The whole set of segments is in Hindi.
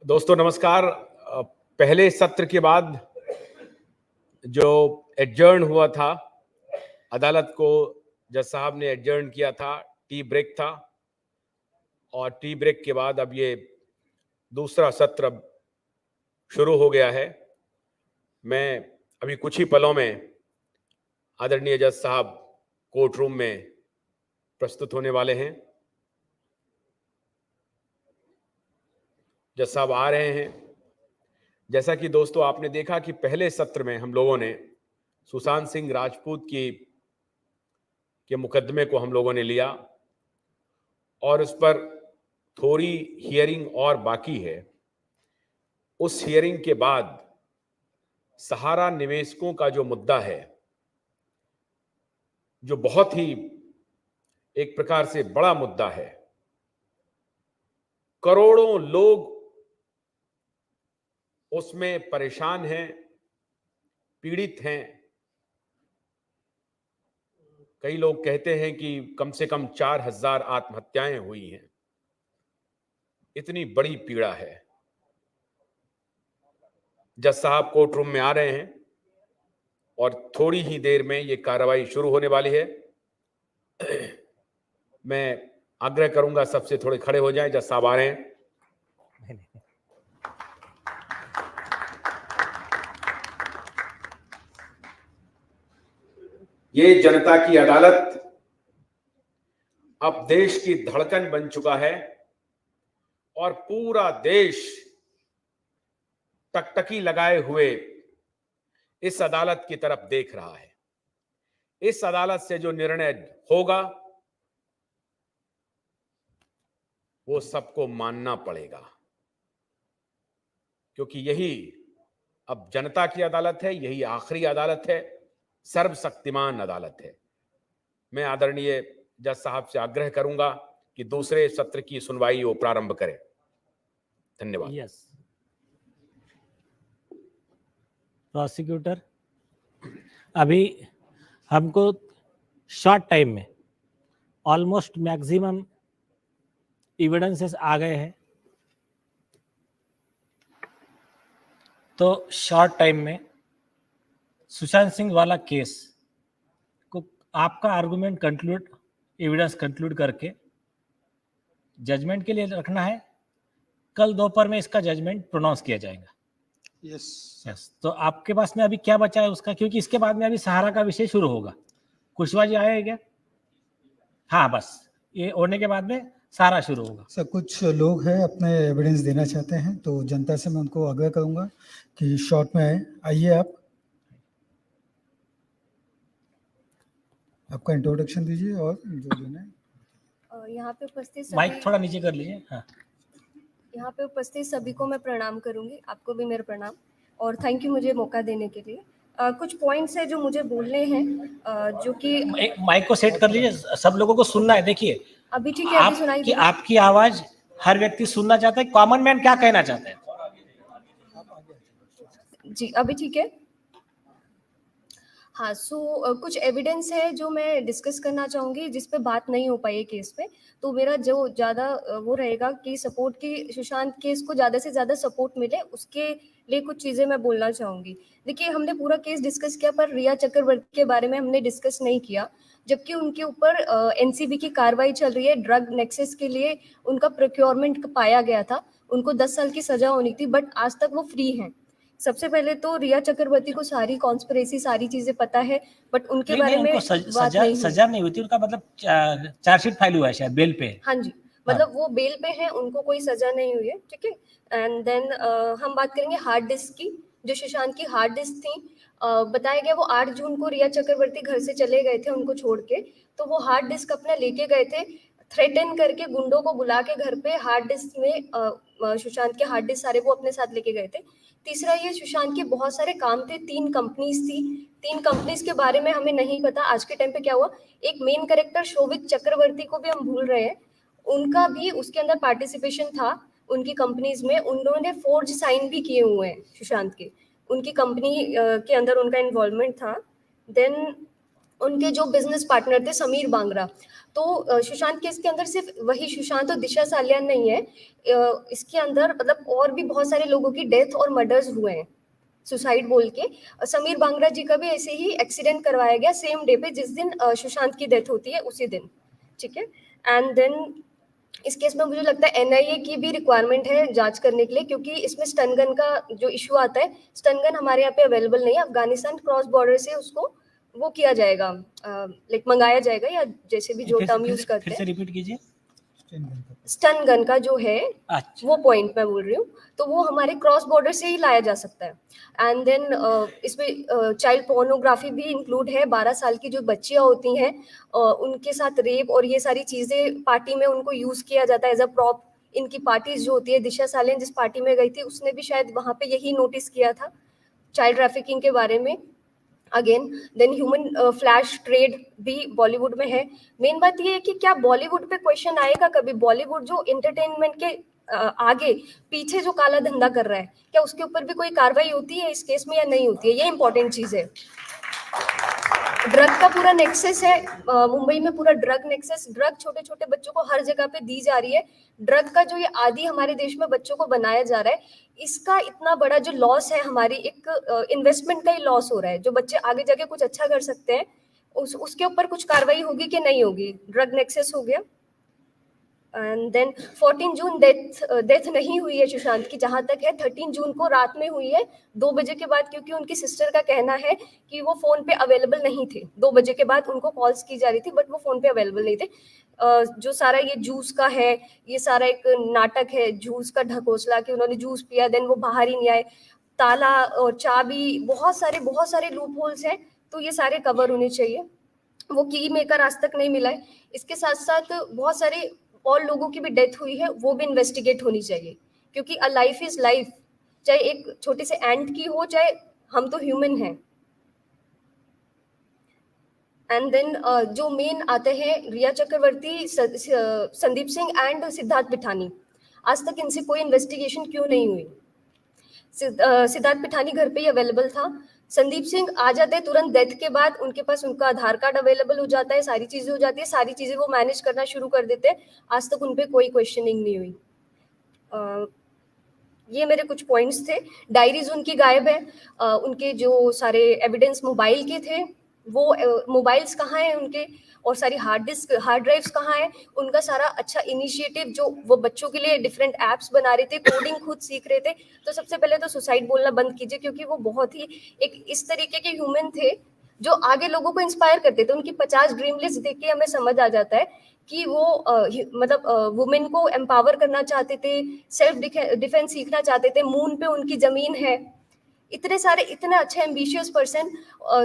दोस्तों नमस्कार। पहले सत्र के बाद जो एडजर्न हुआ था, अदालत को जज साहब ने एडजर्न किया था, टी ब्रेक था और टी ब्रेक के बाद अब ये दूसरा सत्र अब शुरू हो गया है। मैं अभी कुछ ही पलों में आदरणीय जज साहब कोर्ट रूम में प्रस्तुत होने वाले हैं। जज साहब आ रहे हैं। जैसा कि दोस्तों आपने देखा कि पहले सत्र में हम लोगों ने सुशांत सिंह राजपूत के मुकदमे को हम लोगों ने लिया और उस पर थोड़ी हियरिंग और बाकी है। उस हियरिंग के बाद सहारा निवेशकों का जो मुद्दा है, जो बहुत ही एक प्रकार से बड़ा मुद्दा है, करोड़ों लोग उसमें परेशान हैं, पीड़ित हैं। कई लोग कहते हैं कि कम से कम 4000 आत्महत्याएं हुई हैं। इतनी बड़ी पीड़ा है। जज साहब कोर्ट रूम में आ रहे हैं और थोड़ी ही देर में ये कार्रवाई शुरू होने वाली है। मैं आग्रह करूंगा सबसे थोड़े खड़े हो जाएं। जज साहब आ रहे हैं। ये जनता की अदालत अब देश की धड़कन बन चुका है और पूरा देश टकटकी लगाए हुए इस अदालत की तरफ देख रहा है। इस अदालत से जो निर्णय होगा वो सबको मानना पड़ेगा, क्योंकि यही अब जनता की अदालत है, यही आखिरी अदालत है, सर्वशक्तिमान अदालत है। मैं आदरणीय जज साहब से आग्रह करूंगा कि दूसरे सत्र की सुनवाई वो प्रारंभ करें। धन्यवाद। यस प्रोसिक्यूटर, अभी हमको शॉर्ट टाइम में ऑलमोस्ट मैक्सिमम एविडेंसेस आ गए हैं, तो शॉर्ट टाइम में सुशांत सिंह वाला केस को आपका आर्गुमेंट कंक्लूड, एविडेंस कंक्लूड करके जजमेंट के लिए रखना है। कल दोपहर में इसका जजमेंट प्रोनाउंस किया जाएगा। यस तो आपके पास में अभी क्या बचा है उसका, क्योंकि इसके बाद में अभी सहारा का विषय शुरू होगा। कुशवाहा जी आए क्या? हाँ, बस ये होने के बाद में सारा शुरू होगा। सर कुछ लोग हैं अपने एविडेंस देना चाहते हैं, तो जनता से मैं उनको आग्रह करूंगा कि शॉर्ट में आइए। आप आपका इंट्रोडक्शन दीजिए और जो देना है। यहाँ पे उपस्थित माइक थोड़ा नीचे कर लीजिए। हाँ, यहाँ पे उपस्थित सभी को मैं प्रणाम करूंगी। आपको भी मेरा प्रणाम और थैंक यू मुझे मौका देने के लिए। कुछ पॉइंट्स है जो मुझे बोलने हैं, जो कि माइक को सेट कर लीजिए, सब लोगों को सुनना है। देखिए अभी ठीक है, अभी सुनाई दे। आपकी आवाज हर व्यक्ति सुनना चाहता है। कॉमन मैन क्या कहना चाहते हैं? जी अभी ठीक है। हाँ, कुछ एविडेंस है जो मैं डिस्कस करना चाहूँगी, जिस पे बात नहीं हो पाई है केस पे। तो मेरा जो ज़्यादा वो रहेगा कि सपोर्ट की सुशांत केस को ज़्यादा से ज़्यादा सपोर्ट मिले, उसके लिए कुछ चीज़ें मैं बोलना चाहूँगी। देखिए, हमने पूरा केस डिस्कस किया, पर रिया चक्रवर्ती के बारे में हमने डिस्कस नहीं किया, जबकि उनके ऊपर एनसीबी की कार्रवाई चल रही है। ड्रग नेक्सस के लिए उनका प्रोक्योरमेंट पाया गया था। उनको 10 साल की सजा होनी थी, बट आज तक वो फ्री हैं। सबसे पहले तो रिया चक्रवर्ती को सारी कॉन्स्पिरेसी, सारी चीजें पता है, बट उनके बारे में सजा नहीं हुई थी। उनका मतलब चार्जशीट फाइल हुआ है शायद, बेल पे। हाँ जी, मतलब वो बेल पे हैं, उनको कोई सजा नहीं हुई है। ठीक है। एंड देन हम बात करेंगे हार्ड डिस्क की। जो सुशांत की हार्ड डिस्क थी, बताया गया वो 8 जून को रिया चक्रवर्ती घर से चले गए थे उनको छोड़ के। तो वो हार्ड डिस्क अपना लेके गए थे, थ्रेटन करके गुंडों को बुला के घर पे हार्ड डिस्क में सुशांत के हार्ड डिस्क सारे वो अपने साथ लेके गए थे। तीसरा, ये सुशांत के बहुत सारे काम थे, 3 कंपनीज थी। 3 कंपनीज के बारे में हमें नहीं पता आज के टाइम पे क्या हुआ। एक मेन कैरेक्टर शोभित चक्रवर्ती को भी हम भूल रहे हैं, उनका भी उसके अंदर पार्टिसिपेशन था उनकी कंपनीज में। उन्होंने फोर्ज साइन भी किए हुए हैं सुशांत के, उनकी कंपनी के अंदर उनका इन्वॉल्वमेंट था। देन उनके जो बिजनेस पार्टनर थे समीर बांगरा। तो सुशांत केस के अंदर सिर्फ वही सुशांत और दिशा सालियान नहीं है, इसके अंदर मतलब और भी बहुत सारे लोगों की डेथ और मर्डर्स हुए हैं सुसाइड बोल के। समीर बांगरा जी का भी ऐसे ही एक्सीडेंट करवाया गया सेम डे पे जिस दिन सुशांत की डेथ होती है, उसी दिन, ठीक है। एंड देन इस केस में मुझे लगता है एनआईए की भी रिक्वायरमेंट है जांच करने के लिए, क्योंकि इसमें स्टन गन का जो इशू आता है, स्टन गन हमारे यहाँ पे अवेलेबल नहीं है, अफगानिस्तान क्रॉस बॉर्डर से उसको वो किया जाएगा, लाइक मंगाया जाएगा, या जैसे भी जो टर्म यूज करते फिर से हैं, रिपीट कीजिए। स्टन गन का जो है अच्छा, वो पॉइंट मैं बोल रही हूँ, तो वो हमारे क्रॉस बॉर्डर से ही लाया जा सकता है। एंड देन इसमें चाइल्ड पोर्नोग्राफी भी इंक्लूड है, 12 साल की जो बच्चियां होती हैं उनके साथ रेप और ये सारी चीजें पार्टी में उनको यूज किया जाता है एज अ प्रॉप। इनकी पार्टीज जो होती है, दिशा सालियान जिस पार्टी में गई थी उसने भी शायद वहां पे यही नोटिस किया था चाइल्ड ट्रैफिकिंग के बारे में। Again then human flesh trade भी बॉलीवुड में है। मेन बात ये है कि क्या बॉलीवुड पे क्वेश्चन आएगा कभी, बॉलीवुड जो एंटरटेनमेंट के आगे पीछे जो काला धंधा कर रहा है, क्या उसके ऊपर भी कोई कार्रवाई होती है इस केस में या नहीं होती है, ये इंपॉर्टेंट चीज है। ड्रग का पूरा नेक्सस है, मुंबई में पूरा ड्रग नेक्सस, ड्रग छोटे छोटे बच्चों को हर जगह पे दी जा रही है। ड्रग का जो ये आदि हमारे देश में बच्चों को बनाया जा रहा है, इसका इतना बड़ा जो लॉस है, हमारी एक इन्वेस्टमेंट का ही लॉस हो रहा है। जो बच्चे आगे जाके कुछ अच्छा कर सकते हैं उसके ऊपर कुछ कार्रवाई होगी कि नहीं होगी, ड्रग नेक्सस हो गया। एंड देन 14 जून डेथ नहीं हुई है सुशांत की, जहां तक है 13 जून को रात में हुई है 2 बजे के बाद, क्योंकि उनकी सिस्टर का कहना है कि वो फोन पे अवेलेबल नहीं थे। 2 बजे के बाद उनको कॉल्स की जा रही थी बट वो फोन पे अवेलेबल नहीं थे। जो सारा ये जूस का है, ये सारा एक नाटक है, जूस का ढकोसला कि उन्होंने जूस पिया देन वो बाहर ही नहीं आए, ताला और चाबी, बहुत सारे लूप होल्स हैं, तो ये सारे कवर होने चाहिए। वो की मेकर आज तक नहीं मिला है। इसके साथ साथ बहुत सारे और लोगों की भी डेथ हुई है, वो भी इन्वेस्टिगेट होनी चाहिए, क्योंकि अ लाइफ इज लाइफ, चाहे एक छोटे से एंट की हो, चाहे हम तो ह्यूमन हैं। एंड देन जो मेन आते हैं रिया चक्रवर्ती, संदीप सिंह एंड सिद्धार्थ पिठानी, आज तक इनसे कोई इन्वेस्टिगेशन क्यों नहीं हुई? सिद्धार्थ पिठानी घर पे ही अवेलेबल था, संदीप सिंह आ जाते तुरंत डेथ के बाद, उनके पास उनका आधार कार्ड अवेलेबल हो जाता है, सारी चीजें हो जाती है, सारी चीजें वो मैनेज करना शुरू कर देते हैं, आज तक उनपे कोई क्वेश्चनिंग नहीं हुई। ये मेरे कुछ पॉइंट्स थे। डायरीज उनकी गायब है, उनके जो सारे एविडेंस मोबाइल के थे वो मोबाइल्स कहाँ हैं उनके, और सारी हार्ड ड्राइव्स कहाँ हैं, उनका सारा अच्छा इनिशिएटिव जो वो बच्चों के लिए डिफरेंट एप्स बना रहे थे, कोडिंग खुद सीख रहे थे। तो सबसे पहले तो सुसाइड बोलना बंद कीजिए, क्योंकि वो बहुत ही एक इस तरीके के ह्यूमन थे जो आगे लोगों को इंस्पायर करते थे। उनकी 50 ड्रीम लिस्ट देख के हमें समझ आ जाता है कि वो मतलब वुमेन को एम्पावर करना चाहते थे, सेल्फ डिफेंस सीखना चाहते थे, मून पे उनकी जमीन है। इतने सारे इतना अच्छा एम्बिशियस पर्सन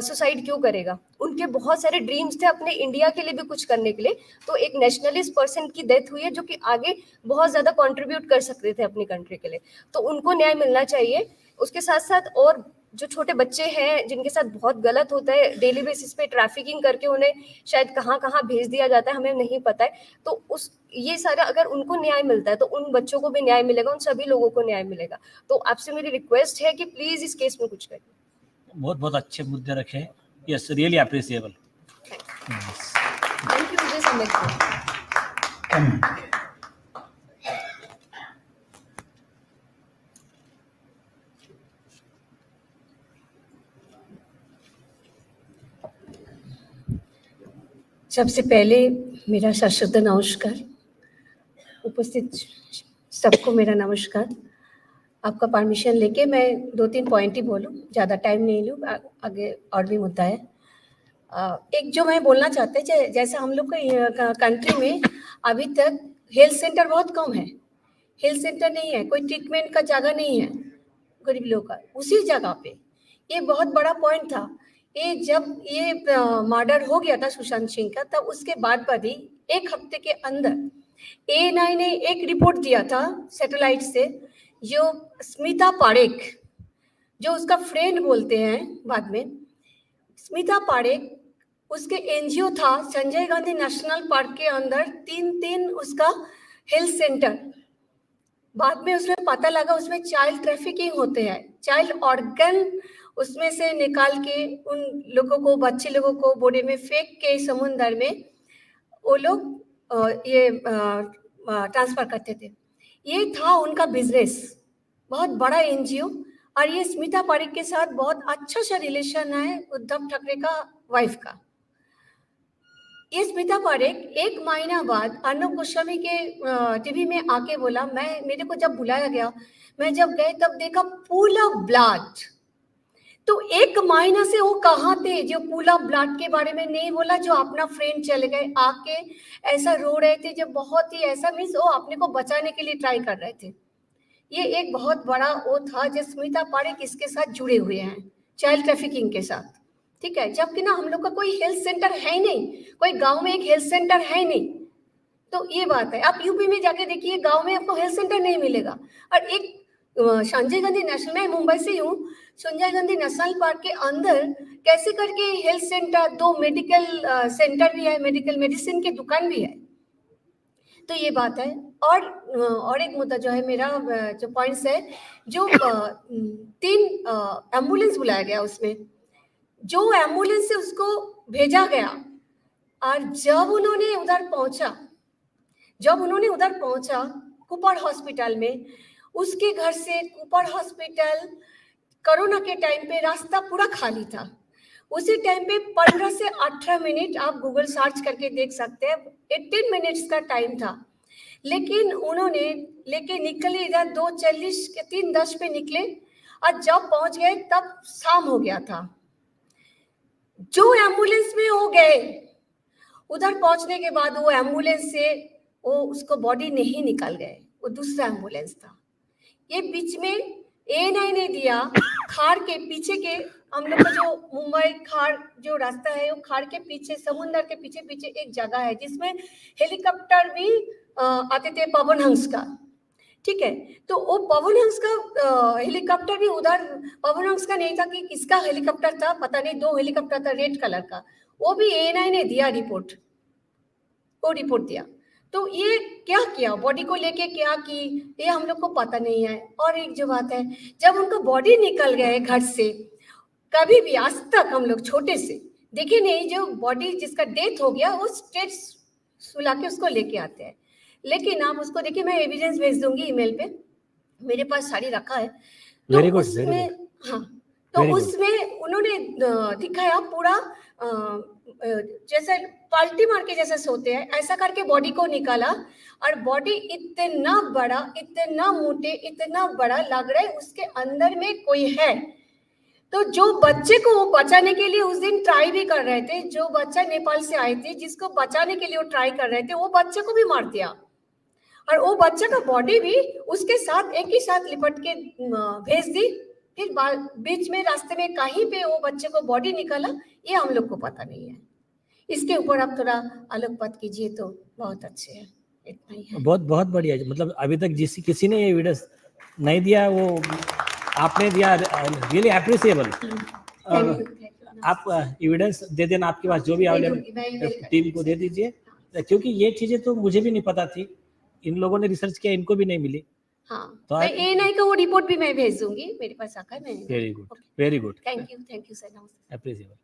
सुसाइड क्यों करेगा? उनके बहुत सारे ड्रीम्स थे अपने इंडिया के लिए भी कुछ करने के लिए। तो एक नेशनलिस्ट पर्सन की डेथ हुई है जो कि आगे बहुत ज्यादा कंट्रीब्यूट कर सकते थे अपनी कंट्री के लिए, तो उनको न्याय मिलना चाहिए। उसके साथ साथ और जो छोटे बच्चे हैं जिनके साथ बहुत गलत होता है, डेली बेसिस पे ट्रैफिकिंग करके उन्हें शायद कहाँ कहाँ भेज दिया जाता है, हमें नहीं पता है। तो उस ये सारा अगर उनको न्याय मिलता है तो उन बच्चों को भी न्याय मिलेगा, उन सभी लोगों को न्याय मिलेगा। तो आपसे मेरी रिक्वेस्ट है कि प्लीज इस केस में कुछ करिए। बहुत बहुत अच्छे मुद्दे रखे, yes really appreciable. Thank you मुझे समझ गए। सबसे पहले मेरा सश्रद्ध नमस्कार, उपस्थित सबको मेरा नमस्कार। आपका परमिशन लेके मैं 2-3 पॉइंट ही बोलूँ, ज़्यादा टाइम नहीं लूँ, आगे और भी मुद्दा है। एक जो मैं बोलना चाहते हैं, जैसा हम लोग का कंट्री में अभी तक हेल्थ सेंटर बहुत कम है, हेल्थ सेंटर नहीं है, कोई ट्रीटमेंट का जगह नहीं है गरीब लोग का, उसी जगह पे ये बहुत बड़ा पॉइंट था। ये जब ये मर्डर हो गया था सुशांत सिंह का, तब उसके बाद ही 1 हफ्ते के अंदर ANI ने एक रिपोर्ट दिया था सैटेलाइट से, जो स्मिता पारेख, जो उसका फ्रेंड बोलते हैं बाद में, स्मिता पारेख, उसके NGO था संजय गांधी नेशनल पार्क के अंदर 3 उसका हेल्थ सेंटर। बाद में उसमें पता लगा उसमें चाइल्ड ट्रैफिकिंग होते हैं, चाइल्ड उसमें से निकाल के उन लोगों को, बच्चे लोगों को बोरे में फेंक के समुंदर में वो लोग ये ट्रांसफर करते थे। ये था उनका बिजनेस, बहुत बड़ा एनजीओ। और ये स्मिता पारेख के साथ बहुत अच्छा सा रिलेशन है उद्धव ठाकरे का वाइफ का। ये स्मिता पारेख 1 महीना बाद अर्नब गोस्वामी के टीवी में आके बोला, मेरे को जब बुलाया गया, मैं जब गए तब देखा पूल ऑफ ब्लड। तो 1 महीना से वो कहाँ थे जो पूल ऑफ ब्लड के बारे में नहीं बोला, जो अपना फ्रेंड चले गए आके ऐसा रो रहे थे, जो बहुत ही ऐसा मीन्स वो अपने को बचाने के लिए ट्राई कर रहे थे। ये एक बहुत बड़ा वो था जो स्मिता पारेख इसके साथ जुड़े हुए हैं, चाइल्ड ट्रैफिकिंग के साथ, ठीक है। जबकि ना हम लोग का कोई हेल्थ सेंटर है ही नहीं, कोई गांव में एक हेल्थ सेंटर है ही नहीं। तो ये बात है, आप यूपी में जाके देखिए, गांव में आपको हेल्थ सेंटर नहीं मिलेगा। और एक संजय गांधी नेशनल, मैं मुंबई से हूँ, संजय गांधी नेशनल पार्क के अंदर कैसे करके हेल्थ सेंटर, 2 मेडिकल सेंटर भी है, मेडिकल मेडिसिन की दुकान भी है। तो ये बात है। और एक मुद्दा जो है मेरा, जो पॉइंट्स है, जो 3 एम्बुलेंस बुलाया गया, उसमें जो एम्बुलेंस से उसको भेजा गया, और जब उन्होंने उधर पहुंचा कुपड़ हॉस्पिटल में, उसके घर से कुपड़ हॉस्पिटल कोरोना के टाइम पे रास्ता पूरा खाली था। उसी टाइम पे 15 से 18 मिनट, आप गूगल सर्च करके देख सकते हैं, 18 मिनट्स का टाइम था। लेकिन उन्होंने लेके निकले इधर 2:40 के 3:10 पे निकले, और जब पहुंच गए तब शाम हो गया था। जो एम्बुलेंस में वो गए, उधर पहुंचने के बाद वो एम्बुलेंस से वो उसको बॉडी नहीं निकल गए, वो दूसरा एम्बुलेंस था। ये बीच में ANI ने दिया, खाड़ के पीछे के, हम लोग का जो मुंबई खाड़ जो रास्ता है, वो खाड़ के पीछे, समुंदर के पीछे पीछे एक जगह है जिसमें हेलीकॉप्टर भी आते थे, पवन हंस का, ठीक है। तो वो पवन हंस का हेलीकॉप्टर भी उधर, पवन हंस का नहीं था कि किसका हेलीकॉप्टर था पता नहीं, 2 हेलीकॉप्टर था रेड कलर का, वो भी ANI ने दिया रिपोर्ट, वो रिपोर्ट दिया। तो ये क्या किया, बॉडी को लेके क्या की, ये हम लोग को पता नहीं है। और एक जो बात है, जब उनका बॉडी निकल गए घर से, कभी भी आज तक हम लोग छोटे से देखे नहीं, जो बॉडी जिसका डेथ हो गया वो स्ट्रेट सुला के उसको लेके आते हैं। लेकिन आप उसको देखिए, मैं एविडेंस भेज दूंगी ईमेल पे, मेरे पास सारी रखा है। तो Very good, उसमें, हाँ, तो उसमें उन्होंने दिखाया पूरा, जैसे पलटी मार के जैसे सोते हैं, ऐसा करके बॉडी को निकाला, और बॉडी इतना बड़ा, इतना मोटे, इतना बड़ा लग रहा है उसके अंदर में कोई है। तो जो बच्चे को वो बचाने के लिए उस दिन ट्राई भी कर रहे थे, जो बच्चा नेपाल से आए थे जिसको बचाने के लिए वो ट्राई कर रहे थे, वो बच्चे को भी मार दिया, और वो बच्चे का बॉडी भी उसके साथ एक ही साथ लिपट के भेज दी। फिर बीच में रास्ते में कहीं पे वो बच्चे को बॉडी निकाला, ये हम लोग को पता नहीं है। इसके ऊपर आप थोड़ा आलोकपात कीजिए तो बहुत अच्छे है। इतना ही है। बहुत बहुत बढ़िया। मतलब अभी तक किसी ने ये एविडेंस नहीं दिया, वो आपने दिया, रियली अप्रिशिएबल। आप एविडेंस दे देना, आपके पास जो भी अवेलेबल, टीम को दे दीजिए, क्योंकि ये चीजें तो मुझे भी नहीं पता थी, इन लोगों ने रिसर्च किया, इनको भी नहीं मिली। हाँ, तो मैं ANI का वो रिपोर्ट भी मैं भेज दूंगी, मेरे पास आका है। Very good, very good, thank you sir, नमस्ते। अप्रिशिएबल।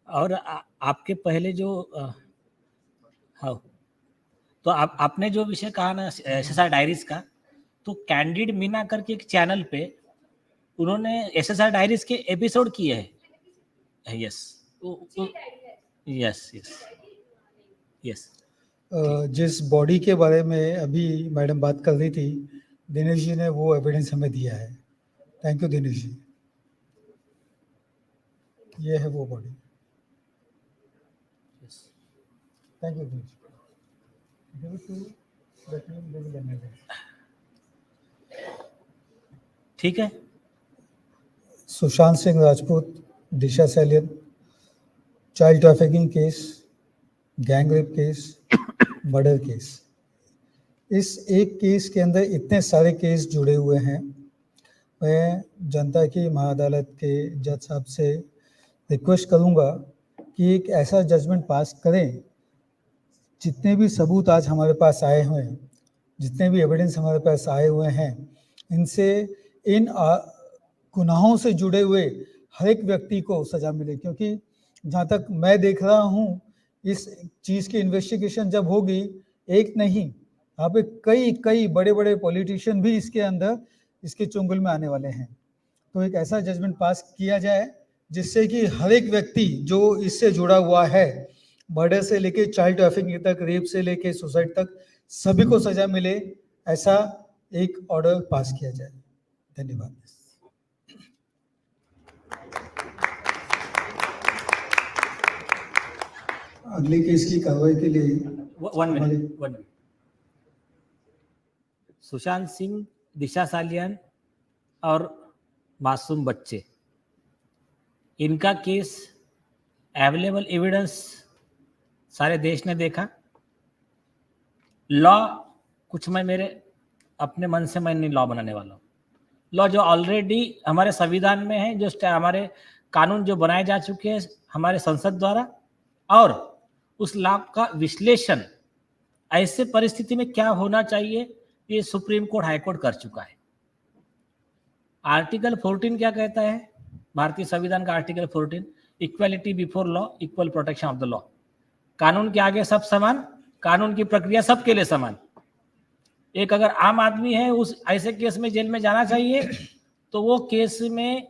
और आपके पहले जो हाँ, तो आपने जो विषय कहा ना SSR डायरीज का, तो कैंडिड मीना करके एक चैनल पे उन्होंने SSR डायरीज के एपिसोड किए हैं। Yes yes yes yes. जिस बॉडी के बारे में अभी मैडम बात कर रही थी, दिनेश जी ने वो एविडेंस हमें दिया है। Thank you Dinesh ji. ये है वो body. Thank you Dinesh. Give it to the team, they will analyze. ठीक है। Sushant Singh Rajput, Disha Salian, child trafficking case, gang rape case, murder case. इस एक केस के अंदर इतने सारे केस जुड़े हुए हैं। मैं जनता की महाअदालत के जज साहब से रिक्वेस्ट करूंगा कि एक ऐसा जजमेंट पास करें, जितने भी सबूत आज हमारे पास आए हुए हैं जितने भी एविडेंस हमारे पास आए हुए हैं, इनसे इन गुनाहों से जुड़े हुए हर एक व्यक्ति को सजा मिले, क्योंकि जहाँ तक मैं देख रहा हूँ इस चीज़ की इन्वेस्टिगेशन जब होगी, एक नहीं यहाँ पे कई कई बड़े बड़े पॉलिटिशियन भी इसके अंदर इसके चुंगल में आने वाले हैं। तो एक ऐसा जजमेंट पास किया जाए जिससे कि हर एक व्यक्ति जो इससे जुड़ा हुआ है, मर्डर से लेके चाइल्ड ट्रैफिकिंग तक, रेप से लेके सुसाइड तक, सभी को सजा मिले, ऐसा एक ऑर्डर पास किया जाए। धन्यवाद। अगले केस की कार्रवाई के लिए वन मिनट। सुशांत सिंह, दिशा सालियान और मासूम बच्चे, इनका केस अवेलेबल एविडेंस सारे देश ने देखा। लॉ कुछ मैं मेरे अपने मन से मैं नहीं लॉ बनाने वाला हूँ। लॉ जो ऑलरेडी हमारे संविधान में है, जो हमारे कानून जो बनाए जा चुके हैं हमारे संसद द्वारा, और उस लॉ का विश्लेषण ऐसे परिस्थिति में क्या होना चाहिए ये सुप्रीम कोर्ट, हाई कोर्ट कर चुका है। आर्टिकल 14 क्या कहता है? भारतीय संविधान का article 14, equality before law, equal protection of the law. कानून के आगे सब समान, कानून की प्रक्रिया सबके लिए समान। एक अगर आम आदमी है उस ऐसे केस में जेल में जाना चाहिए, तो वो केस में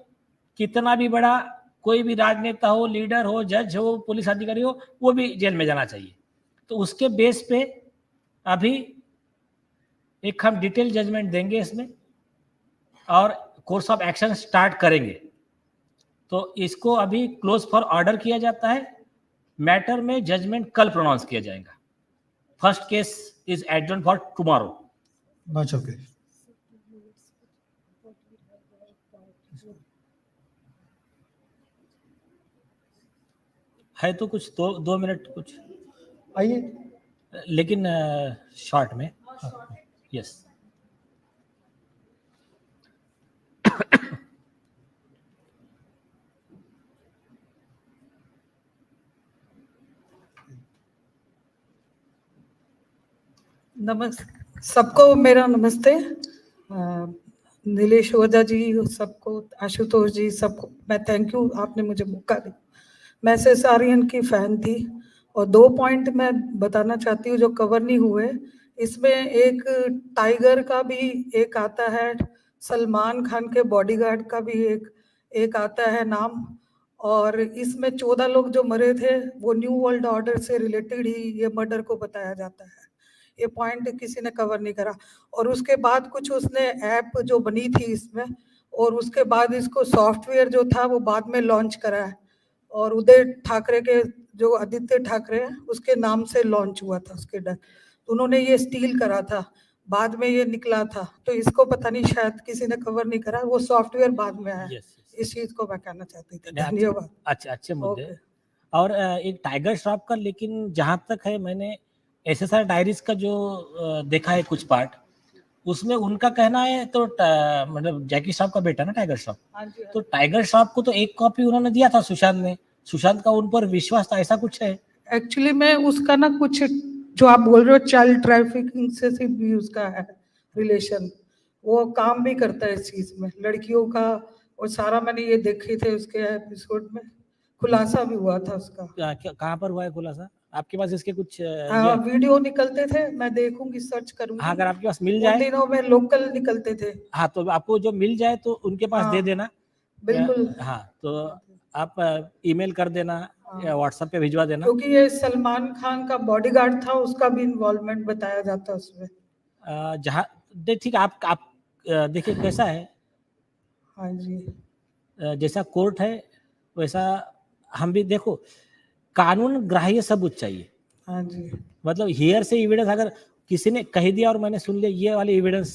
कितना भी बड़ा कोई भी राजनेता हो, लीडर हो, जज हो, पुलिस अधिकारी हो, वो भी जेल में जाना चाहिए। तो उसके बेस पे अभी एक हम डिटेल जजमेंट देंगे इसमें और कोर्स ऑफ एक्शन स्टार्ट करेंगे। तो इसको अभी क्लोज फॉर ऑर्डर किया जाता है। मैटर में जजमेंट कल प्रोनाउंस किया जाएगा। First case is adjourn for tomorrow. Much okay. है तो कुछ दो मिनट कुछ आइए, लेकिन शॉर्ट में। यस। सबको मेरा नमस्ते। नीलेश ओझा जी, सबको, आशुतोष जी, सबको मैं थैंक यू, आपने मुझे मौका दिया। मैं सेसारियन की फैन थी और 2 पॉइंट मैं बताना चाहती हूँ जो कवर नहीं हुए। इसमें एक टाइगर का भी एक आता है, सलमान खान के बॉडीगार्ड का भी एक आता है नाम, और इसमें 14 लोग जो मरे थे वो न्यू वर्ल्ड ऑर्डर से रिलेटेड ही ये मर्डर को बताया जाता है। ये पॉइंट किसी ने कवर नहीं करा। और उसके बाद कुछ उसने ऐप जो बनी थी इसमें, और उसके बाद इसको सॉफ्टवेयर जो था वो बाद में लॉन्च करा है, और उदय ठाकरे के जो आदित्य ठाकरे हैं उसके नाम से लॉन्च हुआ था उसके डर। तो उन्होंने ये स्टील करा था, बाद में ये निकला था, तो इसको पता नहीं शायद किसी ने कवर नहीं करा, वो सॉफ्टवेयर बाद में आया। इस चीज को मैं कहना चाहती थी। धन्यवाद। अच्छा, अच्छे मुद्दे। और एक टाइगर श्रॉफ का, लेकिन जहां तक है मैंने एसएसआर डायरीज का जो देखा है कुछ पार्ट, उसमें उनका कहना है तो मतलब जैकी श्रॉफ का बेटा ना टाइगर श्रॉफ, तो टाइगर श्रॉफ को तो एक कॉपी उन्होंने दिया था सुशांत ने, सुशांत का उन पर विश्वास था, ऐसा कुछ है? एक्चुअली में उसका ना कुछ जो आप बोल रहे हो चाइल्ड ट्रैफिकिंग से भी उसका है रिलेशन, वो काम भी करता है इस चीज में, लड़कियों का, और सारा मैंने ये देखे थे उसके एपिसोड में, खुलासा भी हुआ था उसका। कहाँ पर हुआ है खुलासा? आपके पास इसके कुछ वीडियो निकलते थे, मैं देखूंगी, सर्च करूंगी। हाँ, अगर आपके पास मिल जाए। दिनों में लोकल निकलते थे। हाँ, तो आपको जो मिल जाए तो उनके पास दे देना। बिल्कुल। हाँ, तो आप ईमेल कर देना या व्हाट्सएप पे भिजवा देना। क्योंकि ये सलमान खान का बॉडीगार्ड था, उसका भी इन्वॉल्वमेंट बताया जाता उसमें। जहाँ ठीक है, आप देखिए कैसा है। हाँ जी। जैसा कोर्ट है वैसा हम भी, देखो कानून ग्राह्य सबूत चाहिए। हाँ जी। मतलब हियर से एविडेंस अगर किसी ने कह दिया और मैंने सुन लिया, ये वाली एविडेंस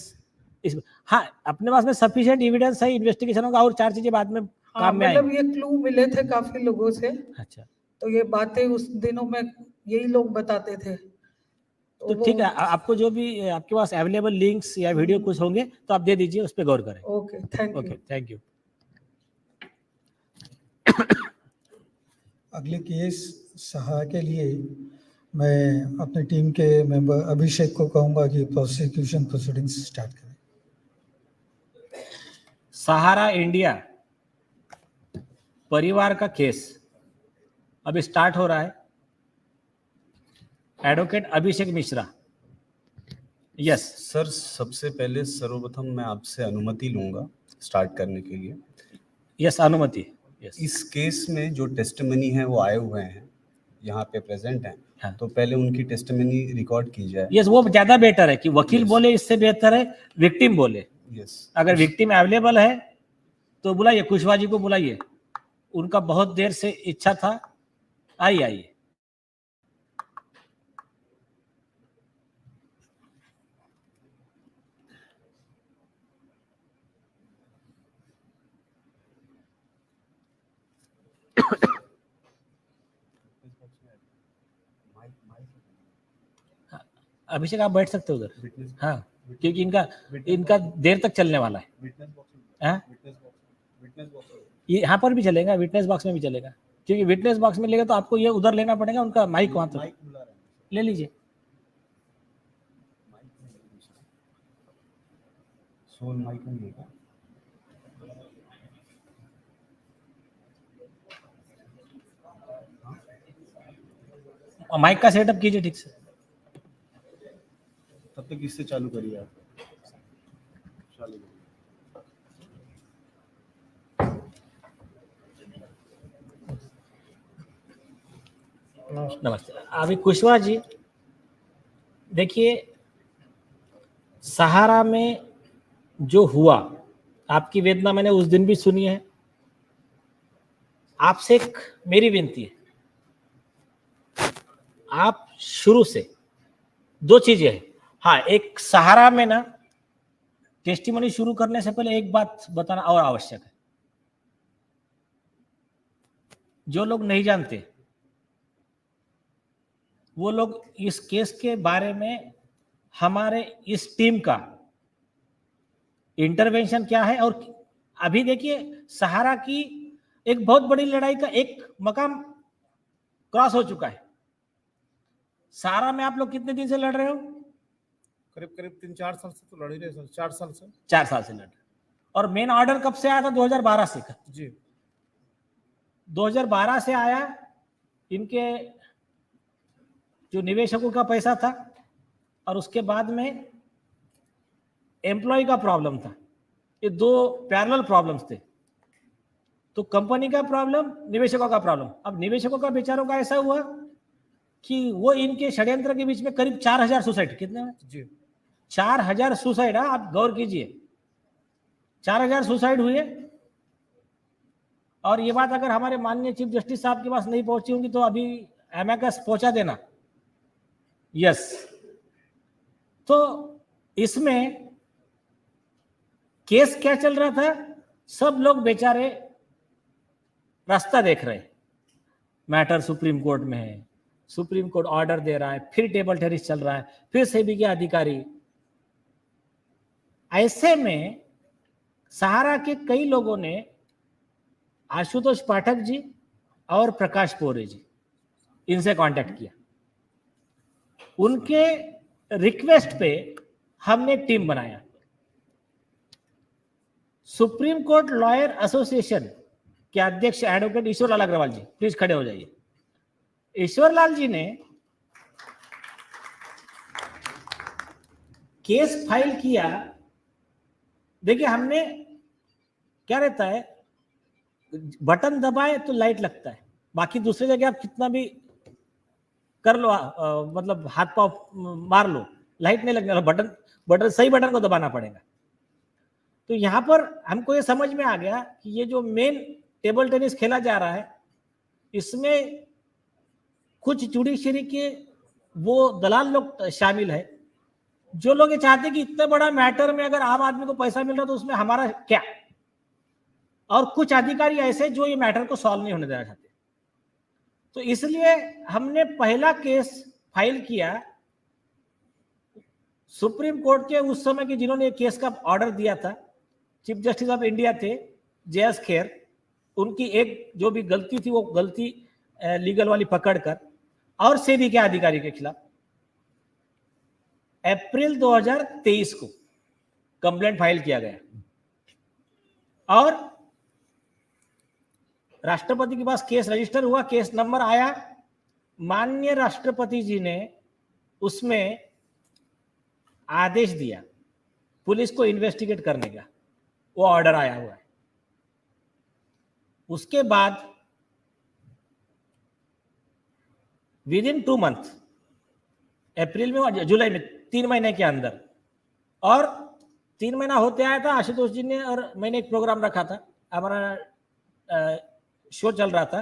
इस, हाँ अपने पास में सफिशिएंट एविडेंस है, इन्वेस्टिगेशन होगा और 4 चीजें बाद में काम में आएंगी। मतलब ये क्लू मिले थे काफी लोगों से। अच्छा, तो ये बातें उस दिनों में यही लोग बताते थे। तो ठीक है, आपको जो भी आपके पास अवेलेबल लिंक्स या वीडियो कुछ होंगे तो आप दे दीजिए, उस पर गौर करें। Okay, thank you. Okay, thank you. अगले केस सहा के लिए मैं अपनी टीम के मेंबर अभिषेक को कहूंगा कि प्रोसिक्यूशन प्रोसीडिंग्स स्टार्ट करें। सहारा इंडिया परिवार का केस अभी स्टार्ट हो रहा है। Advocate Abhishek Mishra. Yes sir, सबसे पहले सर्वप्रथम मैं आपसे अनुमति लूंगा स्टार्ट करने के लिए। यस अनुमति। यस इस केस में जो टेस्टिमनी है वो आए हुए हैं, यहाँ पे प्रेजेंट हैं। हाँ। तो पहले उनकी टेस्टिमनी रिकॉर्ड की जाए। यस वो ज्यादा बेटर है कि वकील Yes. बोले, इससे बेहतर है विक्टिम बोले। यस, अगर विक्टिम अवेलेबल है तो बुलाइए, कुशवाहा जी को बुलाइए, उनका बहुत देर से इच्छा था। आइए। अभिषेक आप बैठ सकते हो उधर। हाँ, क्योंकि इनका देर तक चलने वाला है। हाँ? ये यहाँ पर भी चलेगा, विटनेस बॉक्स में भी चलेगा, क्योंकि विटनेस बॉक्स में लेगा तो आपको ये उधर लेना पड़ेगा, उनका माइक वहां तक ले लीजिए। सोल माइक में लेगा। माइक का सेटअप कीजिए ठीक से। तब तक इससे चालू करिए आप। चालू करिए। नमस्ते। अभी कुशवाहा जी देखिए, सहारा में जो हुआ, आपकी वेदना मैंने उस दिन भी सुनी है। आपसे एक मेरी विनती है, आप शुरू से दो चीजें हैं। हाँ, एक सहारा में ना टेस्टिमनी शुरू करने से पहले एक बात बताना और आवश्यक है। जो लोग नहीं जानते वो लोग इस केस के बारे में हमारे इस टीम का इंटरवेंशन क्या है, और अभी देखिए सहारा की एक बहुत बड़ी लड़ाई का एक मकाम क्रॉस हो चुका है। सहारा में आप लोग कितने दिन से लड़ रहे हो? करीब 3-4 साल से तो लड़ ही रहे सर। 4 साल से। 4 साल से लड़ रहे। और मेन ऑर्डर कब से आया था? 2012 से। जी 2012 से आया। इनके जो निवेशकों का पैसा था और उसके बाद में एम्प्लॉय का प्रॉब्लम था। ये दो पैरेलल प्रॉब्लम्स थे। तो कंपनी का प्रॉब्लम, निवेशकों का प्रॉब्लम। अब निवेशकों का बेचारों का ऐसा हुआ कि वो इनके षड्यंत्र के बीच में करीब 4000 सुसाइड, कितने में? जी 4000 सुसाइड। आप गौर कीजिए, 4000 सुसाइड हुए। और ये बात अगर हमारे माननीय चीफ जस्टिस साहब के पास नहीं पहुंची होंगी तो अभी एमेकस पहुंचा देना। यस, तो इसमें केस क्या चल रहा था? सब लोग बेचारे रास्ता देख रहे। मैटर सुप्रीम कोर्ट में है, सुप्रीम कोर्ट ऑर्डर दे रहा है, फिर टेबल टेनिस चल रहा है, फिर सेबी के अधिकारी। ऐसे में सहारा के कई लोगों ने आशुतोष पाठक जी और प्रकाश पोरे जी, इनसे कांटेक्ट किया। उनके रिक्वेस्ट पे हमने टीम बनाया। सुप्रीम कोर्ट लॉयर एसोसिएशन के अध्यक्ष एडवोकेट ईश्वरलाल अग्रवाल जी, प्लीज खड़े हो जाइए। ईश्वरलाल जी ने केस फाइल किया। देखिए, हमने क्या रहता है, बटन दबाए तो लाइट लगता है, बाकी दूसरी जगह आप कितना भी कर लो, मतलब हाथ पांव मार लो, लाइट नहीं लगने वाला। बटन सही बटन को दबाना पड़ेगा। तो यहां पर हमको ये समझ में आ गया कि ये जो मेन टेबल टेनिस खेला जा रहा है, इसमें कुछ जुडिशरी के वो दलाल लोग शामिल है, जो लोग ये चाहते हैं कि इतने बड़ा मैटर में अगर आम आदमी को पैसा मिल रहा तो उसमें हमारा क्या। और कुछ अधिकारी ऐसे जो ये मैटर को सॉल्व नहीं होने देना चाहते। तो इसलिए हमने पहला केस फाइल किया सुप्रीम कोर्ट के उस समय के जिन्होंने केस का ऑर्डर दिया था, चीफ जस्टिस ऑफ इंडिया थे JS खेर। उनकी एक जो भी गलती थी वो गलती लीगल वाली पकड़कर और सेबी के अधिकारी के खिलाफ अप्रैल 2023 को कंप्लेंट फाइल किया गया और राष्ट्रपति के पास केस रजिस्टर हुआ, केस नंबर आया, माननीय राष्ट्रपति जी ने उसमें आदेश दिया पुलिस को इन्वेस्टिगेट करने का, वो ऑर्डर आया हुआ है। उसके बाद विद इन 2 मंथ, अप्रैल में और जुलाई में, 3 महीने के अंदर, और 3 महीना होते आया था, आशुतोष जी ने और मैंने एक प्रोग्राम रखा था, हमारा शो चल रहा था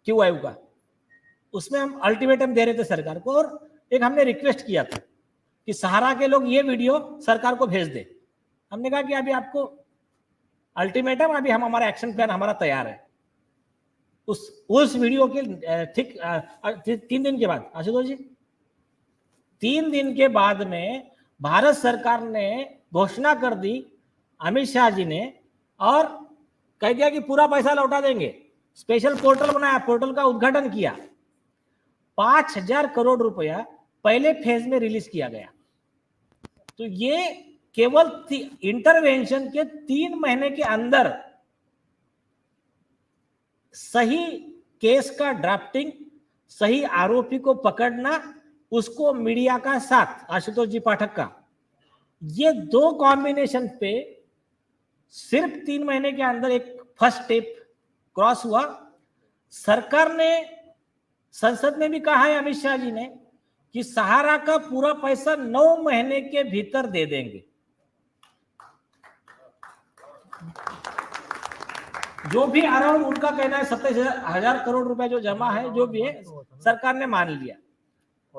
QIU का, उसमें हम अल्टीमेटम दे रहे थे सरकार को और एक हमने रिक्वेस्ट किया था कि सहारा के लोग ये वीडियो सरकार को भेज दे। हमने कहा कि अभी आपको अल्टीमेटम, अभी हम हमारा एक्शन प्लान हमारा तैयार है। उस वीडियो के ठीक 3 दिन के बाद, आशुतोष जी, 3 दिन के बाद में भारत सरकार ने घोषणा कर दी, अमित शाह जी ने, और कह दिया कि पूरा पैसा लौटा देंगे। स्पेशल पोर्टल बनाया, पोर्टल का उद्घाटन किया, 5000 करोड़ रुपया पहले फेज में रिलीज किया गया। तो ये केवल इंटरवेंशन के 3 महीने के अंदर सही केस का ड्राफ्टिंग, सही आरोपी को पकड़ना, उसको मीडिया का साथ, आशुतोष जी पाठक का, ये 2 कॉम्बिनेशन पे सिर्फ 3 महीने के अंदर एक फर्स्ट स्टेप क्रॉस हुआ। सरकार ने, संसद में भी कहा है अमित शाह जी ने कि सहारा का पूरा पैसा 9 महीने के भीतर दे देंगे। जो भी अराउंड उनका कहना है 27,000 करोड़ रुपए जो जमा है, जो भी है, सरकार ने मान लिया।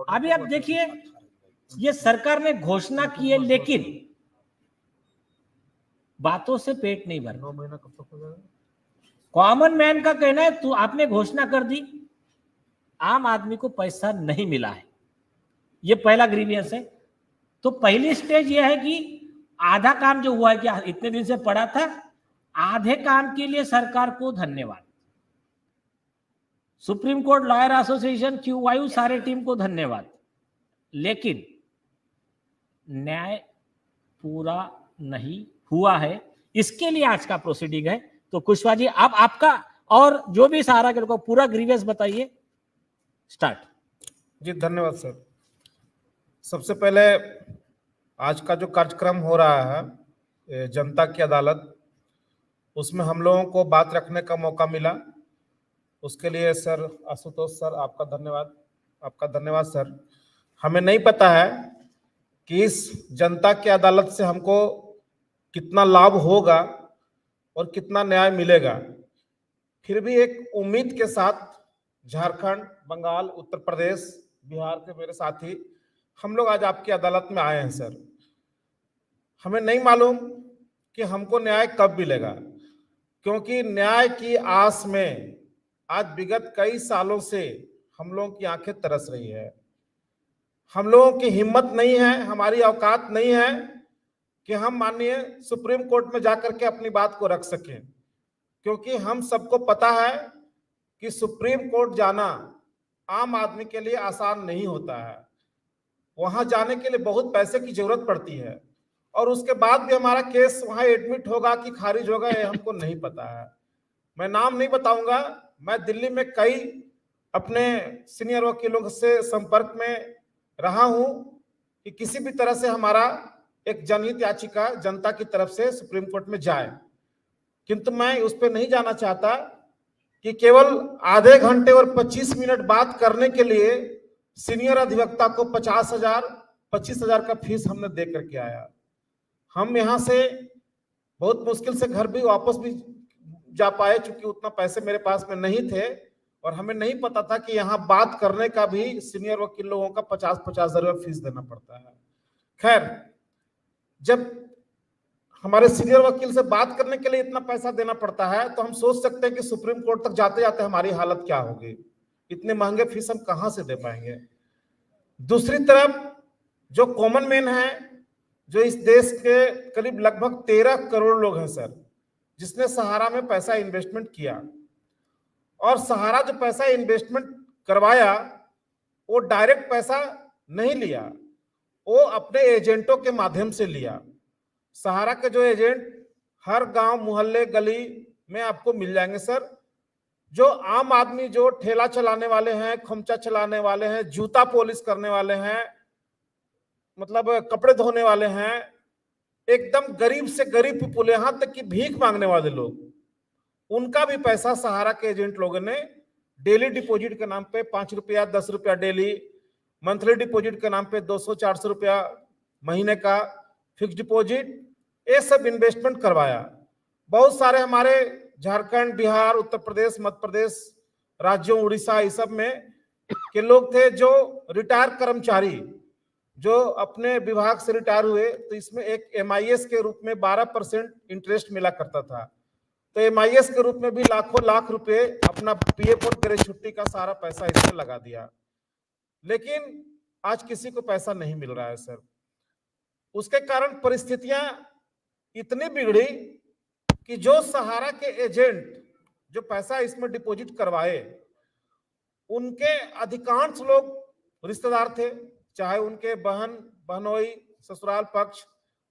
अभी आप देखिए, ये सरकार ने घोषणा की है, लेकिन बातों से पेट नहीं भर। 9 महीना कब तक हो जाएगा? कॉमन मैन का कहना है, तू आपने घोषणा कर दी, आम आदमी को पैसा नहीं मिला है, ये पहला ग्रीवियंस है। तो पहली स्टेज ये है कि आधा काम जो हुआ है, कि इतने दिन से पड़ा था, आधे काम के लिए सरकार को धन्यवाद, supreme court lawyer association, QIU, सारे टीम को धन्यवाद, लेकिन न्याय पूरा नहीं हुआ है। इसके लिए आज का प्रोसीडिंग है। तो कुशवाहा जी, आप आपका और जो भी सहारा के लोगों को पूरा ग्रीवियंस बताइए। स्टार्ट। जी धन्यवाद सर। सबसे पहले आज का जो कार्यक्रम हो रहा है जनता की अदालत, उसमें हम लोगों को बात रखने का मौका मिला, उसके लिए सर आशुतोष सर आपका धन्यवाद, आपका धन्यवाद सर। हमें नहीं पता है कि इस जनता की अदालत से हमको कितना लाभ होगा और कितना न्याय मिलेगा, फिर भी एक उम्मीद के साथ झारखंड, बंगाल, उत्तर प्रदेश, बिहार के मेरे साथी हम लोग आज आपकी अदालत में आए हैं सर। हमें नहीं मालूम कि हमको न्याय कब मिलेगा, क्योंकि न्याय की आस में आज विगत कई सालों से हम लोगों की आंखें तरस रही है। हम लोगों की हिम्मत नहीं है, हमारी औकात नहीं है कि हम माननीय सुप्रीम कोर्ट में जाकर के अपनी बात को रख सकें, क्योंकि हम सबको पता है कि सुप्रीम कोर्ट जाना आम आदमी के लिए आसान नहीं होता है। वहां जाने के लिए बहुत पैसे की जरूरत पड़ती है, और उसके बाद भी हमारा केस वहां एडमिट होगा कि खारिज होगा, ये हमको नहीं पता है। मैं नाम नहीं बताऊंगा, मैं दिल्ली में कई अपने सीनियर वकीलों से संपर्क में रहा हूं कि किसी भी तरह से हमारा एक जनहित याचिका जनता की तरफ से सुप्रीम कोर्ट में जाए, किंतु मैं उस पर नहीं जाना चाहता कि केवल आधे घंटे और 25 मिनट बात करने के लिए सीनियर अधिवक्ता को 50,000, 25,000 का फीस हमने दे करके आया। हम यहाँ से बहुत मुश्किल से घर भी वापस भी जा पाए, चूंकि उतना पैसे मेरे पास में नहीं थे, और हमें नहीं पता था कि यहाँ बात करने का भी सीनियर वकील लोगों का 50,000 रुपया फीस देना पड़ता है। खैर, जब हमारे सीनियर वकील से बात करने के लिए इतना पैसा देना पड़ता है, तो हम सोच सकते हैं कि सुप्रीम कोर्ट तक जाते जाते हमारी हालत क्या होगी। इतने महंगे फीस हम कहां से दे पाएंगे। दूसरी तरफ जो कॉमन मैन है, जो इस देश के करीब लगभग 13 करोड़ लोग हैं सर, जिसने सहारा में पैसा इन्वेस्टमेंट किया, और सहारा जो पैसा इन्वेस्टमेंट करवाया वो डायरेक्ट पैसा नहीं लिया, वो अपने एजेंटों के माध्यम से लिया। सहारा के जो एजेंट हर गांव, मोहल्ले, गली में आपको मिल जाएंगे सर। जो आम आदमी, जो ठेला चलाने वाले हैं, खमचा चलाने वाले हैं, जूता पॉलिश करने वाले हैं, मतलब कपड़े धोने वाले हैं, एकदम गरीब से गरीब पीपुल, यहां तक कि भीख मांगने वाले लोग, उनका भी पैसा सहारा के एजेंट लोगों ने डेली डिपॉजिट के नाम पे 5 रुपया 10 रुपया डेली, मंथली डिपॉजिट के नाम पे 200-400 रुपया महीने का फिक्स डिपॉजिट, ये सब इन्वेस्टमेंट करवाया। बहुत सारे हमारे झारखंड, बिहार, उत्तर प्रदेश, मध्य प्रदेश राज्यों, उड़ीसा, इस सब में के लोग थे जो रिटायर कर्मचारी, जो अपने विभाग से रिटायर हुए, तो इसमें एक MIS के रूप में 12% इंटरेस्ट मिला करता था। तो MIS के रूप में भी लाखों लाख रुपए अपना PF और ग्रेड छुट्टी का सारा पैसा इसमें लगा दिया, लेकिन आज किसी को पैसा नहीं मिल रहा है सर। उसके कारण परिस्थितियां इतनी बिगड़ी कि जो सहारा के एजेंट जो पैसा इसमें डिपॉजिट करवाए, उनके अधिकांश लोग रिश्तेदार थे, चाहे उनके बहन, बहनोई, ससुराल पक्ष,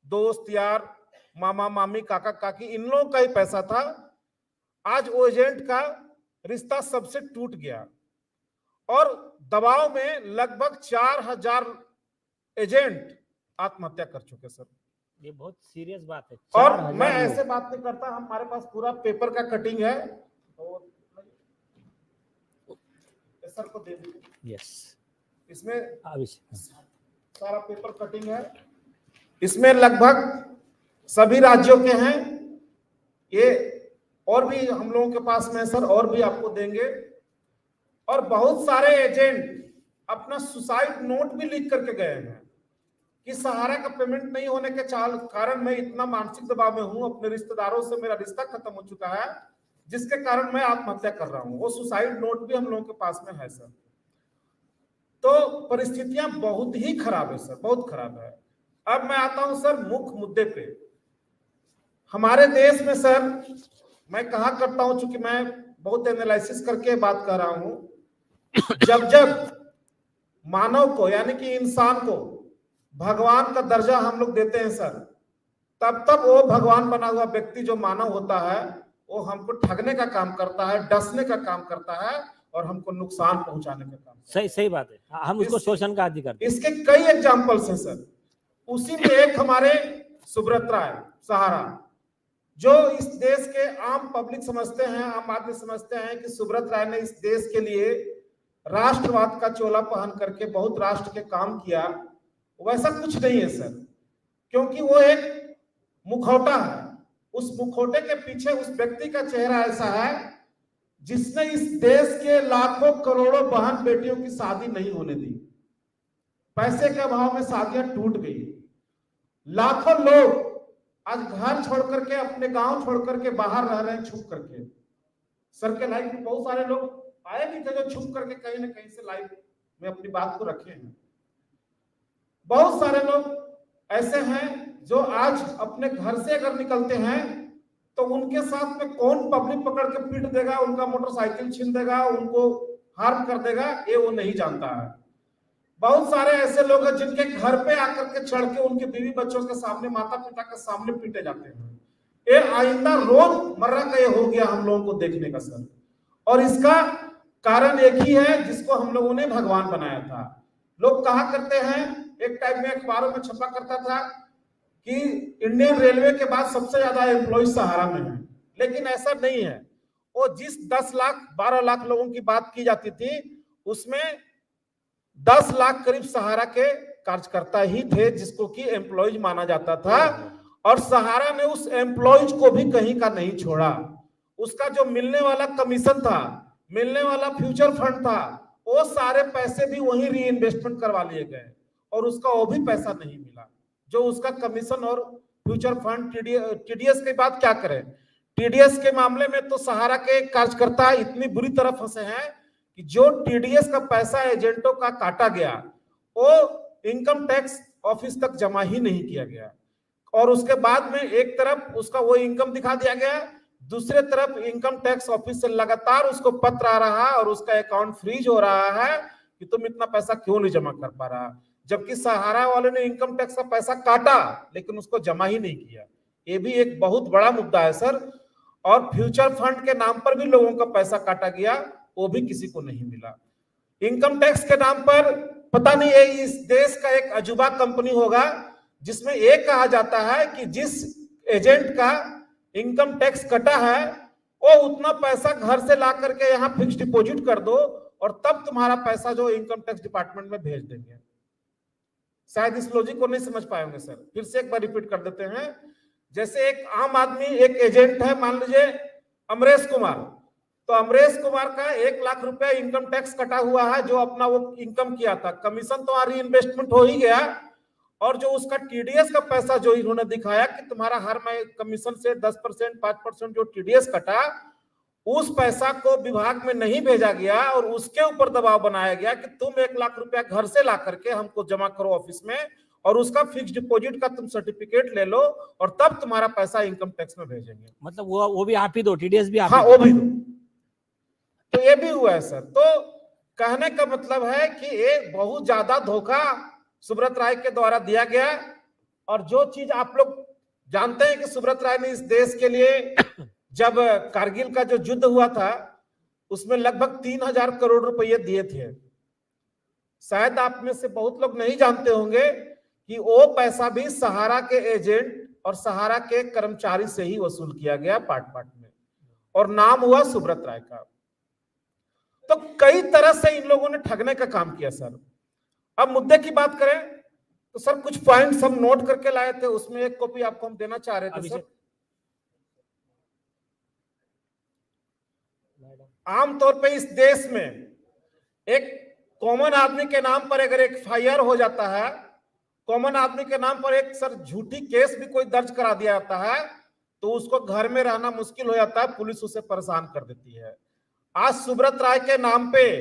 दोस्त यार, मामा मामी, काका काकी, इन लोगों का ही पैसा था। आज वो एजेंट का रिश्ता सबसे टूट गया और दबाव में लगभग 4000 एजेंट आत्महत्या कर चुके सर। ये बहुत सीरियस बात है। और 4000 मैं लोग। ऐसे बात नहीं करता, हमारे पास पूरा पेपर का कटिंग है, तो सर को दे दीजिए। यस, इसमें अभिषेक सारा पेपर कटिंग है, इसमें लगभग सभी राज्यों के हैं ये, और भी हम लोगों के पास में सर, और भी आपको देंगे। और बहुत सारे एजेंट अपना सुसाइड नोट भी लिख करके गए हैं कि सहारा का पेमेंट नहीं होने के कारण मैं इतना मानसिक दबाव में हूं, अपने रिश्तेदारों से मेरा रिश्ता खत्म हो चुका है, जिसके कारण मैं आत्महत्या कर रहा हूं। वो सुसाइड नोट भी हम लोगों के पास में है सर। तो परिस्थितियां बहुत ही खराब है सर, बहुत खराब है। अब मैं आता हूं सर मुख्य मुद्दे पे। हमारे देश में सर, मैं कहा करता हूं, चूंकि मैं बहुत एनालिसिस करके बात कर रहा हूं, जब जब मानव को, यानी कि इंसान को भगवान का दर्जा हम लोग देते हैं सर, तब तब वो भगवान बना हुआ व्यक्ति जो मानव होता है, वो हमको ठगने का काम करता है, डसने का काम करता है और हमको नुकसान पहुंचाने का काम। सही बात है, हम उसको शोषण का आदि करते हैं। इसके कई एग्जाम्पल्स हैं सर। उसी में एक हमारे सुब्रत राय सहारा, जो इस देश के आम पब्लिक समझते हैं, आम आदमी समझते हैं कि सुब्रत राय ने इस देश के लिए राष्ट्रवाद का चोला पहन करके बहुत राष्ट्र के काम किया। वैसा कुछ नहीं है सर, क्योंकि वो एक मुखौटा है। उस मुखौटे के पीछे उस व्यक्ति का चेहरा ऐसा है जिसने इस देश के लाखों करोड़ों बहन बेटियों की शादी नहीं होने दी। पैसे के अभाव में शादियां टूट गई। लाखों लोग आज घर छोड़ करके, अपने गांव छोड़ करके बाहर रह रहे हैं छुप करके। सर के लाइफ में बहुत सारे लोग आए भी थे जो छुप करके कहीं ना कहीं से लाइफ में अपनी बात को रखे हैं। बहुत सारे लोग ऐसे हैं जो आज अपने घर से अगर निकलते हैं तो उनके साथ में कौन पब्लिक पकड़ के पीट देगा, उनका मोटरसाइकिल छीन देगा, उनको हार्म कर देगा, ये वो नहीं जानता है। बहुत सारे ऐसे लोग हैं जिनके घर पे आकर के चढ़ के उनके बीवी बच्चों के सामने, माता पिता के सामने पीटे जाते हैं। ये आइंदा रोजमर्रा का ये हो गया हम लोगों को देखने का सर। और इसका कारण एक ही है जिसको हम लोगों ने भगवान बनाया था। लोग कहा करते हैं, एक टाइम में अखबारों में छपा करता था कि इंडियन रेलवे के बाद सबसे ज्यादा एम्प्लॉय सहारा में है, लेकिन ऐसा नहीं है। वो जिस 10 लाख 12 लाख लोगों की बात की जाती थी, उसमें 10 लाख करीब सहारा के कार्यकर्ता ही थे जिसको कि एम्प्लॉयज माना जाता था। और सहारा ने उस एम्प्लॉयज को भी कहीं का नहीं छोड़ा। उसका जो मिलने वाला कमीशन था, मिलने वाला फ्यूचर फंड था, वो सारे पैसे भी वहीं री इन्वेस्टमेंट करवा लिए गए और उसका वो भी पैसा नहीं मिला। जो उसका कमीशन और फ्यूचर फंड, टीडीएस की बात क्या करें। टीडीएस के मामले में तो सहारा के कार्यकर्ता इतनी बुरी तरह फंसे हैं कि जो टीडीएस का पैसा एजेंटों का काटा गया, वो इनकम टैक्स ऑफिस तक जमा ही नहीं किया गया। और उसके बाद में एक तरफ उसका वो इनकम दिखा दिया गया, दूसरे तरफ इनकम टैक्स ऑफिस से लगातार उसको पत्र आ रहा है और उसका अकाउंट फ्रीज हो रहा है कि तुम इतना पैसा क्यों नहीं जमा कर पा रहा, जबकि सहारा वाले ने इनकम टैक्स का पैसा काटा लेकिन उसको जमा ही नहीं किया। ये भी एक बहुत बड़ा मुद्दा है सर। और फ्यूचर फंड के नाम पर भी लोगों का पैसा काटा गया, वो भी किसी को नहीं मिला। इनकम टैक्स के नाम पर पता नहीं है, इस देश का एक अजूबा कंपनी होगा जिसमें ये कहा जाता है कि जिस एजेंट का इनकम टैक्स कटा है वो उतना पैसा घर से ला करके यहाँ फिक्स डिपॉजिट कर दो और तब तुम्हारा पैसा जो इनकम टैक्स डिपार्टमेंट में भेज देंगे। शायद इस लॉजिक को नहीं समझ पाएंगे सर, फिर से एक बार रिपीट कर देते हैं। जैसे एक आम आदमी एक एजेंट है, मान लीजिए अमरेश कुमार, तो अमरेश कुमार का 1 लाख रुपया इनकम टैक्स कटा हुआ है, जो अपना वो इनकम किया था, कमीशन तो री इन्वेस्टमेंट हो ही गया, और जो उसका टीडीएस का पैसा जो इन्होंने दिखाया कि तुम्हारा हर महीने कमीशन से 10% 5% जो टीडीएस कटा, उस पैसा को विभाग में नहीं भेजा गया और उसके ऊपर दबाव बनाया गया कि तुम 1 लाख रुपया घर से ला करके हमको जमा करो ऑफिस में और उसका फिक्स डिपॉजिट का तुम सर्टिफिकेट ले लो और तब तुम्हारा पैसा इनकम टैक्स में भेजेंगे। मतलब वो भी आप ही दो, टीडीएस भी आप हाँ, ही वो भी दो। तो ये भी हुआ है सर। तो कहने का मतलब है कि ये बहुत ज्यादा धोखा सुब्रत राय के द्वारा दिया गया। और जो चीज आप लोग जानते हैं कि सुब्रत राय ने इस देश के लिए जब कारगिल का जो युद्ध हुआ था उसमें लगभग 3000 करोड़ रुपए दिए थे। शायद आप में से बहुत लोग नहीं जानते होंगे कि वो पैसा भी सहारा के एजेंट और सहारा के कर्मचारी से ही वसूल किया गया पार्ट पार्ट में, और नाम हुआ सुब्रत राय का। तो कई तरह से इन लोगों ने ठगने का काम किया सर। अब मुद्दे की बात करें तो सर कुछ पॉइंट्स हम नोट करके लाए थे, उसमें एक कॉपी आपको हम देना चाह रहे थे सर। आमतौर पे इस देश में एक कॉमन आदमी के नाम पर अगर एक एफआईआर हो जाता है, कॉमन आदमी के नाम पर एक सर झूठी केस भी कोई दर्ज करा दिया जाता है, तो उसको घर में रहना मुश्किल हो जाता है, पुलिस उसे परेशान कर देती है। आज सुब्रत राय के नाम पे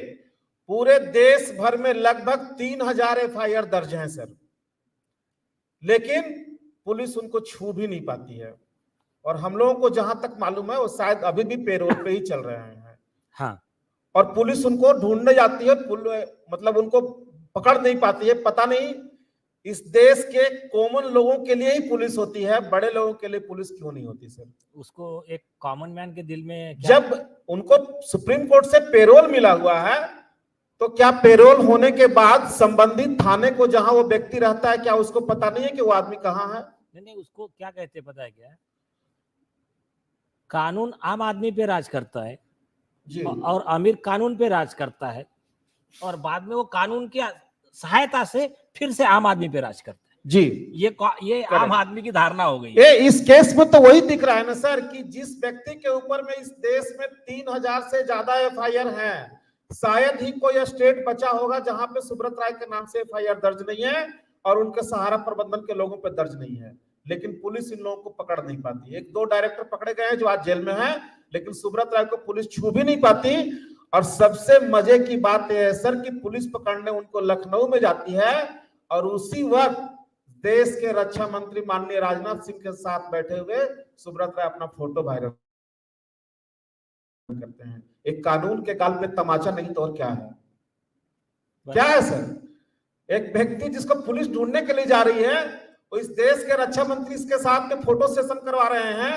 पूरे देश भर में लगभग 3000 एफआईआर दर्ज हैं सर, लेकिन पुलिस उनको छू भी नहीं पाती है। और हम लोगों को जहां तक मालूम है वो शायद अभी भी पेरोल पे ही चल रहे हैं। हाँ, और पुलिस उनको ढूंढने जाती है, मतलब उनको पकड़ नहीं पाती है। पता नहीं इस देश के कॉमन लोगों के लिए ही पुलिस होती है, बड़े लोगों के लिए पुलिस क्यों नहीं होती सर? उसको एक कॉमन मैन के दिल में जब उनको सुप्रीम कोर्ट से पेरोल मिला हुआ है, तो क्या पेरोल होने के बाद संबंधित थाने को जहां वो व्यक्ति रहता है, क्या उसको पता नहीं है कि वो आदमी कहाँ है? नहीं, उसको क्या कहते हैं पता है क्या? कानून आम आदमी पे राज करता है जी। और अमीर कानून पे राज करता है, और बाद में वो कानून की सहायता से फिर से आम आदमी पे राज करता है। जी, ये आम आदमी की धारणा हो गई। ये इस केस में तो वही दिख रहा है ना सर कि जिस व्यक्ति के ऊपर में इस देश में 3000 से ज्यादा एफआईआर हैं, शायद ही कोई स्टेट बचा होगा जहां पे सुब्रत राय के नाम से एफआईआर दर्ज नहीं है और उनके सहारा प्रबंधन के लोगों पे दर्ज नहीं है, लेकिन पुलिस इन लोगों को पकड़ नहीं पाती। 1-2 डायरेक्टर पकड़े गए हैं जो आज जेल में हैं, लेकिन सुब्रत राय को पुलिस छू भी नहीं पाती। और सबसे मजे की बात यह है सर कि पुलिस पकड़ने उनको लखनऊ में जाती है और उसी वक्त देश के रक्षा मंत्री माननीय राजनाथ सिंह के साथ बैठे हुए सुब्रत राय अपना फोटो वायरल करते हैं। एक कानून के गाल पे तमाचा नहीं तो और क्या है? क्या है सर? एक व्यक्ति जिसको पुलिस ढूंढने के लिए जा रही है, वो इस देश के रक्षा मंत्री इसके साथ में फोटो सेशन करवा रहे हैं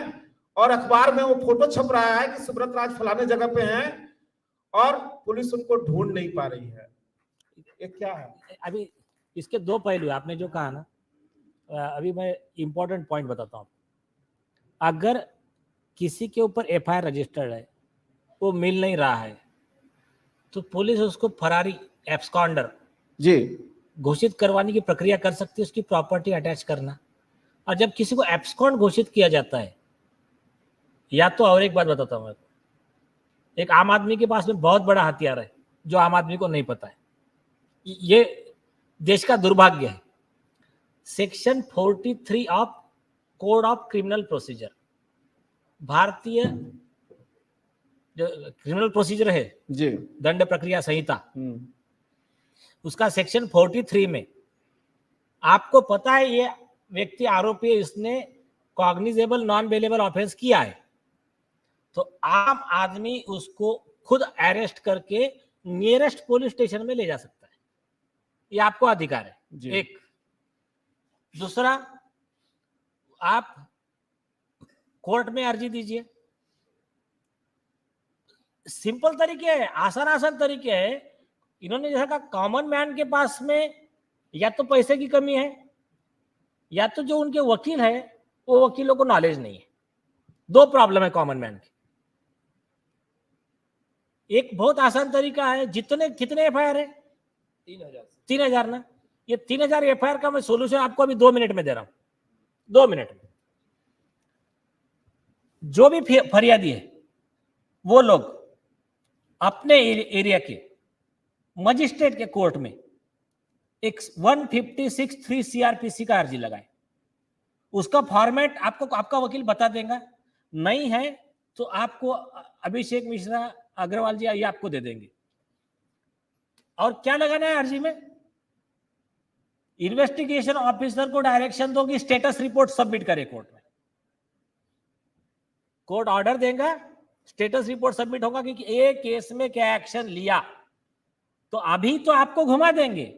और अखबार में वो फोटो छप रहा है कि सुब्रत राज फलाने जगह पे हैं और पुलिस उनको ढूंढ नहीं पा रही है। ये क्या है? अभी इसके 2 पहलू, आपने जो कहा ना, अभी मैं इंपॉर्टेंट पॉइंट बताता हूँ। अगर किसी के ऊपर एफआईआर रजिस्टर्ड है, वो मिल नहीं रहा है, तो पुलिस उसको फरारी एब्सकॉन्डर जी घोषित करवाने की प्रक्रिया कर सकती है, उसकी प्रॉपर्टी अटैच करना। और जब किसी को एब्सकॉन्ड घोषित किया जाता है, या तो और एक बात बताता हूँ, एक आम आदमी के पास में बहुत बड़ा हथियार है जो आम आदमी को नहीं पता है। ये देश का दुर्भाग्य है। Section 43 of code of criminal procedure, भारतीय जो क्रिमिनल प्रोसीजर है जी, दंड प्रक्रिया संहिता, उसका सेक्शन 43 में आपको पता है ये व्यक्ति आरोपी है, इसने कॉग्निजेबल नॉन बेलेबल ऑफेंस किया है, तो आम आदमी उसको खुद अरेस्ट करके नियरेस्ट पुलिस स्टेशन में ले जा सकता है, ये आपको अधिकार है। जी। एक दूसरा, आप कोर्ट में अर्जी दीजिए, सिंपल तरीके है, आसान तरीके है। इन्होंने जैसा कहा, कॉमन मैन के पास में या तो पैसे की कमी है, या तो जो उनके वकील है वो वकीलों को नॉलेज नहीं है। दो प्रॉब्लम है कॉमन मैन की। एक बहुत आसान तरीका है, कितने एफआईआर है? 3000 ना। ये 3000 एफआईआर का मैं सोल्यूशन आपको अभी 2 मिनट में दे रहा हूं। 2 मिनट में जो भी फरियादी है वो लोग अपने एरिया के मजिस्ट्रेट के कोर्ट में एक 156(3) सीआरपीसी का अर्जी लगाए। उसका फॉर्मेट आपको आपका वकील बता देगा, नहीं है तो आपको अभिषेक मिश्रा अग्रवाल जी ये आपको दे देंगे। और क्या लगाना है अर्जी में? इन्वेस्टिगेशन ऑफिसर को डायरेक्शन दो कि स्टेटस रिपोर्ट सबमिट करे कोर्ट में। कोर्ट ऑर्डर देगा, स्टेटस रिपोर्ट सबमिट होगा कि ये केस में क्या एक्शन लिया। तो अभी तो आपको घुमा देंगे,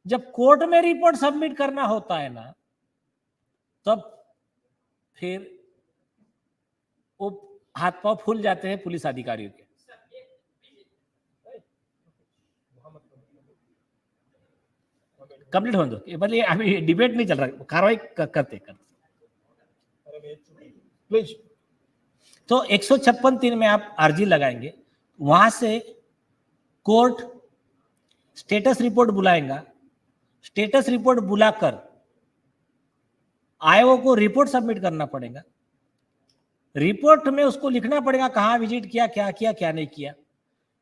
जब कोर्ट में रिपोर्ट सबमिट करना होता है ना, तब फिर वो हाथ पांव फूल जाते हैं पुलिस अधिकारियों के। कंप्लीट होने दो, मतलब अभी डिबेट नहीं चल रहा, कार्रवाई करते प्लीज। तो 156(3) में आप अर्जी लगाएंगे, वहां से कोर्ट स्टेटस रिपोर्ट बुलाएगा। स्टेटस रिपोर्ट बुलाकर आईओ को रिपोर्ट सबमिट करना पड़ेगा। रिपोर्ट में उसको लिखना पड़ेगा कहां विजिट किया, क्या किया, क्या नहीं किया।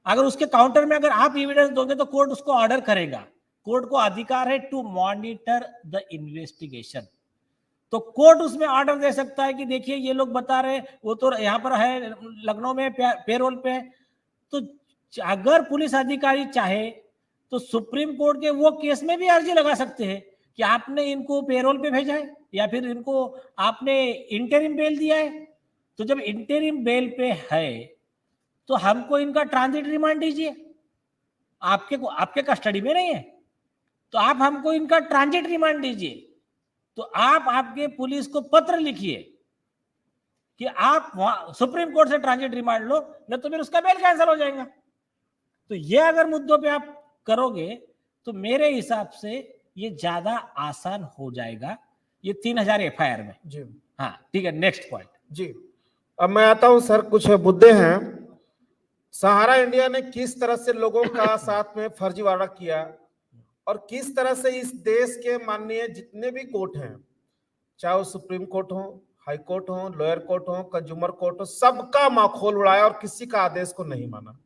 अगर उसके काउंटर में अगर आप एविडेंस दोगे तो कोर्ट उसको ऑर्डर करेगा। कोर्ट को अधिकार है टू मॉनिटर द इन्वेस्टिगेशन। तो कोर्ट उसमें ऑर्डर दे सकता है कि देखिए ये लोग बता रहे वो तो यहाँ पर है, लखनऊ में पेरोल पे है। तो अगर पुलिस अधिकारी चाहे तो सुप्रीम कोर्ट के वो केस में भी अर्जी लगा सकते हैं कि आपने इनको पेरोल पे भेजा है या फिर इनको आपने इंटरिम बेल दिया है। तो जब इंटरिम बेल पे है तो हमको इनका ट्रांजिट रिमांड दीजिए। आपके कस्टडी में नहीं है तो आप हमको इनका ट्रांजिट रिमांड दीजिए। तो आप आपके पुलिस को पत्र लिखिए कि आप सुप्रीम कोर्ट से ट्रांजिट रिमांड लो, नहीं तो फिर उसका बेल कैंसिल हो जाएगा। तो ये अगर मुद्दों पे आप करोगे तो मेरे हिसाब से ये ज्यादा आसान हो जाएगा, ये 3000 एफआईआर में। जी हाँ ठीक है, नेक्स्ट पॉइंट। जी, अब मैं आता हूं सर। कुछ मुद्दे हैं। सहारा इंडिया ने किस तरह से लोगों का साथ में फर्जीवाड़ा किया और किस तरह से इस देश के माननीय जितने भी कोर्ट हैं, चाहे वो सुप्रीम कोर्ट हो, हाई कोर्ट हो, लोअर कोर्ट हो, कंज्यूमर कोर्ट हो, सबका माखोल उड़ाया और किसी का आदेश को नहीं माना।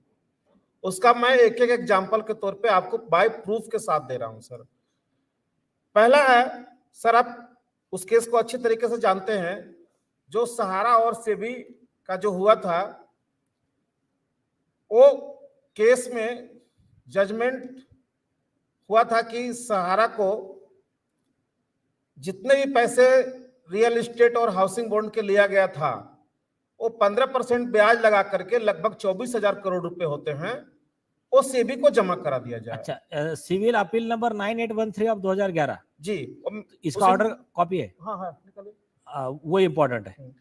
उसका मैं एक एक एग्जाम्पल के तौर पे आपको बाय प्रूफ के साथ दे रहा हूं सर। पहला है सर, आप उस केस को अच्छी तरीके से जानते हैं, जो सहारा और सेबी का जो हुआ था, वो केस में जजमेंट हुआ था कि सहारा को जितने भी पैसे रियल एस्टेट और हाउसिंग बॉन्ड के लिया गया था वो 15% ब्याज लगा करके लगभग 24,000 करोड़ रुपए होते हैं, वो सेबी को जमा करा दिया जाए। अच्छा, सिविल अपील नंबर 9813 ऑफ 2011 जी, इसका ऑर्डर कॉपी है। हाँ हाँ निकालिए। वो इम्पोर्टेंट है।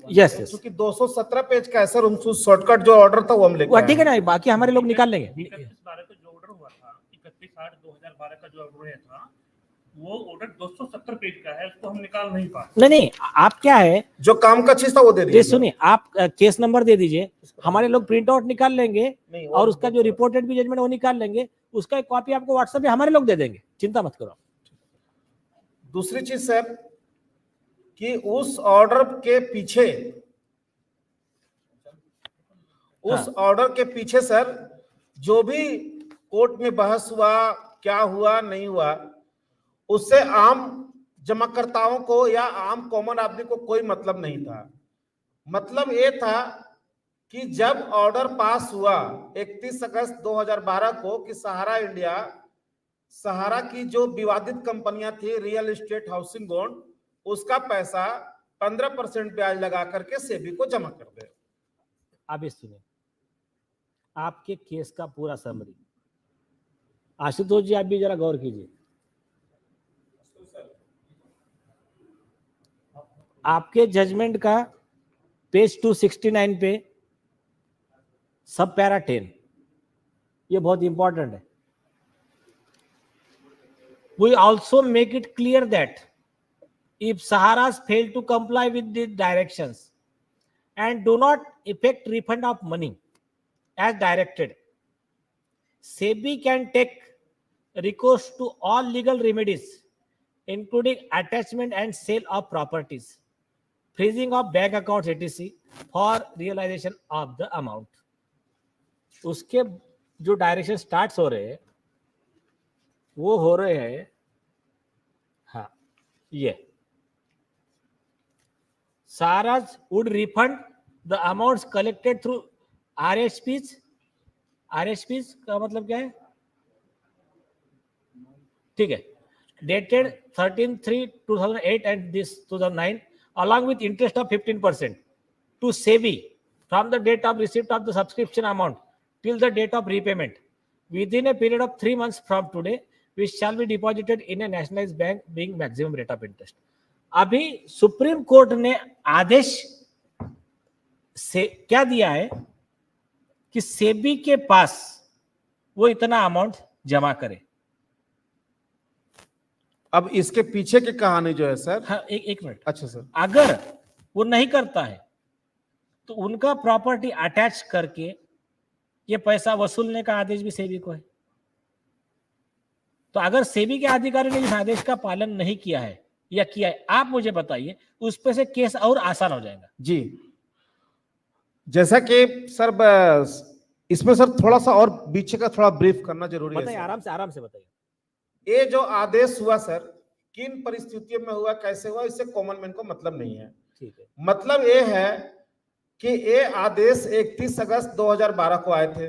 यस यस, क्योंकि 217 पेज का है सर, शॉर्टकट जो ऑर्डर था वो हम लेके ठीक है ना, बाकी हमारे लोग निकाल लेंगे। 31/12 को जो ऑर्डर हुआ था, 31/8/2012 का जो ऑर्डर था, वो ऑर्डर 270 पेज का है, उसको हम निकाल नहीं पाए। नहीं, आप क्या है, जो काम का चीज था वो दे दीजिए। सुनिए, आप केस नंबर दे दीजिए, हमारे लोग प्रिंट आउट निकाल लेंगे और उसका जो रिपोर्टेड भी जजमेंट वो निकाल लेंगे, उसका एक कॉपी आपको व्हाट्सएप पे हमारे लोग दे देंगे, चिंता मत करो। दूसरी चीज सर कि उस ऑर्डर के पीछे, उस ऑर्डर के पीछे सर जो भी कोर्ट में बहस हुआ, क्या हुआ नहीं हुआ, उससे आम जमाकर्ताओं को या आम कॉमन आदमी को कोई मतलब नहीं था। मतलब ये था कि जब ऑर्डर पास हुआ 31 अगस्त 2012 को कि सहारा की जो विवादित कंपनियां थी रियल एस्टेट हाउसिंग बॉन्ड, उसका पैसा 15% ब्याज लगा करके सेबी को जमा कर दे। अब ये सुनिए आपके केस का पूरा समरी। आशुतोष जी आप भी जरा गौर कीजिए। आपके जजमेंट का पेज 269 पे सब पैरा 10, ये बहुत इंपॉर्टेंट है। We also make it clear that if Saharas fail to comply with the directions and do not effect refund of money as directed, SEBI can take recourse to all legal remedies, including attachment and sale of properties, freezing of bank accounts, etc., for realization of the amount. उसके जो डायरेक्शन स्टार्ट हो रहे हैं वो हो रहे हैं, हाँ, ये Saharas would refund the amounts collected through RSPs का मतलब क्या है, ठीक है, dated 13/3/2008 and this 2009 along with interest of 15% to SEBI from the date of receipt of the subscription amount till the date of repayment within a period of 3 months from today, which shall be deposited in a nationalized bank being maximum rate of interest. अभी सुप्रीम कोर्ट ने आदेश से क्या दिया है कि सेबी के पास वो इतना अमाउंट जमा करे। अब इसके पीछे की कहानी जो है सर, हाँ, एक मिनट। अच्छा सर, अगर वो नहीं करता है तो उनका प्रॉपर्टी अटैच करके ये पैसा वसूलने का आदेश भी सेबी को है। तो अगर सेबी के अधिकारी ने इस आदेश का पालन नहीं किया है या किया है, आप मुझे बताइए, उस पे से केस और आसान हो जाएगा। जी, जैसा कि सर इसमें सर थोड़ा सा और बीच का थोड़ा ब्रीफ करना जरूरी है। बताइए, आराम से बताइए। ये जो आदेश हुआ सर, किन परिस्थितियों में हुआ, कैसे हुआ, इससे कॉमन मैन को मतलब नहीं है। ठीक है, मतलब ये है कि ये आदेश 31 अगस्त 2012 को आए थे।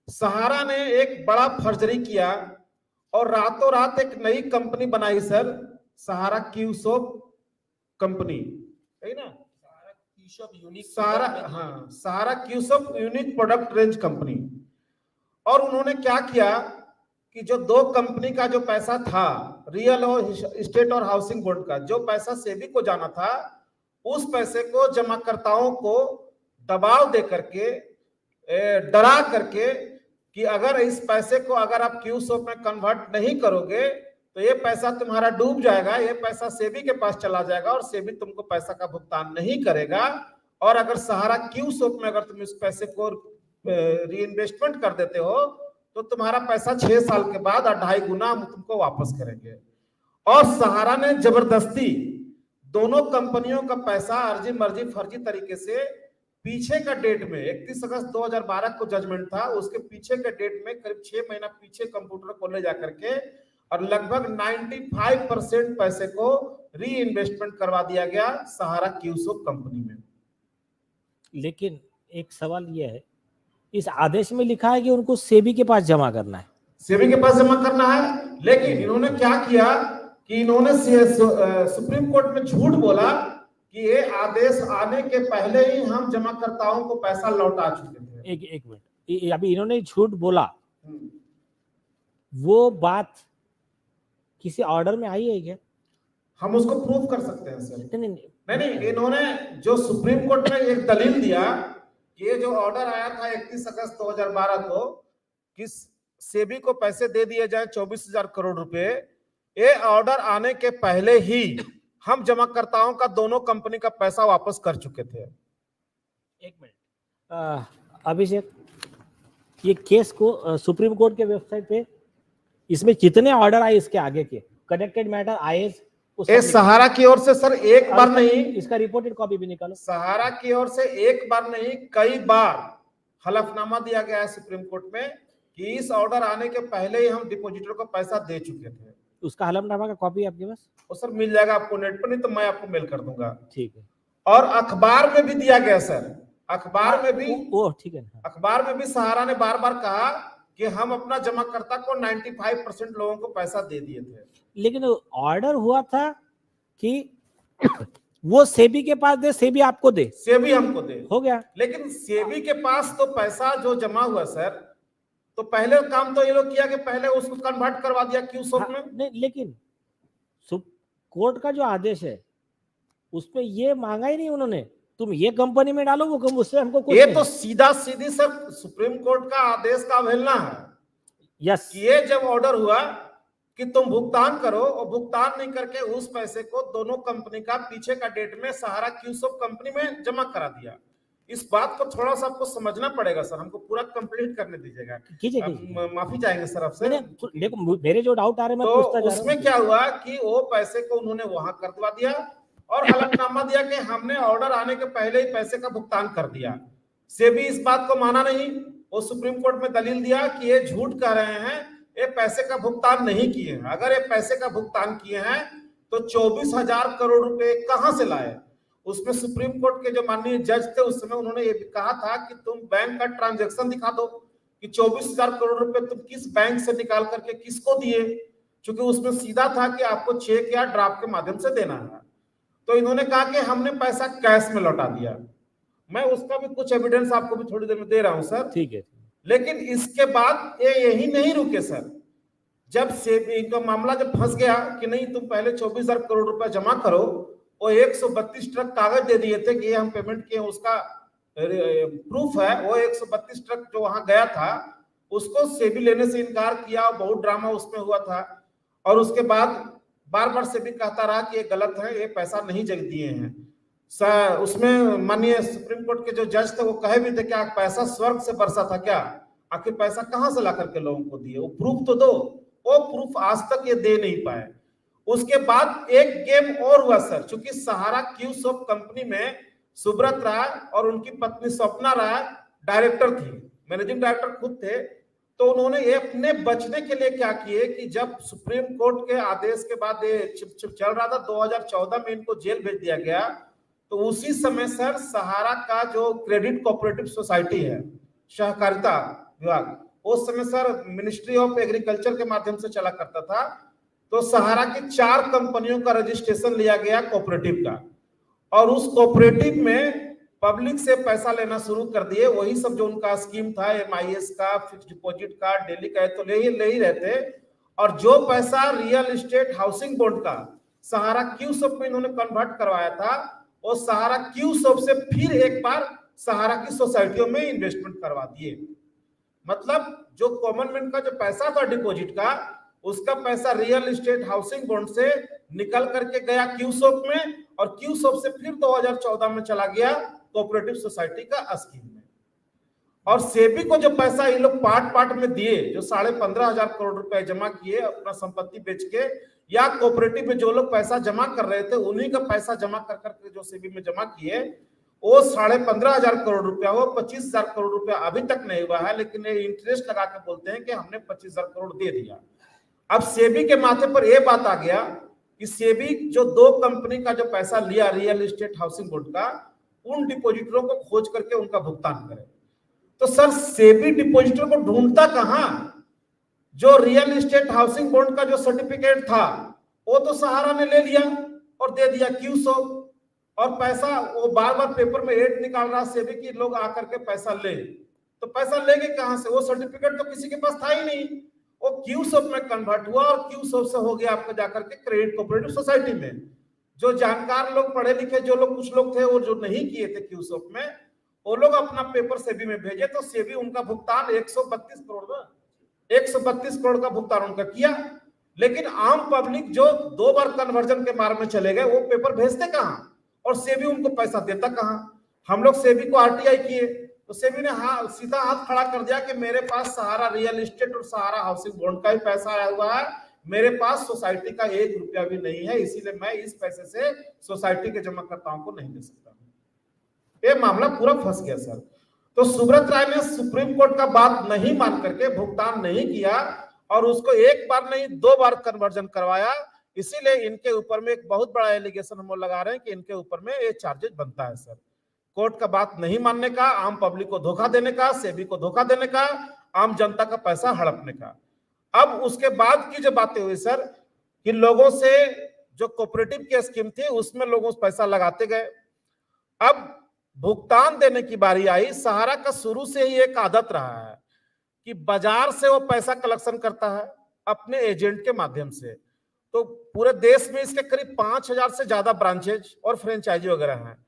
सहारा ने एक बड़ा फर्जरी किया और रातों रात एक नई कंपनी बनाई सर, सहारा क्यूसोप कंपनी, है ना, सहारा क्यूसोप यूनिक प्रोडक्ट रेंज कंपनी। और उन्होंने क्या किया कि जो दो कंपनी का जो पैसा था, रियल एस्टेट और हाउसिंग बोर्ड का, जो पैसा सेबी को जाना था, उस पैसे को जमाकर्ताओं को दबाव दे करके, डरा करके कि अगर इस पैसे को अगर आप क्यूसोप में कन्वर्ट नहीं करोगे तो ये पैसा तुम्हारा डूब जाएगा, ये पैसा सेबी के पास चला जाएगा और सेबी तुमको पैसा का भुगतान नहीं करेगा। और अगर सहारा क्यूसोप में अगर तुम इस पैसे को रीइन्वेस्टमेंट कर देते हो तो तुम्हारा पैसा 6 साल के बाद 2.5 गुना हम तुमको वापस करेंगे। और सहारा ने जबरदस्ती दोनों कंपनियों का पैसा अर्जी मर्जी फर्जी तरीके से पीछे का डेट में 31 अगस्त 2012 को जजमेंट था, उसके पीछे के डेट में करीब 6 महीना पीछे कंप्यूटर को ले जाकर के और लगभग 95% पैसे को री इन्वेस्टमेंट करवा दिया गया सहारा क्यूसोप कंपनी में। लेकिन एक सवाल यह है, इस आदेश में लिखा है कि उनको सेबी के पास जमा करना है, सेबी के पास जमा करना है, लेकिन इन्होंने क्या किया कि इन्होंने सुप्रीम कोर्ट में झूठ बोला कि ये आदेश आने के पहले ही हम जमाकर्ताओं को पैसा लौटा चुके थे। एक मिनट, अभी इन्होंने झूठ बोला, वो बात किसी ऑर्डर में आई है क्या? हम उसको प्रूव कर सकते हैं सर। नहीं, इन्होंने जो सुप्रीम कोर्ट में एक दलील दिया कि ये जो ऑर्डर आया था 31 अगस्त 2012 को कि सेबी को पैसे दे दिए जाए 24,000 करोड़ रुपए, ये ऑर्डर आने के पहले ही हम जमाकर्ताओं का दोनों कंपनी का पैसा वापस कर चुके थे। एक मिनट अभिषेक, ये केस को सुप्रीम कोर्ट के वेबसाइट पे इसमें कितने ऑर्डर आए इसके आगे के कनेक्टेड मैटर आए? सहारा की ओर से सर एक बार नहीं, इसका रिपोर्टेड कॉपी भी निकालो। सहारा की ओर से एक बार नहीं कई बार हलफनामा दिया गया है सुप्रीम कोर्ट में कि इस ऑर्डर आने के पहले ही हम डिपॉजिटर को पैसा दे चुके थे। उसका हलफनामा का कॉपी आपके पास? वो सर मिल जाएगा आपको नेट पर, नहीं तो मैं आपको मेल कर दूंगा। ठीक है। और अखबार में भी दिया गया सर, अखबार में भी वो ठीक है। अखबार में भी सहारा ने बार बार कहा कि हम अपना जमाकर्ता को 95% लोगों को पैसा दे दिए थे। लेकिन ऑर्डर हुआ था कि वो सेबी के पास दे, सेबी आपको दे, सेबी हमको दे, हो गया। लेकिन सेबी के पास तो पैसा जो जमा हुआ सर, तो पहले काम तो ये लोग किया कि पहले उसको कन्वर्ट करवा दिया क्यूसॉप में। नहीं, लेकिन कोर्ट का जो आदेश है उसमें ये मांगा ही नहीं उन्होंने, तुम ये कंपनी में डालो, वो उससे हमको कुछ ये नहीं। तो सीधा सीधी सर सुप्रीम कोर्ट का आदेश का अवहेलना है। यस, ये जब ऑर्डर हुआ कि तुम भुगतान करो और भुगतान नहीं करके उस पैसे को दोनों कंपनी का पीछे का डेट में सहारा क्यूसॉप कंपनी में जमा करा दिया। इस बात को थोड़ा सा आपको समझना पड़ेगा सर, हमको पूरा कंप्लीट करने दीजिएगा। कीजिए। माफी चाहेंगे सर आपसे। देखो मेरे जो डाउट आ रहे हैं मैं पूछता जा रहा हूं। उसमें क्या हुआ कि वो पैसे को उन्होंने वहां कर दवा दिया और हलफनामा दिया कि हमने ऑर्डर आने के पहले ही पैसे का भुगतान कर दिया। सेबी इस बात को माना नहीं, वो सुप्रीम कोर्ट में दलील दिया कि ये झूठ कह रहे हैं, ये पैसे का भुगतान नहीं किए हैं। अगर ये पैसे का भुगतान किए हैं तो 24,000 करोड़ रुपए कहां से लाए। उसमें सुप्रीम कोर्ट के जो माननीय जज थे उस समय उन्होंने ये भी कहा था कि तुम बैंक का ट्रांजैक्शन दिखा दो कि 24,000 करोड़ रुपए तुम किस बैंक से निकाल करके किसको दिए, क्योंकि उसमें सीधा था कि आपको चेक या ड्राफ्ट के माध्यम से देना है। तो इन्होंने कहा कि हमने पैसा कैश में लौटा दिया। मैं उसका भी कुछ एविडेंस आपको भी थोड़ी देर में दे रहा हूं सर। ठीक है। लेकिन इसके बाद ये यही नहीं रुके सर, जब सेबी का मामला जब फंस गया कि नहीं तुम पहले 24,000 करोड़ रुपए जमा करो, वो 132 ट्रक कागज दे दिए थे कि ये हम पेमेंट किए, उसका प्रूफ है। वो 132 ट्रक जो वहां गया था उसको सेबी लेने से इनकार किया, बहुत ड्रामा उसमें हुआ था। और उसके बाद बार बार सेबी कहता रहा कि ये गलत है, ये पैसा नहीं जग दिए हैं। उसमें माननीय सुप्रीम कोर्ट के जो जज थे वो कहे भी थे क्या पैसा स्वर्ग से बरसा था क्या, आखिर पैसा कहां से ला करके लोगों को दिए, वो प्रूफ तो दो। वो प्रूफ आज तक ये दे नहीं पाए। उसके बाद एक गेम और हुआ सर, चूंकि सहारा क्यूसॉप कंपनी में सुब्रत राय और उनकी पत्नी स्वप्ना राय डायरेक्टर थी, मैनेजिंग डायरेक्टर खुद थे। तो उन्होंने ये अपने बचने के लिए क्या किए कि जब सुप्रीम कोर्ट के आदेश के बाद ये चल रहा था 2014 में इनको जेल भेज दिया गया, तो उसी समय सर सहारा का जो क्रेडिट कोऑपरेटिव सोसाइटी है, सहकारिता विभाग, उस समय सर मिनिस्ट्री ऑफ एग्रीकल्चर के माध्यम से चला करता था। तो सहारा की 4 कंपनियों का रजिस्ट्रेशन लिया गया कोऑपरेटिव का, और उस कोऑपरेटिव में पब्लिक से पैसा लेना शुरू कर दिए। वही सब जो उनका स्कीम था MIS का, फिक्स डिपॉजिट का, डेली का, तो ले ही रहते। और जो पैसा रियल एस्टेट हाउसिंग बोर्ड का सहारा क्यूसॉप में इन्होंने कन्वर्ट करवाया था, वो सहारा क्यूसॉप से फिर एक बार सहारा की सोसाइटियों में इन्वेस्टमेंट करवा दिए। मतलब जो कॉमन मैन का जो पैसा था डिपॉजिट का, उसका पैसा रियल एस्टेट हाउसिंग बॉन्ड से निकल करके गया क्यूसॉप में, और क्यूसॉप से फिर 2014 में चला गया कोऑपरेटिव सोसाइटी का स्कीम में। और सेबी को जो पैसा ये लोग पार्ट में दिए, जो 15,500 करोड़ रुपए जमा किए अपना संपत्ति बेच के, या कोऑपरेटिव में जो लोग पैसा जमा कर रहे थे उन्हीं का पैसा जमा कर करके जो सेबी में जमा किए, वो 15,500 करोड़ रुपया, वो 25,000 करोड़ रुपया अभी तक नहीं हुआ है। लेकिन ये इंटरेस्ट लगा के बोलते हैं कि हमने 25,000 करोड़ दे दिया। अब सेबी के माथे पर यह बात आ गया कि सेबी जो 2 कंपनी का जो पैसा लिया रियल एस्टेट हाउसिंग बोर्ड का, उन डिपॉजिटरों को खोज करके उनका भुगतान करे। तो सर सेबी डिपॉजिटर को ढूंढता कहां? जो रियल एस्टेट हाउसिंग बोर्ड का जो सर्टिफिकेट था वो तो सहारा ने ले लिया और दे दिया क्यूसॉप, और पैसा वो बार बार पेपर में एड निकाल रहा सेबी की लोग आकर के पैसा ले। तो पैसा लेंगे कहां से? वो सर्टिफिकेट तो किसी के पास था ही नहीं। वो क्यूसॉप में कन्वर्ट हुआ और क्यूसॉप से हो गया आपका जाकर के क्रेडिट कोऑपरेटिव सोसाइटी में। जो जानकार लोग, पढ़े लिखे जो लोग, कुछ लोग थे वो जो नहीं किए थे क्यूसॉप में, वो लोग अपना पेपर सेबी में भेजे, तो सेबी उनका भुगतान 132 करोड़ का भुगतान उनका किया। लेकिन आम पब्लिक जो 2 बार कन्वर्जन के मार में चले गए, वो पेपर भेजते कहां और सेबी उनको पैसा देता कहां? हम लोग सेबी को RTI किए तो सेबी ने सीधा हाथ खड़ा कर दिया कि मेरे पास सहारा रियल एस्टेट और सहारा हाउसिंग बोर्ड का ही पैसा आया हुआ है, मेरे पास सोसाइटी का 1 रुपया भी नहीं है, इसीलिए मैं इस पैसे से सोसाइटी के जमाकर्ताओं को नहीं दे सकता। ये मामला पूरा फंस गया सर। तो सुब्रत राय ने सुप्रीम कोर्ट का बात नहीं मान करके भुगतान नहीं किया, और उसको 1 बार नहीं 2 बार कन्वर्जन करवाया। इसीलिए इनके ऊपर में एक बहुत बड़ा एलिगेशन हम लोग लगा रहे हैं कि इनके ऊपर में ये चार्जेस बनता है सर। कोर्ट का बात नहीं मानने का, आम पब्लिक को धोखा देने का, सेबी को धोखा देने का, आम जनता का पैसा हड़पने का। अब उसके बाद की जो बातें हुई सर कि लोगों से जो कोऑपरेटिव की स्कीम थी उसमें लोगों से पैसा लगाते गए। अब भुगतान देने की बारी आई। सहारा का शुरू से ही एक आदत रहा है कि बाजार से वो पैसा कलेक्शन करता है अपने एजेंट के माध्यम से। तो पूरे देश में इसके करीब 5000 से ज्यादा ब्रांचेज और फ्रेंचाइजी वगैरह हैं।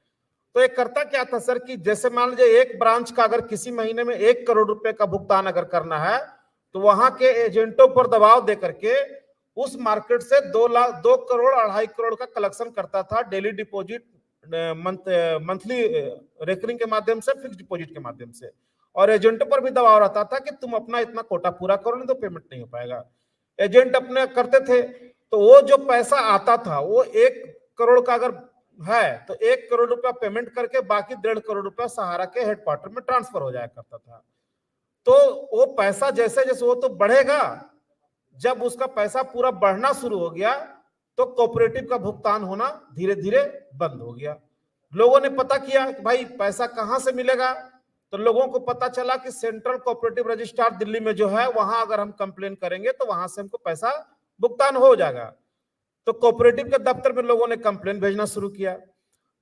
तो ये करता क्या था सर कि जैसे मान लीजिए एक ब्रांच का अगर किसी महीने में 1 करोड़ रुपए का भुगतान अगर करना है तो वहां के एजेंटों पर दबाव दे करके उस मार्केट से 2 करोड़ 2.5 करोड़ का कलेक्शन करता था, डेली डिपॉजिट, मंथली रेकरिंग के माध्यम से, फिक्स डिपॉजिट के माध्यम से। और एजेंटों पर भी दबाव रहता था कि तुम अपना इतना कोटा पूरा करो, नहीं तो पेमेंट नहीं हो पाएगा। एजेंट अपने करते थे तो वो जो पैसा आता था वो 1 करोड़ का अगर है तो 1 करोड़ रुपया पेमेंट करके बाकी 1.5 करोड़ रुपया सहारा के हेडक्वार्टर में ट्रांसफर हो जाया करता था। तो वो पैसा जैसे जैसे वो तो बढ़ेगा, जब उसका पैसा पूरा बढ़ना शुरू हो गया तो कोऑपरेटिव का भुगतान होना धीरे धीरे बंद हो गया। लोगों ने पता किया कि भाई पैसा कहां से मिलेगा, तो लोगों को पता चला कि सेंट्रल कोऑपरेटिव रजिस्ट्रार दिल्ली में जो है वहां अगर हम कंप्लेन करेंगे तो वहां से हमको पैसा भुगतान हो जाएगा। तो कोऑपरेटिव के दफ्तर में लोगों ने कंप्लेन भेजना शुरू किया।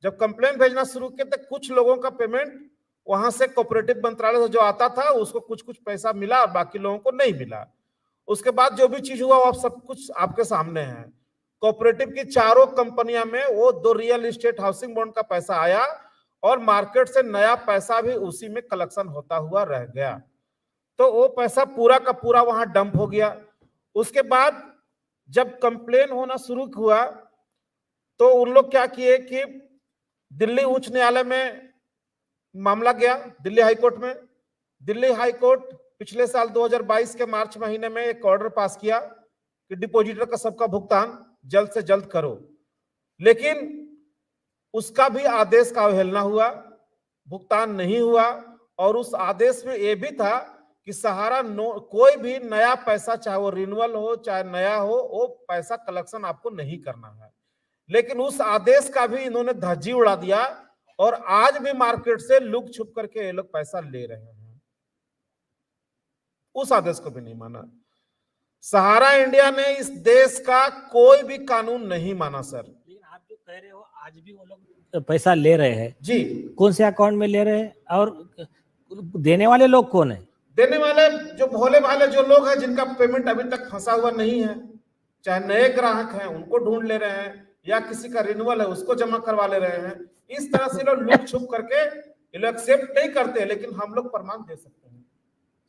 जब कंप्लेन भेजना शुरू किया तो कुछ लोगों का पेमेंट वहां से कोऑपरेटिव मंत्रालय से जो आता था उसको कुछ कुछ पैसा मिला और बाकी लोगों को नहीं मिला। उसके बाद जो भी चीज हुआ वो सब कुछ आपके सामने है। कोऑपरेटिव की चारों कंपनियां में वो 2 रियल एस्टेट हाउसिंग बॉन्ड का पैसा आया और मार्केट से नया पैसा भी उसी में कलेक्शन होता हुआ रह गया। तो वो पैसा पूरा का पूरा वहां डंप हो गया। उसके बाद जब कंप्लेन होना शुरू हुआ तो उन लोग क्या किए कि दिल्ली उच्च न्यायालय में मामला गया, दिल्ली हाईकोर्ट में। दिल्ली हाईकोर्ट पिछले साल 2022 के मार्च महीने में एक ऑर्डर पास किया कि डिपॉजिटर का सबका भुगतान जल्द से जल्द करो, लेकिन उसका भी आदेश का अवहेलना हुआ, भुगतान नहीं हुआ। और उस आदेश में यह भी था कि सहारा कोई भी नया पैसा, चाहे वो रिन्यूअल हो चाहे नया हो, वो पैसा कलेक्शन आपको नहीं करना है। लेकिन उस आदेश का भी इन्होंने धज्जी उड़ा दिया और आज भी मार्केट से लुक छुप करके ये लोग पैसा ले रहे हैं। उस आदेश को भी नहीं माना। सहारा इंडिया ने इस देश का कोई भी कानून नहीं माना सर। लेकिन आप जो कह रहे हो आज भी वो लोग पैसा ले रहे हैं जी, कौन से अकाउंट में ले रहे हैं और देने वाले लोग कौन है? देने वाले जो भोले भाले जो लोग हैं जिनका पेमेंट अभी तक फंसा हुआ नहीं है, चाहे नए ग्राहक हैं उनको ढूंढ ले रहे हैं या किसी का रिन्यूअल है उसको जमा करवा ले रहे हैं। इस तरह से लोग लुक छुप करके एक्सेप्ट नहीं करते, लेकिन हम लोग प्रमाण दे सकते हैं।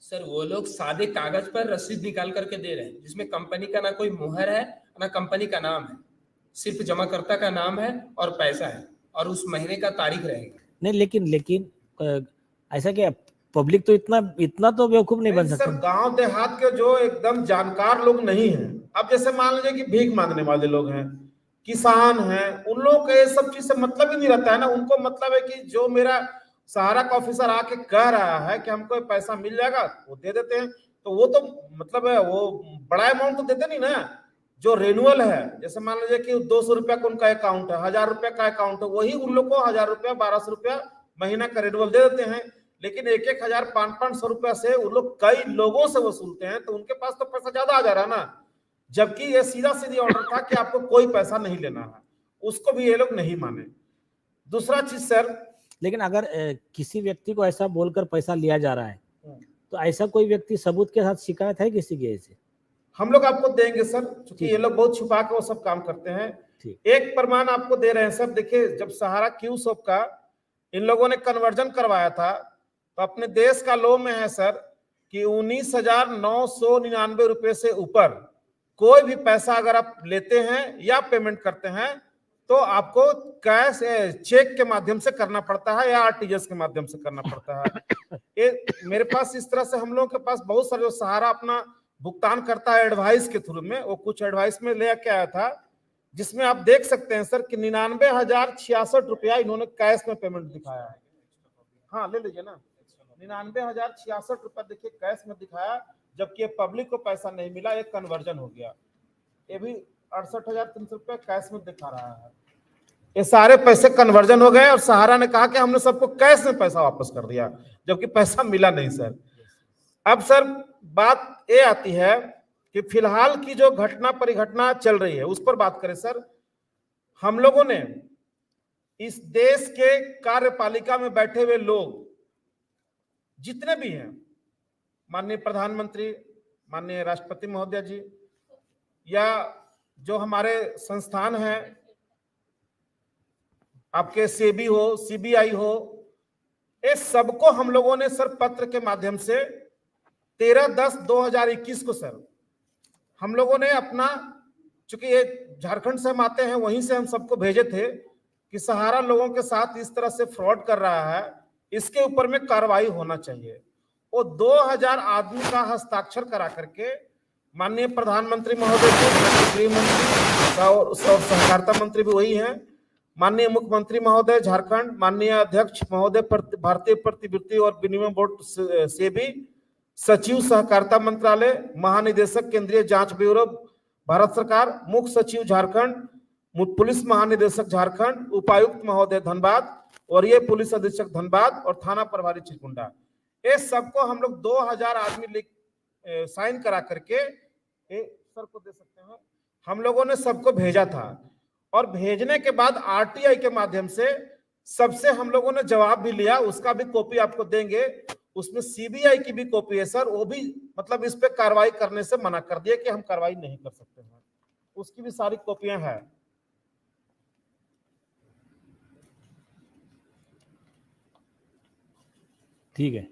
सर वो लोग सादे कागज पर रसीद निकाल करके दे रहे हैं जिसमें कंपनी का ना कोई मुहर है ना कंपनी का नाम है, सिर्फ जमाकर्ता का नाम है और पैसा है और उस महीने का तारीख रहेगा। नहीं, लेकिन ऐसा क्या पब्लिक तो इतना तो बेवकूफ नहीं बन सकता। सर गांव देहात के जो एकदम जानकार लोग नहीं हैं, अब जैसे मान लीजिए कि भीख मांगने वाले लोग हैं, किसान हैं, उन लोगों का ये सब चीज से मतलब ही नहीं रहता है ना। उनको मतलब है कि जो मेरा सहारा का ऑफिसर आके कह रहा है कि हमको पैसा मिल जाएगा वो दे देते हैं। तो वो तो मतलब है वो बड़ा अमाउंट तो देते नहीं ना। जो रिन्यूअल है, जैसे मान लीजिए कि 200 रुपया का उनका अकाउंट है, 1000 रुपया का अकाउंट है, वही उन लोग को 1000 रुपया 1200 रुपया महीना का रिन्यूअल दे देते हैं। लेकिन 1-1 500 रुपया से वो लोग कई लोगों से वसूलते हैं, तो उनके पास तो पैसा ज्यादा आ जा रहा है ना। जबकि ये सीधा सीधी ऑर्डर था कि आपको कोई पैसा नहीं लेना है, उसको भी ये लोग नहीं माने। दूसरा चीज सर, लेकिन अगर किसी व्यक्ति को ऐसा बोलकर पैसा लिया जा रहा है तो ऐसा कोई व्यक्ति सबूत के साथ शिकायत है किसी की? ऐसे हम लोग आपको देंगे सर, क्योंकि ये लोग बहुत छुपा के वो सब काम करते हैं। एक प्रमाण आपको दे रहे हैं सर। देखिए, जब सहारा क्यू शॉप का इन लोगों ने कन्वर्जन करवाया था तो अपने देश का लॉ में है सर कि 19,999 रुपए से ऊपर कोई भी पैसा अगर आप लेते हैं या पेमेंट करते हैं तो आपको कैश चेक के माध्यम से करना पड़ता है या आरटीजीएस के माध्यम से करना पड़ता है। ये मेरे पास इस तरह से हम लोगों के पास बहुत सारे, जो सहारा अपना भुगतान करता है एडवाइस के थ्रू में, वो कुछ एडवाइस में ले के आया था जिसमें आप देख सकते हैं सर कि 99,066 रुपया इन्होंने कैश में पेमेंट दिखाया है। हाँ ले लीजिए ना, 99,066 रुपया देखिए कैश में दिखाया, जबकि पब्लिक को पैसा नहीं मिला, एक कन्वर्जन हो गया। ये भी 68,300 रुपया कैश में दिखा रहा है। ये सारे पैसे कन्वर्जन हो गए और सहारा ने कहा कि हमने सबको कैश में पैसा वापस कर दिया, जबकि पैसा मिला नहीं सर। अब सर बात ये आती है कि फिलहाल की जो घटना परिघटना चल रही है उस पर बात करें सर। हम लोगों ने इस देश के कार्यपालिका में बैठे हुए लोग जितने भी हैं, माननीय प्रधानमंत्री, माननीय राष्ट्रपति महोदय जी, या जो हमारे संस्थान हैं, आपके सेबी हो, सीबीआई हो, ये सबको हम लोगों ने सर पत्र के माध्यम से 13/10/2021 को सर हम लोगों ने अपना, चूंकि ये झारखंड से हम आते हैं, वहीं से हम सबको भेजे थे कि सहारा लोगों के साथ इस तरह से फ्रॉड कर रहा है, इसके ऊपर में कार्रवाई होना चाहिए। वो 2000 आदमी का हस्ताक्षर करा करके माननीय प्रधानमंत्री महोदय जी, गृह मंत्री और सहकारिता मंत्री भी वही हैं, माननीय मुख्यमंत्री महोदय झारखंड, माननीय अध्यक्ष महोदय भारतीय प्रतिभूति और विनिमय बोर्ड सेबी, सचिव सहकारिता मंत्रालय, महानिदेशक केंद्रीय जांच ब्यूरो भारत सरकार, मुख्य सचिव झारखंड, पुलिस महानिदेशक झारखंड, उपायुक्त महोदय धनबाद, वरीय पुलिस अधीक्षक धनबाद और थाना प्रभारी चिरकुंडा, ये सबको हम लोग 2000 आदमी साइन करा करके सर को दे सकते हैं, हम लोगों ने सबको भेजा था। और भेजने के बाद आरटीआई के माध्यम से सबसे हम लोगों ने जवाब भी लिया, उसका भी कॉपी आपको देंगे, उसमें सीबीआई की भी कॉपी है सर, वो भी मतलब इस पे कार्रवाई करने से मना कर दिया कि हम कार्रवाई नहीं कर सकते हैं, उसकी भी सारी कॉपियां हैं। ठीक है,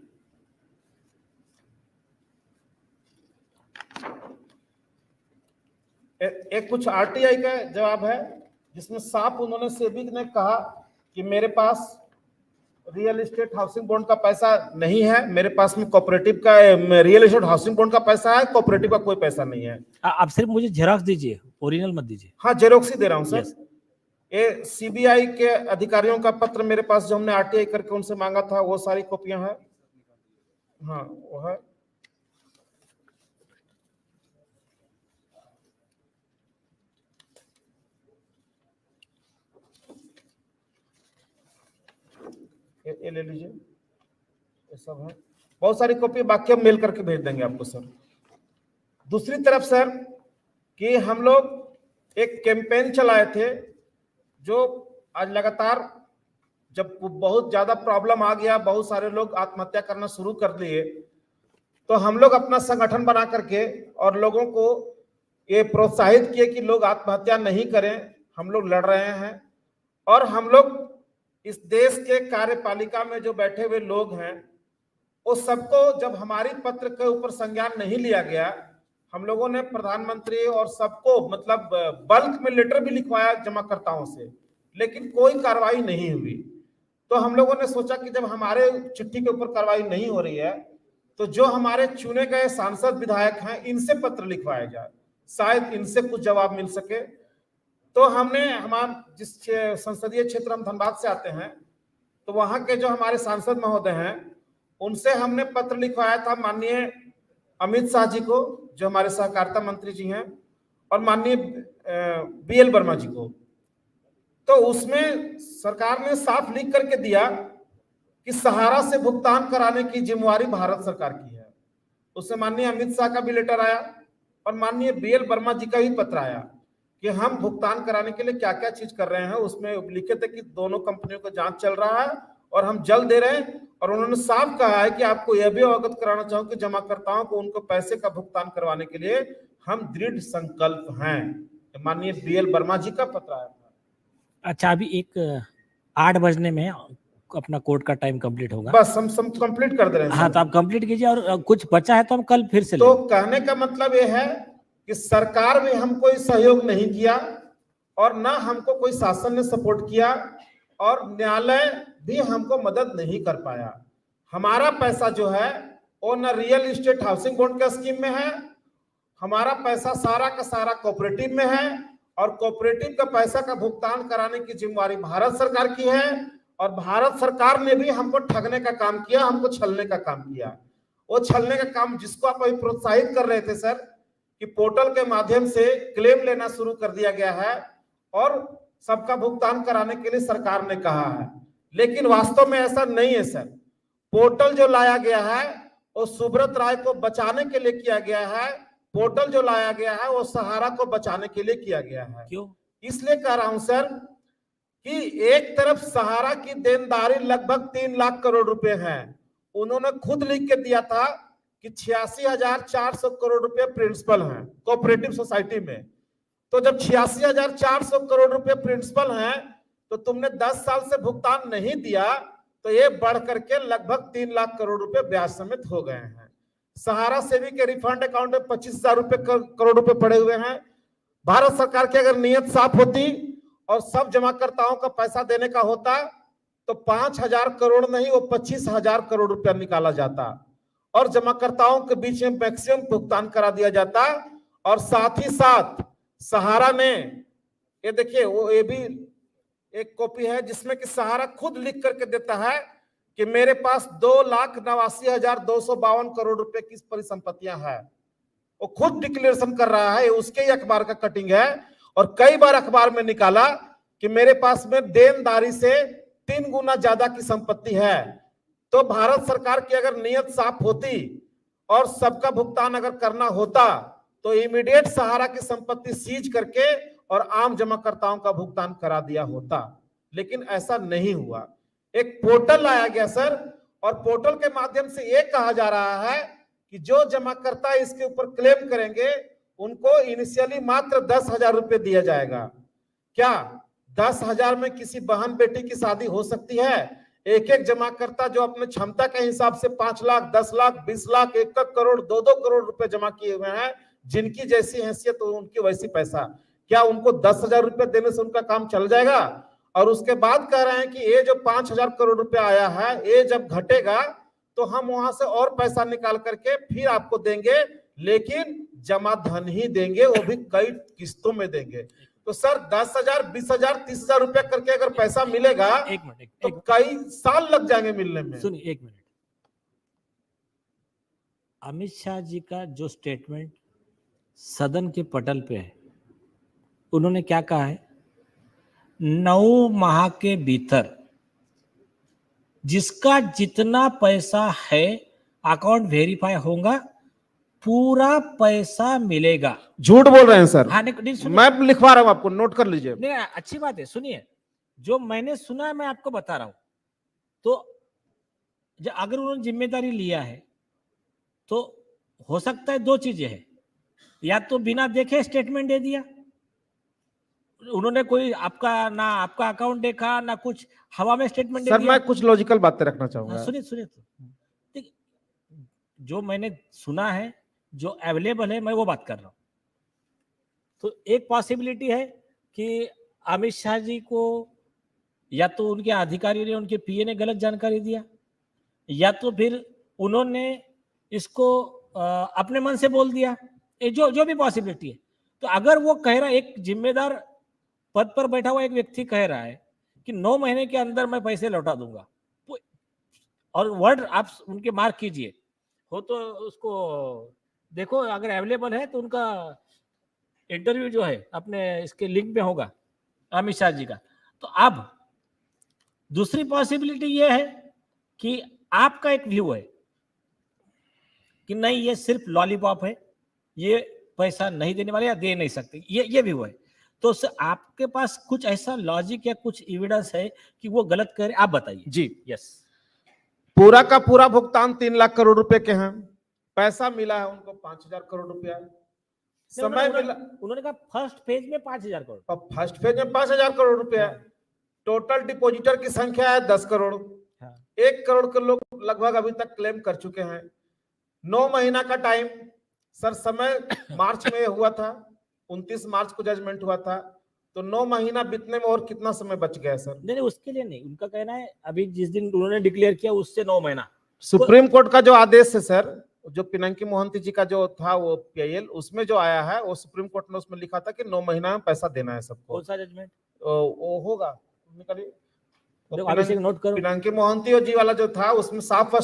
एक कुछ आरटीआई का जवाब है जिसमें साफ उन्होंने सेबी ने कहा कि मेरे पास रियल एस्टेट हाउसिंग बॉन्ड का पैसा नहीं है, मेरे पास में कोऑपरेटिव का रियल एस्टेट हाउसिंग बॉन्ड का पैसा है, कोऑपरेटिव का कोई पैसा नहीं है। आप सिर्फ मुझे जेरॉक्स दीजिए, ओरिजिनल मत दीजिए। हाँ, जेरॉक्स ही दे रहा हूँ सर। ये सीबीआई के अधिकारियों का पत्र मेरे पास जो हमने आरटीआई करके उनसे मांगा था, वो सारी कॉपियां हैं। हाँ वो है। ये ले लीजिए, ये सब है, बहुत सारी कॉपी, बाकी हम मेल करके भेज देंगे आपको सर। दूसरी तरफ सर कि हम लोग एक कैंपेन चलाए थे, जो आज लगातार जब बहुत ज्यादा प्रॉब्लम आ गया, बहुत सारे लोग आत्महत्या करना शुरू कर दिए, तो हम लोग अपना संगठन बना करके और लोगों को ये प्रोत्साहित किए कि लोग आत्महत्या नहीं करें, हम लोग लड़ रहे हैं। और हम लोग इस देश के कार्यपालिका में जो बैठे हुए लोग हैं, वो सबको जब हमारी पत्र के ऊपर संज्ञान नहीं लिया गया, हम लोगों ने प्रधानमंत्री और सबको मतलब बल्क में लेटर भी लिखवाया जमाकर्ताओं से, लेकिन कोई कार्रवाई नहीं हुई। तो हम लोगों ने सोचा कि जब हमारे चिट्ठी के ऊपर कार्रवाई नहीं हो रही है, तो जो हमारे चुने गए सांसद विधायक हैं, इनसे पत्र लिखवाया जाए, शायद इनसे कुछ जवाब मिल सके। तो हमने हमारे जिस संसदीय क्षेत्र हम धनबाद से आते हैं, तो वहां के जो हमारे सांसद महोदय हैं, उनसे हमने पत्र लिखवाया था माननीय अमित शाह जी को, जो हमारे सहकारिता मंत्री जी हैं, और माननीय बीएल वर्मा जी को। तो उसमें सरकार ने साफ लिख करके दिया कि सहारा से भुगतान कराने की जिम्मेवारी भारत सरकार की है। उससे माननीय अमित शाह का भी लेटर आया और माननीय बीएल वर्मा जी का भी पत्र आया कि हम भुगतान कराने के लिए क्या क्या चीज कर रहे हैं। उसमें लिखे थे कि दोनों कंपनियों का जांच चल रहा है और हम जल्द दे रहे हैं। और उन्होंने साफ कहा है कि आपको यह भी अवगत कराना चाहूं कि जमाकर्ताओं को उनको पैसे का भुगतान करवाने के लिए हम दृढ़ संकल्प हैं। माननीय बीएल वर्मा जी का पत्र आया था। अच्छा, अभी एक 8 बजने में अपना कोर्ट का टाइम कंप्लीट होगा, बस हम सब कंप्लीट कर दे रहे हैं। हाँ, तो आप कंप्लीट कीजिए, और कुछ बचा है तो हम कल फिर से तो कहने का मतलब ये है कि सरकार में हम कोई सहयोग नहीं किया और ना हमको कोई शासन ने सपोर्ट किया और न्यायालय भी हमको मदद नहीं कर पाया। हमारा पैसा जो है वो न रियल एस्टेट हाउसिंग बोर्ड के स्कीम में है, हमारा पैसा सारा का सारा कोऑपरेटिव में है, और कोऑपरेटिव का पैसा का भुगतान कराने की जिम्मेवारी भारत सरकार की है। और भारत सरकार ने भी हमको ठगने का काम किया, हमको छलने का काम किया। वो छलने का काम जिसको आप अभी प्रोत्साहित कर रहे थे सर, कि पोर्टल के माध्यम से क्लेम लेना शुरू कर दिया गया है और सबका भुगतान कराने के लिए सरकार ने कहा है, लेकिन वास्तव में ऐसा नहीं है सर। पोर्टल जो लाया गया है वो सुब्रत राय को बचाने के लिए किया गया है। पोर्टल जो लाया गया है वो सहारा को बचाने के लिए किया गया है। क्यों? इसलिए कह रहा हूं सर कि एक तरफ सहारा की देनदारी लगभग 3 लाख करोड़ रुपए है। उन्होंने खुद लिख के दिया था कि 86,400 करोड़ रुपए प्रिंसिपल हैं कोऑपरेटिव सोसाइटी में। तो जब 86,400 करोड़ रुपए प्रिंसिपल हैं तो तुमने 10 साल से भुगतान नहीं दिया, तो ये बढ़ करके लगभग 3 लाख करोड़ रुपए ब्याज समेत हो गए हैं। सहारा सेवी के रिफंड अकाउंट में 25,000 करोड़ रुपए पड़े हुए हैं। भारत सरकार की अगर नीयत साफ होती और सब जमाकर्ताओं का पैसा देने का होता तो 5,000 करोड़ नहीं, वो 25,000 करोड़ रुपया निकाला जाता और जमाकर्ताओं के बीच में मैक्सिमम भुगतान करा दिया जाता। और साथ ही साथ सहारा ने, ये देखिए वो ये भी एक कॉपी है जिसमें कि सहारा खुद लिख करके देता है कि मेरे पास 2,89,252 करोड़ रुपए की परिसंपत्तियां हैं। वो खुद डिक्लेरेशन कर रहा है, उसके ही अखबार का कटिंग है। और कई बार अखबार में निकाला कि मेरे पास में देनदारी से 3 गुना ज्यादा की संपत्ति है। तो भारत सरकार की अगर नीयत साफ होती और सबका भुगतान अगर करना होता तो इमीडिएट सहारा की संपत्ति सीज करके और आम जमाकर्ताओं का भुगतान करा दिया होता, लेकिन ऐसा नहीं हुआ। एक पोर्टल लाया गया सर, और पोर्टल के माध्यम से ये कहा जा रहा है कि जो जमाकर्ता इसके ऊपर क्लेम करेंगे उनको इनिशियली मात्र 10,000 रुपए दिया जाएगा। क्या 10,000 में किसी बहन बेटी की शादी हो सकती है? एक एक जमाकर्ता जो अपने क्षमता के हिसाब से 5 लाख, 10 लाख, 20 लाख, 1 करोड़, 2 करोड़ रुपए जमा किए हुए हैं, जिनकी जैसी हैसियत तो उनकी वैसी पैसा, क्या उनको 10,000 रुपए देने से उनका काम चल जाएगा? और उसके बाद कह रहे हैं कि ये जो 5,000 करोड़ रुपए आया है, ये जब घटेगा तो हम वहां से और पैसा निकाल करके फिर आपको देंगे, लेकिन जमा धन ही देंगे, वो भी कई किस्तों में देंगे। तो सर 10,000, 20,000, 30,000 रुपए करके अगर पैसा मिलेगा तो कई साल लग जाएंगे मिलने में। सुनिए 1 मिनट। अमित शाह जी का जो स्टेटमेंट सदन के पटल पे है, उन्होंने क्या कहा है? 9 माह के भीतर जिसका जितना पैसा है अकाउंट वेरीफाई होगा, पूरा पैसा मिलेगा। झूठ बोल रहे हैं सर। हाँ, नहीं, मैं लिखवा रहा हूं, आपको नोट कर लीजिए। नहीं, अच्छी बात है, सुनिए। जो मैंने सुना है मैं आपको बता रहा हूं। तो अगर उन्होंने जिम्मेदारी लिया है तो हो सकता है 2 चीजें हैं, या तो बिना देखे स्टेटमेंट दे दिया उन्होंने, कोई आपका अकाउंट देखा ना कुछ, हवा में स्टेटमेंट दे सर दिया। मैं कुछ लॉजिकल बातें रखना चाहूंगा। सुनिए तो जो मैंने सुना है, जो अवेलेबल है, मैं वो बात कर रहा हूं। तो एक पॉसिबिलिटी है कि अमित शाह जी को या तो उनके अधिकारी ने, उनके पीए ने गलत जानकारी दिया, या तो फिर उन्होंने इसको अपने मन से बोल दिया, जो भी पॉसिबिलिटी है। तो अगर वो कह रहा है, एक जिम्मेदार पद पर बैठा हुआ एक व्यक्ति कह रहा है कि 9 महीने के अंदर मैं पैसे लौटा दूंगा, और वर्ड आप उनके मार्क कीजिए, हो तो उसको देखो, अगर अवेलेबल है तो उनका इंटरव्यू जो है अपने इसके लिंक में होगा अमित शाह जी का। तो अब दूसरी पॉसिबिलिटी ये है कि आपका एक व्यू है कि नहीं, ये सिर्फ लॉलीपॉप है, ये पैसा नहीं देने वाले या दे नहीं सकते, ये व्यू है। तो आपके पास कुछ ऐसा लॉजिक या कुछ एविडेंस है कि वो गलत करे? आप बताइए। जी यस। पूरा का पूरा भुगतान 3 लाख करोड़ रुपए के हैं। पैसा मिला है उनको 5,000 करोड़ रुपया। समय मिला, उन्होंने कहा फर्स्ट फेज में 5,000 करोड़, फर्स्ट फेज में 5,000 करोड़ रुपया। टोटल डिपॉजिटर की संख्या है 10 करोड़। 1 करोड़ के लोग लगभग अभी तक क्लेम कर चुके हैं। 9 महीना का टाइम सर, समय मार्च में हुआ था, 29 मार्च को जजमेंट हुआ था, तो 9 महीना बीतने में और कितना समय बच गया सर? नहीं, उसके लिए नहीं, उनका कहना है अभी जिस दिन उन्होंने डिक्लेयर किया उससे 9 महीना। सुप्रीम कोर्ट का जो आदेश है सर, जो पिनाकी मोहंती जी का जो था वो पीआईएल, उसमें जो आया है वो सुप्रीम कोर्ट ने उसमें लिखा था कि 9 महीना में पैसा देना है सबको। कौन सा जजमेंट? वो होगा, नोट करो। पिनाकी मोहंती जी वाला जो था उसमें साफ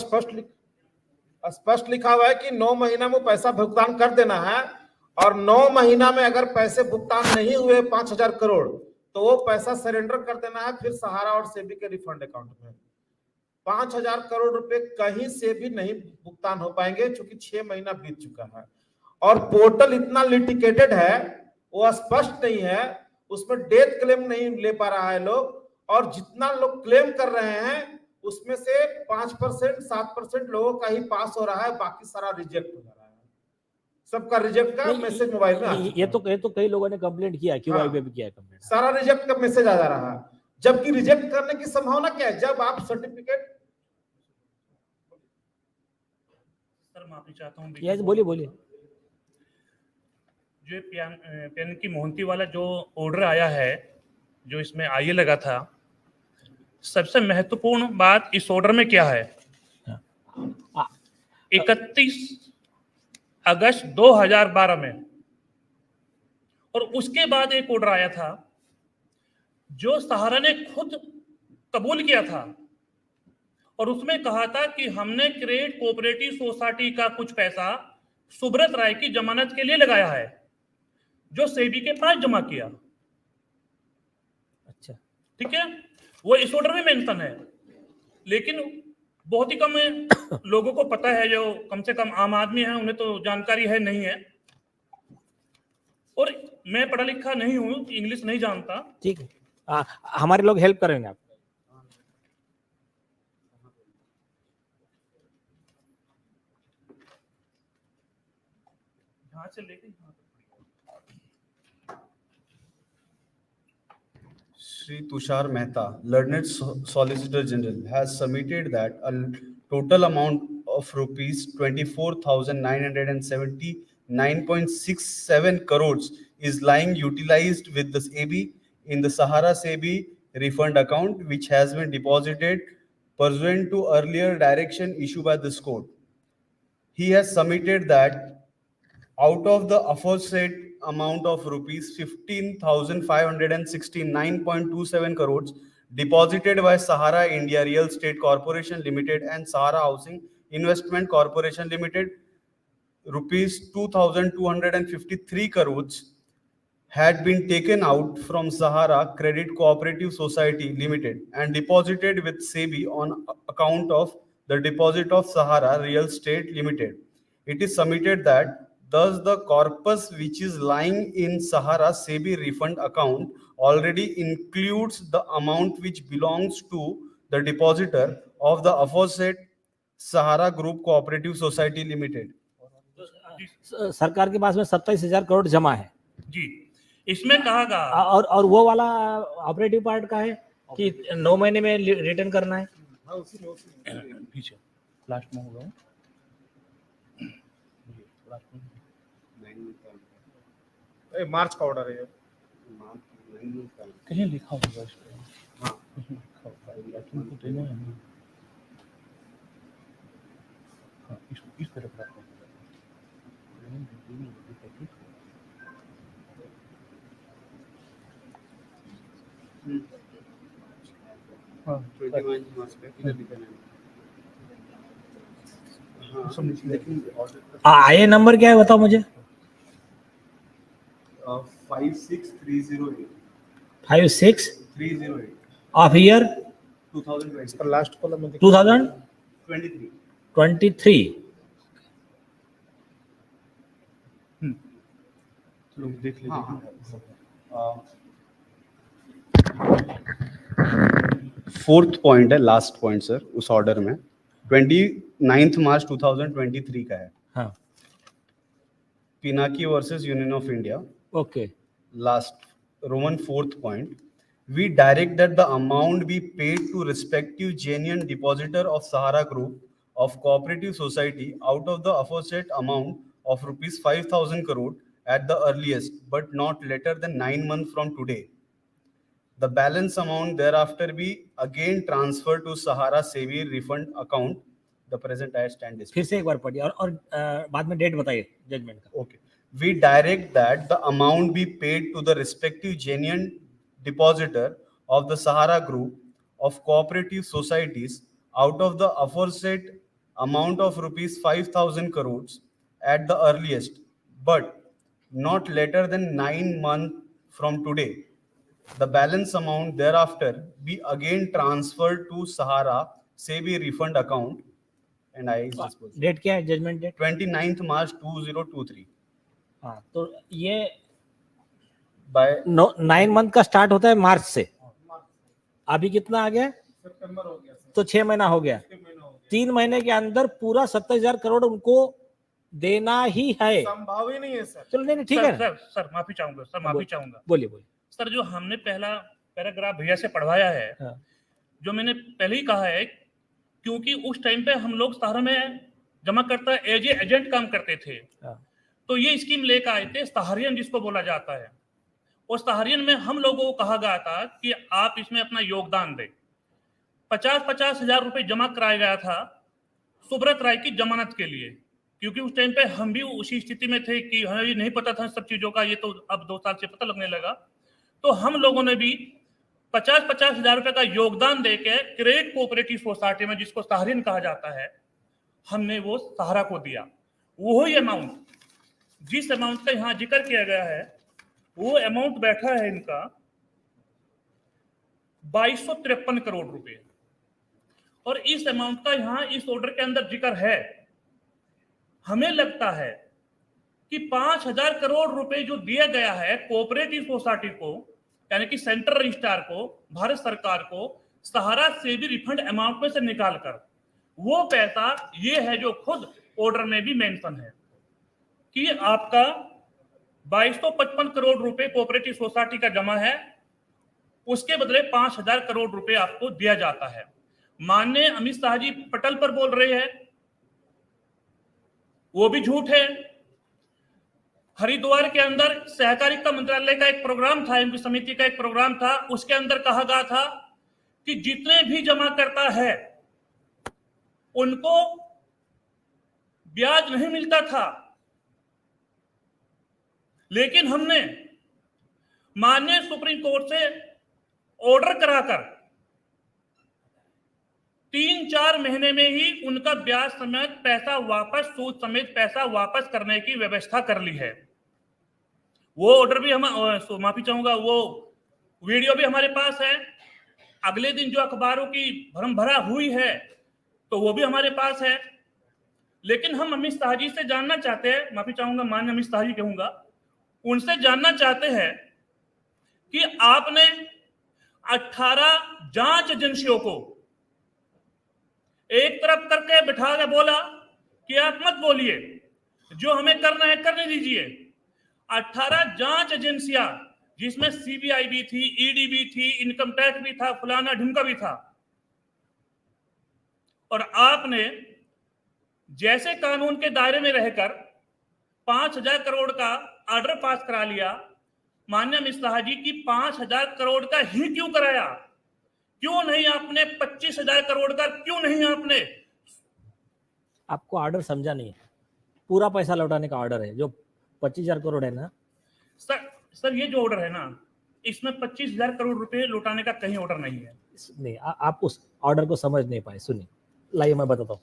स्पष्ट लिखा हुआ है कि 9 महीना में पैसा भुगतान कर देना है, और 9 महीना में अगर पैसे भुगतान नहीं हुए 5,000 करोड़ तो वो पैसा सरेंडर कर देना है फिर सहारा और सेबी के रिफंड अकाउंट में। 5,000 करोड़ रुपए कहीं से भी नहीं भुगतान हो पाएंगे क्योंकि 6 महीना बीत चुका है और पोर्टल इतना लिटिकेटेड है, वो स्पष्ट नहीं है, उसमें डेथ क्लेम नहीं ले पा रहा है लोग, और जितना लोग क्लेम कर रहे हैं उसमें से 5% 7% लोगों का ही पास हो रहा है, बाकी सारा रिजेक्ट हो रहा है। सबका रिजेक्ट का मैसेज मोबाइल में आ चुका है। ये तो कई लोगों ने कंप्लेंट किया, क्यूआई पे भी किया है कंप्लेंट। सारा रिजेक्ट का मैसेज आ जा रहा है, जबकि रिजेक्ट करने की संभावना क्या है? जब आप सर्टिफिकेट। सर माफी चाहता हूँ, यस बोलिए। जो पेन की मोहंती वाला जो ऑर्डर आया है, जो इसमें आईए लगा था, सबसे महत्वपूर्ण बात इस ऑर्डर में क्या है? 31 अगस्त 2012 में, और उसके बाद एक ऑर्डर आया था जो सहारा ने खुद कबूल किया था, और उसमें कहा था कि हमने क्रेडिट कोऑपरेटिव सोसाइटी का कुछ पैसा सुब्रत राय की जमानत के लिए लगाया है, जो सेबी के पास जमा किया। अच्छा, ठीक है, वो इस ऑर्डर में मेंशन है, लेकिन बहुत ही कम लोगों को पता है, जो कम से कम आम आदमी है उन्हें तो जानकारी है नहीं है, और मैं पढ़ा लिखा नहीं हूँ, इंग्लिश नहीं जानता। ठीक है, हमारे लोग हेल्प करेंगे आप। यहाँ से लेके यहाँ तक। Shri Tushar Mehta, learned Solicitor General, has submitted that a total amount of rupees 24,979.67 crores is lying utilized with the SEBI in the Sahara SEBI refund account, which has been deposited pursuant to earlier direction issued by this court. He has submitted that out of the aforesaid amount of rupees 15,569.27 crores deposited by Sahara India Real Estate Corporation Limited and Sahara Housing Investment Corporation Limited, rupees 2,253 crores had been taken out from Sahara Credit Cooperative Society Limited and deposited with SEBI on account of the deposit of Sahara Real Estate Limited. It is submitted that thus the corpus which is lying in Sahara SEBI refund account already includes the amount which belongs to the depositor of the aforesaid Sahara Group Cooperative Society Limited. सरकार के पास में 27,000 करोड़ जमा है जी, इसमें कहा गया, और वो वाला ऑपरेटिव पार्ट का है कि 9 महीने में रिटर्न करना है। पीछे लास्ट में होगा, मार्च का ऑर्डर है, कहीं लिखा होगा इस पे। हाँ, तुमको देना है ना। हाँ, इस तरफ रखो। आईए नंबर क्या है बताओ मुझे। 56308 56308 ऑफ ईयर 2020. इसका लास्ट कॉलम में 2023। लोग देख लेते हैं। फोर्थ पॉइंट है, लास्ट पॉइंट सर उस ऑर्डर में 29 मार्च 2023 का है। हाँ, Pinaki versus union of India. Okay, Last, Roman fourth point, we direct that the amount be paid to respective genuine depositor of Sahara Group of Cooperative Society out of the aforesaid amount of rupees 5,000 crore at the earliest, but not later than 9 months from today. The balance amount thereafter be again transferred to Sahara SEBI refund account. The present I stand is. फिर से एक बार पढ़िए और बाद में डेट बताइए जजमेंट का। Okay. We direct that the amount be paid to the respective genuine depositor of the Sahara Group of Cooperative Societies out of the aforesaid amount of rupees 5,000 crores at the earliest, but not later than 9 months from today. The balance amount thereafter be again transferred to Sahara SEBI refund account and I disposal. Date क्या है जजमेंट डेट? 29th March 2023. हाँ, तो ये By 9 मंथ का स्टार्ट होता है मार्च से, अभी कितना आ गया? सितंबर हो गया सर, तो 6 महीना हो गया। 3 महीने के अंदर पूरा 27,000 करोड़ उनको देना ही है। संभव ही नहीं है सर। चलो नहीं ठीक है ना? सर माफी चाहूंगा, सर माफी चाहूंगा। बोलिए बोलिए। सर जो हमने पहला पैराग्राफ भैया से पढ़वाया है, हाँ। जो मैंने पहले ही कहा है, क्योंकि उस टाइम पे हम लोग सहारा में जमा करता एज एजेंट काम करते थे, हाँ। तो ये स्कीम लेकर आए थे सहारियन जिसको बोला जाता है, और सहारियन में हम लोगों को कहा गया था कि आप इसमें अपना योगदान दें। 50-50 हजार रुपए जमा कराया गया था सुब्रत राय की जमानत के लिए, क्योंकि उस टाइम पे हम भी उसी स्थिति में थे कि हमें नहीं पता था सब चीजों का, ये तो अब 2 साल से पता लगने लगा। तो हम लोगों ने भी 50-50 हजार रुपए का योगदान देके क्रेडिट कोऑपरेटिव सोसाइटी में, जिसको सहारियन कहा जाता है, हमने वो सहारा को दिया। वही अमाउंट, जिस अमाउंट का यहाँ जिक्र किया गया है, वो अमाउंट बैठा है इनका 2253 करोड़ रुपए, और इस अमाउंट का यहाँ इस ऑर्डर के अंदर जिक्र है। हमें लगता है कि 5,000 करोड़ रुपए जो दिया गया है कोऑपरेटिव सोसाइटी को, यानी कि सेंट्रल रजिस्ट्रार को, भारत सरकार को, सहारा से भी रिफंड अमाउंट में से निकाल कर, वो पैसा ये है जो खुद ऑर्डर में भी मेंशन है कि आपका 2255 करोड़ रुपए कोऑपरेटिव सोसाइटी का जमा है, उसके बदले 5,000 करोड़ रुपए आपको दिया जाता है। माननीय अमित शाह जी पटल पर बोल रहे हैं, वो भी झूठ है। हरिद्वार के अंदर सहकारिता मंत्रालय का एक प्रोग्राम था, एमपी समिति का एक प्रोग्राम था, उसके अंदर कहा गया था कि जितने भी जमा करता है उनको ब्याज नहीं मिलता था, लेकिन हमने माननीय सुप्रीम कोर्ट से ऑर्डर कराकर 3-4 महीने में ही उनका ब्याज समेत पैसा वापस, सूद समेत पैसा वापस करने की व्यवस्था कर ली है। वो ऑर्डर भी हम, माफी चाहूंगा, वो वीडियो भी हमारे पास है। अगले दिन जो अखबारों की भरम भरा हुई है तो वो भी हमारे पास है। लेकिन हम अमित शाह जी से जानना चाहते हैं, माफी चाहूंगा, माननीय अमित शाह जी कहूंगा, उनसे जानना चाहते हैं कि आपने 18 जांच एजेंसियों को एक तरफ करके बिठा के बोला कि आप मत बोलिए, जो हमें करना है करने दीजिए। 18 जांच एजेंसियां, जिसमें सीबीआई भी थी, ईडी भी थी, इनकम टैक्स भी था, फलाना ढिमका भी था, और आपने जैसे कानून के दायरे में रहकर 5,000 करोड़ का ऑर्डर पास करा लिया। माननीय अमित शाह जी की 5,000 करोड़ का ही क्यों कराया? क्यों नहीं आपने 25,000 करोड़ का क्यों नहीं आपने? आपको ऑर्डर समझा नहीं है, पूरा पैसा लौटाने का ऑर्डर है जो 25,000 करोड़ है ना सर ये जो ऑर्डर है ना, इसमें 25,000 करोड़ रुपए लौटाने का कहीं ऑर्डर नहीं है। नहीं, आप उस ऑर्डर को समझ नहीं पाए। सुनिए, लाइए मैं बताता हूँ।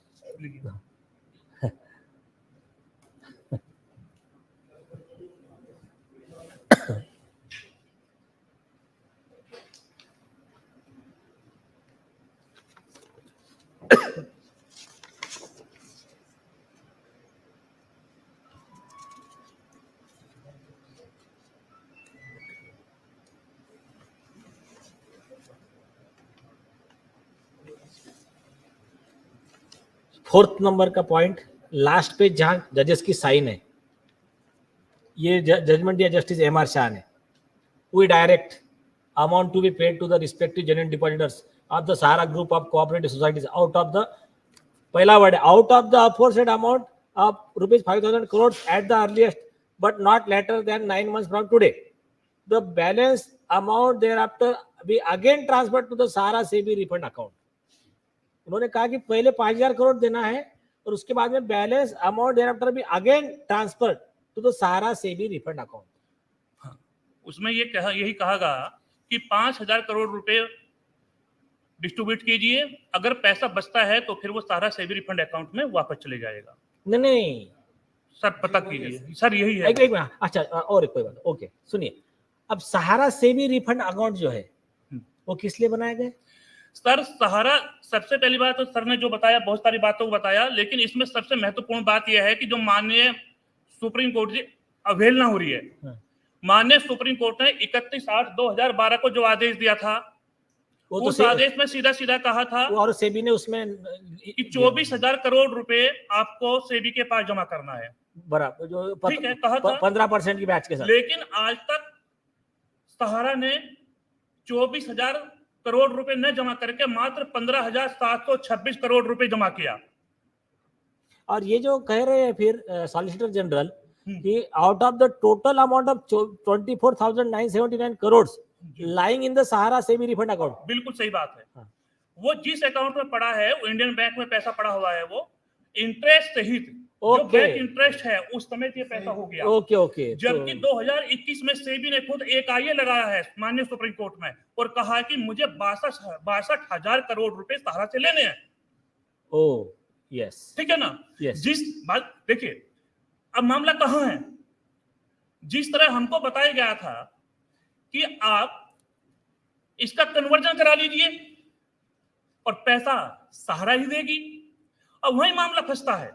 फोर्थ नंबर का पॉइंट, लास्ट पे जहां जजेस की साइन है, ये जजमेंट दिया जस्टिस एमआर शाह ने। We direct amount to be paid to the respective genuine depositors of the Sahara group of cooperative societies out of the, पहला word, out of the aforesaid amount of ₹5,000 crore at the earliest but not later than 9 months from today. The balance amount thereafter be again transferred to the Sahara SEBI refund account. उन्होंने कहा कि पहले 5,000 करोड़ देना है और उसके बाद में बैलेंस अमाउंट देयरआफ्टर भी again transfer to the Sahara SEBI refund account. उसमें ये कहा, यही कहा गया कि 5,000 करोड़ रुपए डिस्ट्रीब्यूट कीजिए, अगर पैसा बचता है तो फिर वो सहारा सेबी रिफंड अकाउंट में वापस चले जाएगा। नहीं सर पता कीजिए सर, यही है। एक अच्छा, और एक कोई बात, ओके सुनिए, अब सहारा सेबी रिफंड अकाउंट जो है वो किस लिए बनाए गए? सर सहारा, सबसे पहली बात तो सर ने जो बताया बहुत सारी बातों को बताया, लेकिन इसमें सबसे महत्वपूर्ण बात यह है कि जो माननीय सुप्रीम कोर्ट की अवहेलना हो रही है। माननीय सुप्रीम कोर्ट ने 31/8/2012 को जो आदेश दिया था, वो तो उस आदेश में सीधा सीधा कहा था और सेबी ने उसमें कि 24,000 करोड़ रुपए आपको सेबी के पास जमा करना है। बराबर, जो ठीक है, कहा था 15% की ब्याज के साथ। लेकिन आज तक सहारा ने 24,000 करोड़ रुपए न जमा करके मात्र 15,726 करोड़ रुपए जमा किया। और ये जो कह रहे हैं फिर सॉलिसिटर जनरल कि out of the total amount of 24,979 crore lying in the Sahara SEBI refund account. बिल्कुल सही बात है। वो जिस अकाउंट में पड़ा है, वो इंडियन बैंक में पैसा पड़ा हुआ है, वो इंटरेस्ट सहित जो बैंक इंटरेस्ट है उस समय ये पैसा हो गया। ओके। जबकि 2021 में सेबी ने खुद एक आईए लगाया है माननीय सुप्रीम कोर्ट में और कहा कि मुझे 62,000 करोड़ रुपए सहारा से लेने हैं। ओह यस, ठीक है ना। Yes. जिस बात देखिए, अब मामला कहां है। जिस तरह हमको बताया गया था कि आप इसका कन्वर्जन करा लीजिए और पैसा सहारा ही देगी, अब वही मामला फंसता है।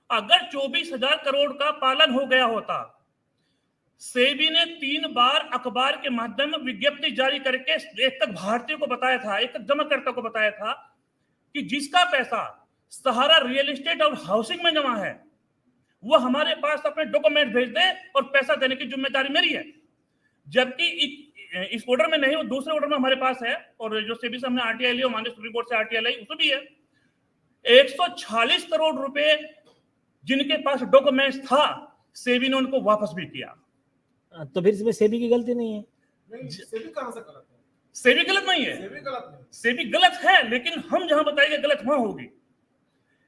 अगर 24,000 करोड़ का पालन हो गया होता, सेबी ने 3 बार अखबार के माध्यम में विज्ञप्ति जारी करके एक तक भारतीय को बताया था, एक तक जमाकर्ता को बताया था कि जिसका पैसा सहारा रियल एस्टेट और हाउसिंग में जमा है वो हमारे पास अपने डॉक्यूमेंट भेज दे और पैसा देने की जिम्मेदारी मेरी है। जबकि इस ऑर्डर में नहीं, वो दूसरे ऑर्डर में हमारे पास है, और जो सेबी से हमने आरटीआई लिया, माननीय सुप्रीम कोर्ट से आरटीआई लाई, उसमें भी है 146 करोड़ रुपए जिनके पास डॉक्यूमेंट्स था, सेबी ने उनको वापस भी किया। तो फिर इसमें सेबी की गलती नहीं है? सेबी कहां से गलत है? सेबी गलत नहीं है, सेबी गलत है, लेकिन हम जहां बताएंगे गलत वहां होगी।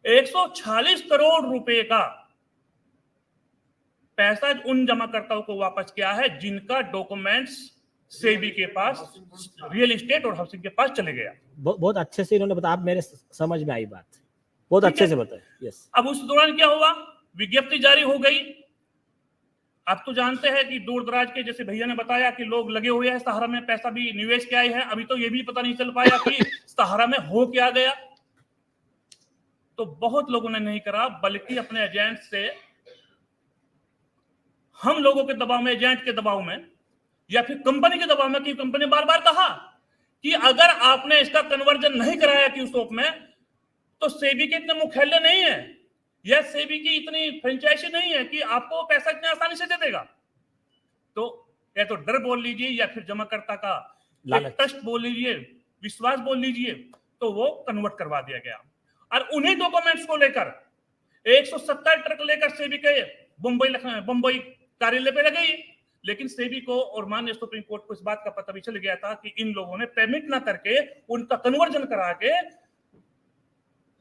146 करोड़ रुपए का पैसा उन जमाकर्ताओं को वापस किया है जिनका डॉक्यूमेंट्स सेबी के पास, रियल एस्टेट और हाउसिंग के पास चले गया। बहुत अच्छे से इन्होंने बताया, मेरे समझ में आई बात, बहुत अच्छे से बताया। यस। अब उस दौरान क्या हुआ, विज्ञप्ति जारी हो गई। आप तो जानते हैं कि दूर दराज के, जैसे भैया ने बताया कि लोग लगे हुए हैं सहारा में, पैसा भी निवेश किया है। अभी तो ये भी पता नहीं चल पाया कि सहारा में हो क्या गया। तो बहुत लोगों ने नहीं करा, बल्कि अपने एजेंट से, हम लोगों के दबाव में, एजेंट के दबाव में, या फिर कंपनी के दबाव में, कि कंपनी बार बार कहा कि अगर आपने इसका कन्वर्जन नहीं कराया क्यूसोप में, तो सेबी के इतने मुख्यालय नहीं है या सेबी की इतनी फ्रेंचाइजी नहीं है कि आपको पैसा इतनी आसानी से दे देगा। तो या तो डर बोल लीजिए या फिर जमाकर्ता का ट्रस्ट बोल लीजिए, विश्वास बोल लीजिए, तो वो कन्वर्ट करवा दिया गया। और उन्हीं डॉक्यूमेंट्स को लेकर 170 ट्रक लेकर सेबी के बंबई कार्यालय पे लगे। लेकिन सेबी को और माननीय सुप्रीम कोर्ट को इस बात का पता भी चल गया था कि इन लोगों ने पेमेंट ना करके उनका कन्वर्जन करा के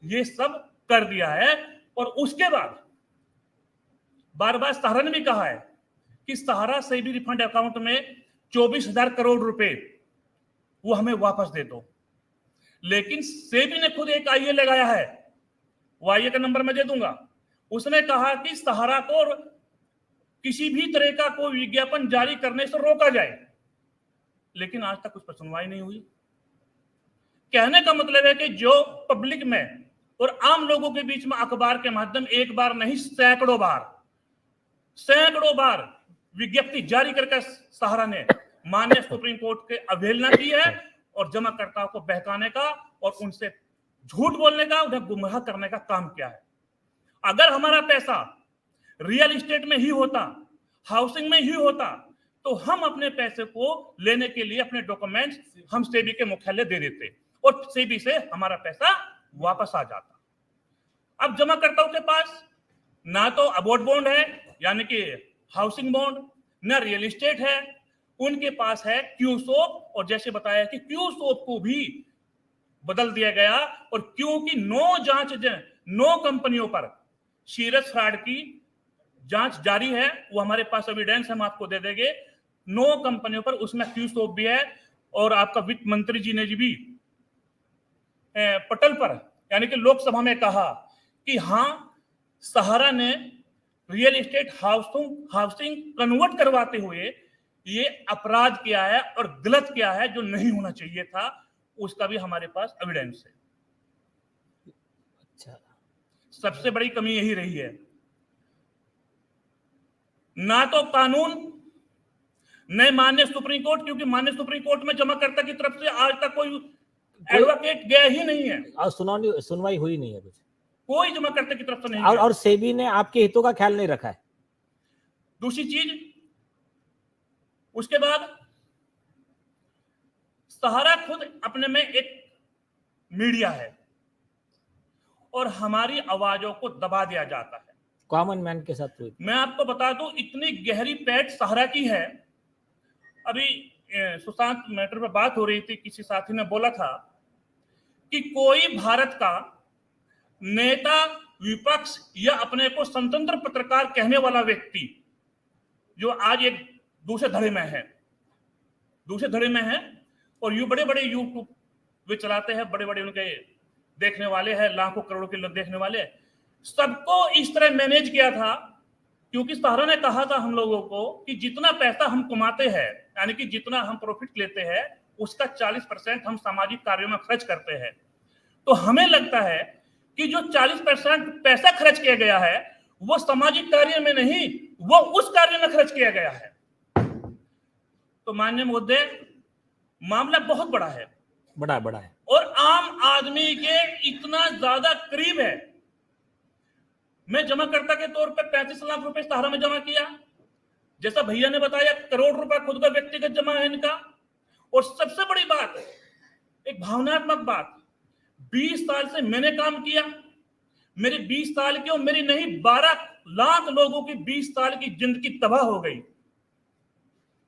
ये सब कर दिया है। और उसके बाद बार बार सहारा ने भी कहा है कि सहारा सेबी रिफंड अकाउंट में 24,000 करोड़ रुपए वो हमें वापस दे दो। लेकिन सेबी ने खुद एक आईए लगाया है, वो आईए का नंबर मैं दे दूंगा। उसने कहा कि सहारा को किसी भी तरह का कोई विज्ञापन जारी करने से रोका जाए, लेकिन आज तक उस पर सुनवाई नहीं हुई। कहने का मतलब है कि जो पब्लिक में और आम लोगों के बीच में अखबार के माध्यम एक बार नहीं सैकड़ों बार विज्ञप्ति जारी करके सहारा ने माननीय सुप्रीम कोर्ट के अवहेलना की है और जमाकर्ताओं को बहकाने का और उनसे झूठ बोलने का, उन्हें गुमराह करने का काम किया है। अगर हमारा पैसा रियल एस्टेट में ही होता, हाउसिंग में ही होता, तो हम अपने पैसे को लेने के लिए अपने डॉक्यूमेंट्स हम सेबी के मुख्यालय दे देते और सेबी से हमारा पैसा वापस आ जाता। अब जमाकर्ताओं के पास ना तो अबोर्ड बॉन्ड है, यानी कि हाउसिंग बॉन्ड, ना रियल एस्टेट है, उनके पास है क्यूसोप। और जैसे बताया कि क्यूसोप को भी बदल दिया गया, और क्योंकि 9 कंपनियों पर सीरियस फ्रॉड की जांच जारी है, वो हमारे पास एविडेंस हम आपको दे देंगे। 9 कंपनियों पर, उसमें क्यूसोप भी है। और आपका वित्त मंत्री जी ने भी पटल पर, यानी कि लोकसभा में कहा कि हाँ, सहारा ने रियल एस्टेट हाउसिंग कन्वर्ट करवाते हुए ये अपराध क्या है और गलत क्या है जो नहीं होना चाहिए था, उसका भी हमारे पास एविडेंस है। अच्छा, सबसे बड़ी कमी यही रही है, ना तो कानून, न माननीय सुप्रीम कोर्ट, क्योंकि माननीय सुप्रीम कोर्ट में जमाकर्ता की तरफ से आज तक कोई एडवोकेट गया ही नहीं है, और सुनवाई हुई नहीं है कुछ, कोई जमाकर्ता की तरफ से नहीं और गया। सेबी ने आपके हितों का ख्याल नहीं रखा है। दूसरी चीज, उसके बाद सहारा खुद अपने में एक मीडिया है और हमारी आवाजों को दबा दिया जाता है, कॉमन मैन के साथ हुई। मैं आपको बता दूं, इतनी गहरी पैठ सहारा की है। अभी सुशांत मैटर पर बात हो रही थी, किसी साथी ने बोला था कि कोई भारत का नेता, विपक्ष या अपने को स्वतंत्र पत्रकार कहने वाला व्यक्ति जो आज एक दूसरे धड़े में है और यू बड़े बड़े यूट्यूब वे चलाते हैं, बड़े बड़े उनके देखने वाले हैं, लाखों करोड़ों के लोग देखने वाले, सबको इस तरह मैनेज किया था। क्योंकि सहारा ने कहा था हम लोगों को कि जितना पैसा हम कमाते हैं, यानी कि जितना हम प्रॉफिट लेते हैं, उसका 40% हम सामाजिक कार्यों में खर्च करते हैं। तो हमें लगता है कि जो 40% पैसा खर्च किया गया है वो सामाजिक कार्य में नहीं, वो उस कार्य में खर्च किया गया है। तो माननीय महोदय, मामला बहुत बड़ा है और आम आदमी के इतना ज्यादा करीब है। मैं जमाकर्ता के तौर पर 35 लाख रुपए सहारा में जमा किया, जैसा भैया ने बताया, करोड़ रुपए खुद का व्यक्तिगत जमा है इनका। और सबसे बड़ी बात, एक भावनात्मक बात, 20 साल से मैंने काम किया, मेरी 20 साल की और मेरी नहीं 12 लाख लोगों की 20 साल की जिंदगी तबाह हो गई,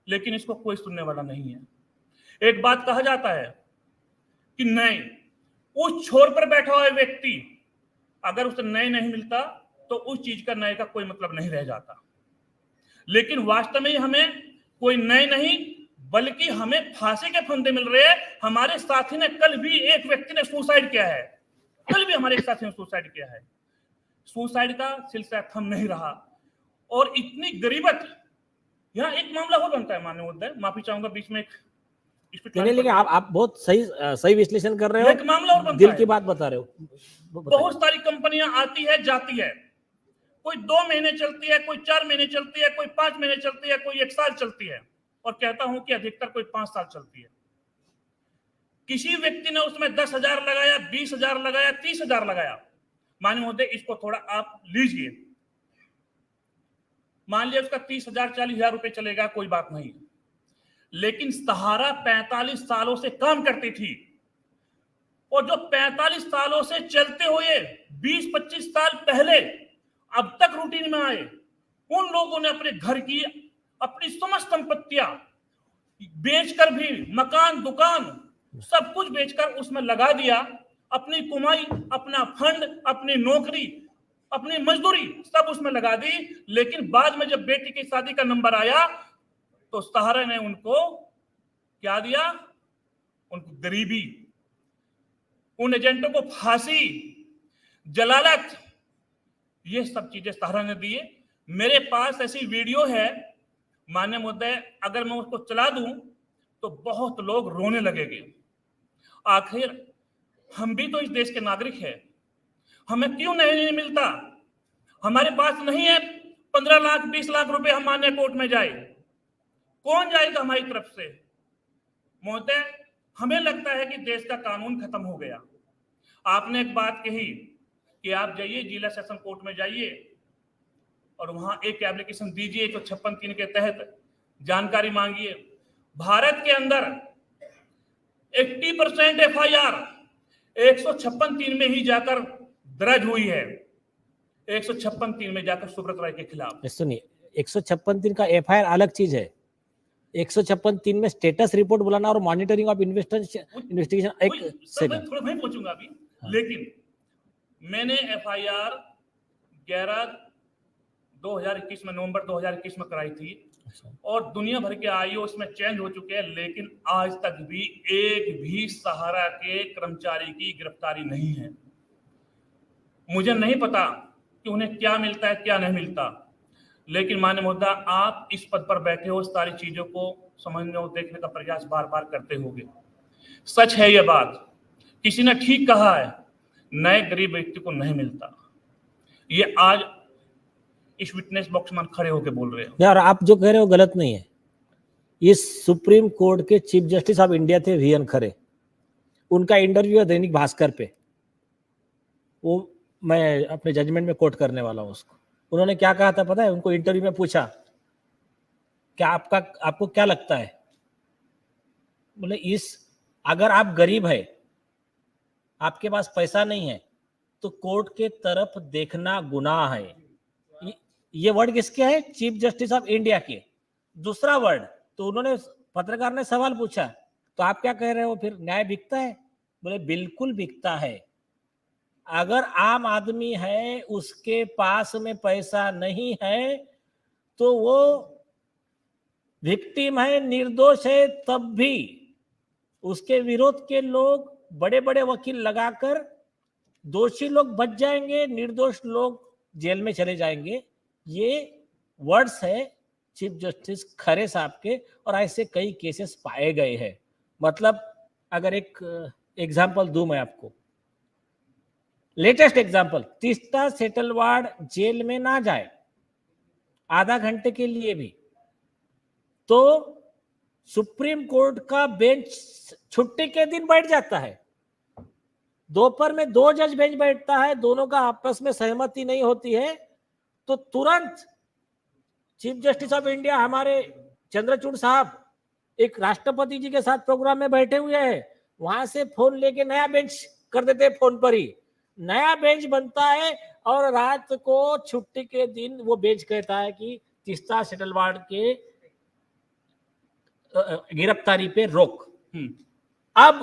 लेकिन इसको कोई सुनने वाला नहीं है। एक बात कहा जाता है कि न्याय, उस छोर पर बैठा हुआ व्यक्ति अगर उसे न्याय नहीं मिलता तो उस चीज का न्याय का कोई मतलब नहीं रह जाता। लेकिन वास्तव में हमें कोई न्याय नहीं, बल्कि हमें फांसी के फंदे मिल रहे हैं। हमारे साथी ने कल भी, एक व्यक्ति ने सुसाइड किया है, कल भी हमारे एक साथी ने सुसाइड किया है। सुसाइड का सिलसिला थम नहीं रहा और इतनी गरीबत, यहाँ एक मामला हो बनता है। माननीय महोदय, माफी चाहूंगा बीच में नहीं, लेकिन आप बहुत सही विश्लेषण कर रहे हो, एक मामला और बनता दिल है। की बात बता रहे हो। बहुत सारी कंपनियां आती है, जाती है, कोई 2 महीने चलती है, कोई 4 महीने चलती है, कोई 5 महीने चलती है, कोई 1 साल चलती है, और कहता हूं कि अधिकतर कोई 5 साल चलती है। किसी व्यक्ति ने उसमें 10,000 लगाया, 20,000 लगाया, 30,000 लगाया। माननीय महोदय, इसको थोड़ा आप लीजिए, मान लिया उसका 30,000 40,000 रुपए चलेगा, कोई बात नहीं, लेकिन सहारा 45 सालों से काम करती थी और जो 45 सालों से चलते हुए 20-25 साल पहले अब तक रूटीन में आए, उन लोगों ने अपने घर की, अपनी समस्त संपत्तियां बेचकर भी, मकान, दुकान, सब कुछ बेचकर उसमें लगा दिया, अपनी कमाई, अपना फंड, अपनी नौकरी, अपनी मजदूरी सब उसमें लगा दी। लेकिन बाद में जब बेटी की शादी का नंबर आया तो सहारा ने उनको क्या दिया? उनको गरीबी, उन एजेंटों को फांसी, जलालत, ये सब चीजें सहारा ने दिए। मेरे पास ऐसी वीडियो है माननीय महोदय, अगर मैं उसको चला दूं तो बहुत लोग रोने लगेंगे। आखिर हम भी तो इस देश के नागरिक हैं, हमें क्यों नहीं मिलता? हमारे पास नहीं है 15 लाख 20 लाख रुपए हम मान्य कोर्ट में जाए, कौन जाएगा हमारी तरफ से? महोदय, हमें लगता है कि देश का कानून खत्म हो गया। आपने एक बात कही कि आप जाइए जिला सेशन कोर्ट में जाइए और वहां एक एप्लीकेशन दीजिए 156(3) के तहत जानकारी मांगिए। भारत के अंदर 80% FIR 156(3) में ही जाकर दर्ज हुई है, 156(3) में जाकर सुब्रत राय के खिलाफ। सुनिए, 156(3) का FIR अलग चीज है। 156(3) में स्टेटस रिपोर्ट बुलाना और मॉनिटरिंग ऑफ इन्वेस्टिगेशन एक सेकंड थोड़ा वहीं पहुंचूंगा अभी। लेकिन मैंने FIR 2021 में, नवंबर 2021 में कराई थी और दुनिया भर के आईओ उसमें चेंज हो चुके हैं, लेकिन आज तक भी एक भी सहारा के कर्मचारी की गिरफ्तारी नहीं है। मुझे नहीं पता कि उन्हें क्या मिलता है क्या नहीं मिलता। लेकिन माननीय महोदय, आप इस पद पर बैठे हो, सारी चीजों को समझने और देखने का प्रयास बार बार करते होंगे। सच है यह बात, किसी ने ठीक कहा है, नए गरीब व्यक्ति को नहीं मिलता। ये आज इस विटनेस बॉक्स में खड़े होकर बोल रहे हो। यार आप जो कह रहे हो गलत नहीं है। इस सुप्रीम कोर्ट के चीफ जस्टिस ऑफ इंडिया थे वी एन खरे, उनका इंटरव्यू है दैनिक भास्कर पे, वो मैं अपने जजमेंट में कोट करने वाला हूं उसको। उन्होंने क्या कहा था पता है? उनको इंटरव्यू में पूछा क्या आपको क्या लगता है, बोले अगर आप गरीब है, आपके पास पैसा नहीं है, तो कोर्ट के तरफ देखना गुनाह है। ये वर्ड किसके है? चीफ जस्टिस ऑफ इंडिया के। दूसरा वर्ड, तो उन्होंने, पत्रकार ने सवाल पूछा, तो आप क्या कह रहे हो फिर, न्याय बिकता है? बोले बिल्कुल बिकता है। अगर आम आदमी है, उसके पास में पैसा नहीं है, तो वो विक्टिम है, निर्दोष है, तब भी उसके विरोध के लोग बड़े बड़े वकील लगाकर दोषी लोग बच जाएंगे, निर्दोष लोग जेल में चले जाएंगे। ये वर्ड्स है चीफ जस्टिस खरे साहब के, और ऐसे कई केसेस पाए गए हैं। मतलब अगर एक एग्जांपल दूं मैं आपको, लेटेस्ट एग्जांपल, तीस्ता सेटलवाड़ जेल में ना जाए आधा घंटे के लिए भी, तो सुप्रीम कोर्ट का बेंच छुट्टी के दिन बैठ जाता है। दोपहर में 2 जज बेंच बैठता है, दोनों का आपस में सहमति नहीं होती है, तो तुरंत चीफ जस्टिस ऑफ इंडिया हमारे चंद्रचूड़ साहब एक राष्ट्रपति जी के साथ प्रोग्राम में बैठे हुए हैं, वहां से फोन लेके नया बेंच कर देते हैं, फोन पर ही नया बेंच बनता है, और रात को छुट्टी के दिन वो बेंच कहता है कि तीस्ता सेटलवाड़ के गिरफ्तारी पे रोक। अब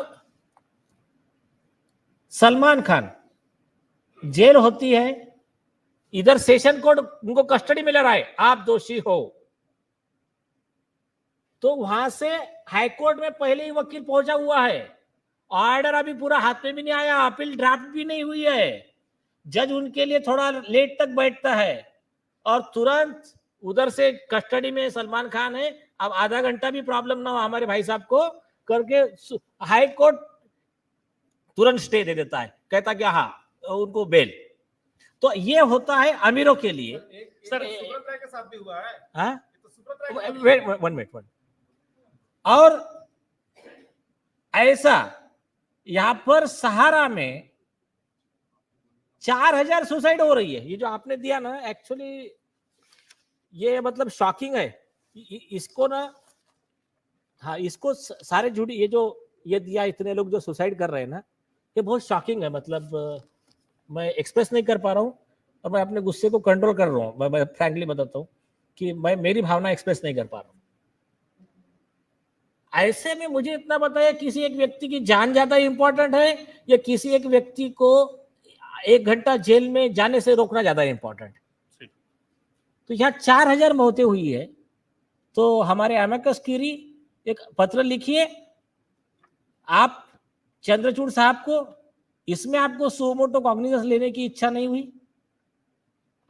सलमान खान जेल होती है, इधर सेशन कोर्ट उनको कस्टडी में ले रहा है, आप दोषी हो, तो वहां से हाई कोर्ट में पहले ही वकील पहुंचा हुआ है, ऑर्डर अभी पूरा हाथ में भी नहीं आया, अपील ड्राफ्ट भी नहीं हुई है, जज उनके लिए थोड़ा लेट तक बैठता है, और तुरंत उधर से कस्टडी में सलमान खान है। अब आधा घंटा भी प्रॉब्लम ना हो हमारे भाई साहब को करके हाई कोर्ट तुरंत स्टे दे देता है, कहता क्या हाँ उनको बेल। तो ये होता है अमीरों के लिए। सर सुब्रत राय के साथ भी हुआ है। हाँ, तो सुब्रत राय के साथ भी वेट वन मिनट। और ऐसा यहां पर सहारा में 4000 सुसाइड हो रही है। ये जो आपने दिया ना, एक्चुअली ये मतलब शॉकिंग है। इसको ना, हाँ, इसको सारे जुड़ी, ये जो ये दिया, इतने लोग जो सुसाइड कर रहे हैं ना, ये बहुत शॉकिंग है। मतलब मैं एक्सप्रेस नहीं कर पा रहा हूँ, और मैं अपने गुस्से को कंट्रोल कर रहा हूँ। मैं फ्रैंकली बताता हूँ कि मैं मेरी भावना एक्सप्रेस नहीं कर पा रहा हूँ। ऐसे में मुझे इतना बताया, किसी एक व्यक्ति की जान ज्यादा इंपॉर्टेंट है या किसी एक व्यक्ति को 1 घंटा जेल में जाने से रोकना ज्यादा इंपॉर्टेंट है? तो यहाँ 4000 मौतें हुई है। तो हमारे अमेकस क्यूरी एक पत्र लिखिए आप चंद्रचूड़ साहब को, इसमें आपको सुमोटो कॉग्निजेंस लेने की इच्छा नहीं हुई,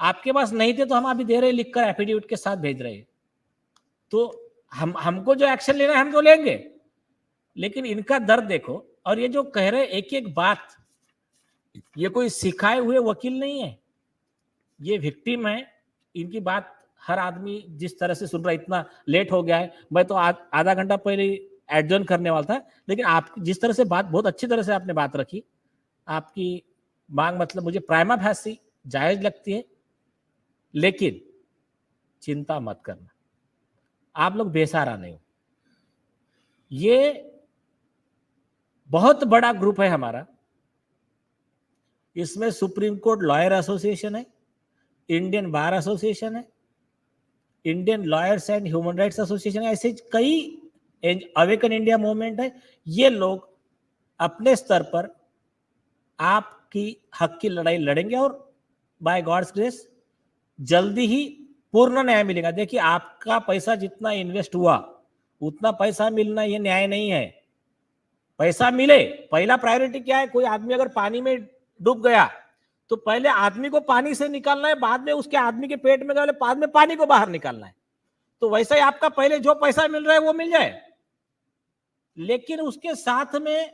आपके पास नहीं थे तो हम अभी दे रहे, लिखकर एफिडेविट के साथ भेज रहे। तो हमको जो एक्शन लेना है हम तो लेंगे, लेकिन इनका दर्द देखो। और ये जो कह रहे एक एक बात, ये कोई सिखाए हुए वकील नहीं है, ये विक्टिम है। इनकी बात हर आदमी जिस तरह से सुन रहा है, इतना लेट हो गया है, मैं तो आधा घंटा पहले एडजर्न करने वाला था, लेकिन आप जिस तरह से बात, बहुत अच्छी तरह से आपने बात रखी, आपकी मांग मतलब मुझे प्राइमा फैसी जायज लगती है। लेकिन चिंता मत करना, आप लोग बेसहारा नहीं हो। ये बहुत बड़ा ग्रुप है हमारा, इसमें सुप्रीम कोर्ट लॉयर एसोसिएशन है, इंडियन बार एसोसिएशन है, Indian lawyers and human rights association है, ऐसे कई, अवेकन इंडिया मूवमेंट है। ये लोग अपने स्तर पर आपकी हक की लड़ाई लड़ेंगे, और बाय गॉड्स ग्रेस जल्दी ही पूर्ण न्याय मिलेगा। देखिए, आपका पैसा जितना इन्वेस्ट हुआ उतना पैसा मिलना ये न्याय नहीं है। पैसा मिले, पहला प्रायोरिटी क्या है? कोई आदमी अगर पानी में डूब गया तो पहले आदमी को पानी से निकालना है, बाद में उसके आदमी के पेट में गए बाद में पानी को बाहर निकालना है। तो वैसा ही आपका पहले जो पैसा मिल रहा है वो मिल जाए, लेकिन उसके साथ में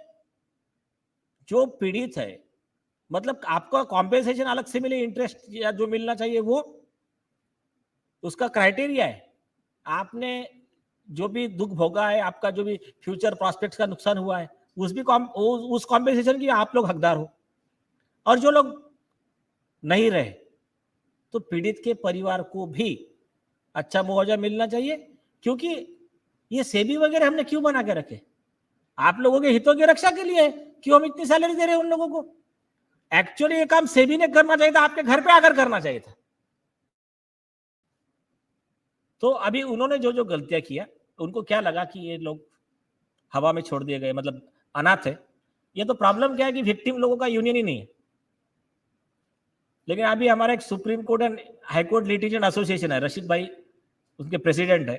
जो पीड़ित है, मतलब आपको कॉम्पेंसेशन अलग से मिले, इंटरेस्ट या जो मिलना चाहिए वो उसका क्राइटेरिया है। आपने जो भी दुख भोगा है, आपका जो भी फ्यूचर प्रॉस्पेक्ट्स का नुकसान हुआ है, उस कॉम्पेंसेशन की आप लोग हकदार हो। और जो लोग नहीं रहे तो पीड़ित के परिवार को भी अच्छा मुआवजा मिलना चाहिए, क्योंकि ये सेबी वगैरह हमने क्यों बना के रखे? आप लोगों के हितों की रक्षा के लिए। क्यों हम इतनी सैलरी दे रहे हैं उन लोगों को? एक्चुअली ये काम सेबी ने करना चाहिए था, आपके घर पे आकर करना चाहिए था। तो अभी उन्होंने जो जो गलतियां किया, उनको क्या लगा कि ये लोग हवा में छोड़ दिए गए, मतलब अनाथ है। ये तो प्रॉब्लम क्या है कि विक्टिम लोगों का यूनियन ही नहीं है। लेकिन अभी हमारा एक supreme court and high court litigation association है, रशीद भाई उसके प्रेसिडेंट है,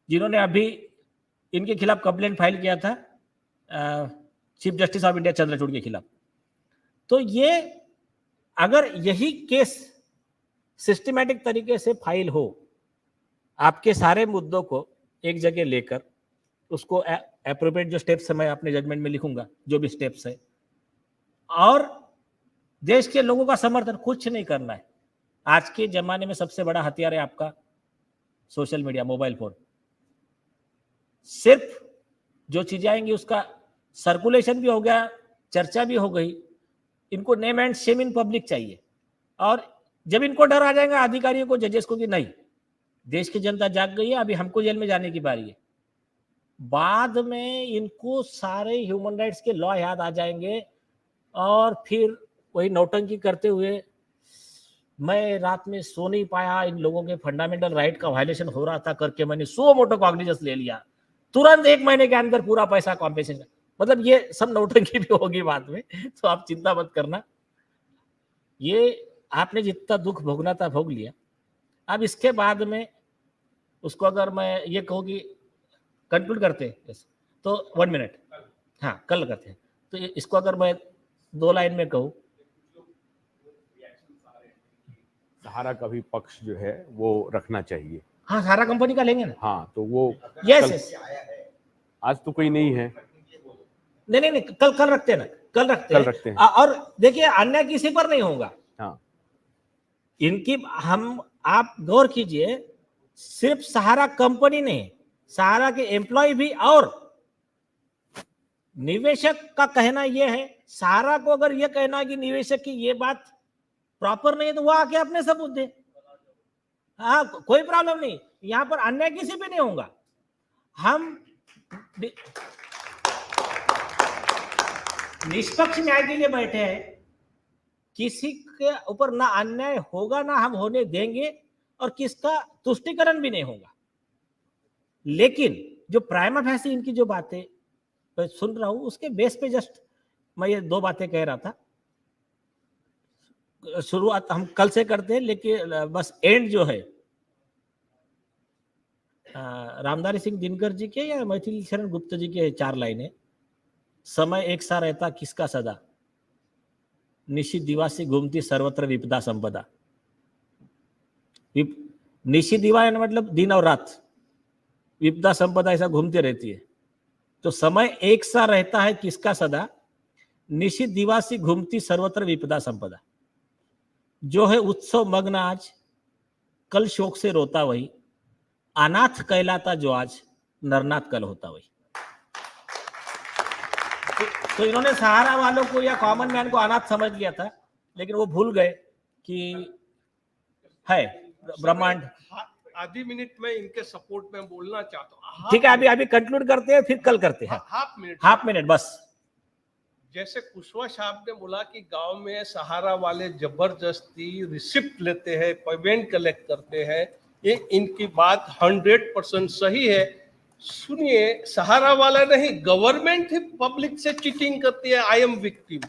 जिन्होंने अभी इनके खिलाफ कंप्लेंट फाइल किया था chief justice of India Chandrachud के खिलाफ। तो ये अगर यही केस सिस्टमैटिक तरीके से फाइल हो, आपके सारे मुद्दों को एक जगह लेकर उसको एप्रोप्रिएट जो स्टेप्स है मैं अपने जजमेंट में लिखूंगा, जो भी स्टेप्स है, और देश के लोगों का समर्थन, कुछ नहीं करना है। आज के जमाने में सबसे बड़ा हथियार है आपका सोशल मीडिया, मोबाइल फोन। सिर्फ जो चीजें आएंगी उसका सर्कुलेशन भी हो गया, चर्चा भी हो गई। इनको name and shame in public चाहिए। और जब इनको डर आ जाएगा अधिकारियों को, जजेस को, कि नहीं देश की जनता जाग गई है, अभी हमको जेल में जाने की बारी है, बाद में इनको सारे ह्यूमन राइट्स के लॉ याद आ जाएंगे और फिर वही नौटंकी करते हुए, मैं रात में सो नहीं पाया, इन लोगों के फंडामेंटल राइट का वायलेशन हो रहा था करके मैंने सो मोटो कॉग्निजेंस ले लिया, तुरंत 1 महीने के अंदर पूरा पैसा कॉम्पेंसेशन। मतलब ये सब नौटंकी भी होगी बाद में, तो आप चिंता मत करना। ये आपने जितना दुख भोगना था भोग लिया। अब इसके बाद में उसको अगर मैं ये कहूँ कि कंक्लूड करते हैं तो 1 मिनट, हाँ कल करते हैं, तो इसको अगर मैं 2 लाइन में कहूँ, सहारा का भी पक्ष जो है वो रखना चाहिए। हाँ सहारा कंपनी का लेंगे ना। हाँ तो वो यस आज तो कोई नहीं है। नहीं कल रखते हैं ना, कल रखते हैं। और देखिए अन्याय किसी पर नहीं होगा। हाँ इनकी आप गौर कीजिए, सिर्फ सहारा कंपनी नहीं, सहारा के एम्प्लॉय भी और निवेशक का कहना यह है, सहारा को अगर यह कहना है कि निवेशक की ये बात प्रॉपर नहीं है तो वो आके अपने सबूत दे। हाँ कोई प्रॉब्लम नहीं, यहां पर अन्याय किसी पे नहीं होगा। हम निष्पक्ष न्याय के लिए बैठे हैं, किसी के ऊपर ना अन्याय होगा ना हम होने देंगे और किसका तुष्टिकरण भी नहीं होगा। लेकिन जो प्राइमा फैसी इनकी जो बातें मैं सुन रहा हूं, उसके बेस पे जस्ट मैं ये 2 बातें कह रहा था। शुरुआत हम कल से करते हैं, लेकिन बस एंड जो है रामधारी सिंह दिनकर जी के या मैथिली शरण गुप्ता जी के 4 लाइनें। समय एक सा रहता किसका सदा, निशित दिवासी घूमती सर्वत्र विपदा संपदा। निशित दिवा मतलब दिन और रात, विपदा संपदा ऐसा घूमती रहती है। तो समय एक सा रहता है किसका सदा, निशित दिवासी घूमती सर्वत्र विपदा संपदा। जो है उत्सव मग्न आज, कल शोक से रोता वही, अनाथ कहलाता जो आज, नरनाथ कल होता वही। तो इन्होंने सहारा वालों को या कॉमन मैन को अनाथ समझ लिया था, लेकिन वो भूल गए कि है ब्रह्मांड। आधी मिनट में इनके सपोर्ट में बोलना चाहता हूँ। ठीक है, अभी कंक्लूड करते हैं, फिर कल करते हैं। हाफ मिनट बस। जैसे कुशवाहा साहब ने बोला कि गांव में सहारा वाले जबरदस्ती रिसिप्ट लेते हैं, पेमेंट कलेक्ट करते हैं, ये इनकी बात 100% सही है। सुनिए, सहारा वाला नहीं, गवर्नमेंट ही पब्लिक से चीटिंग करती है। I am victim.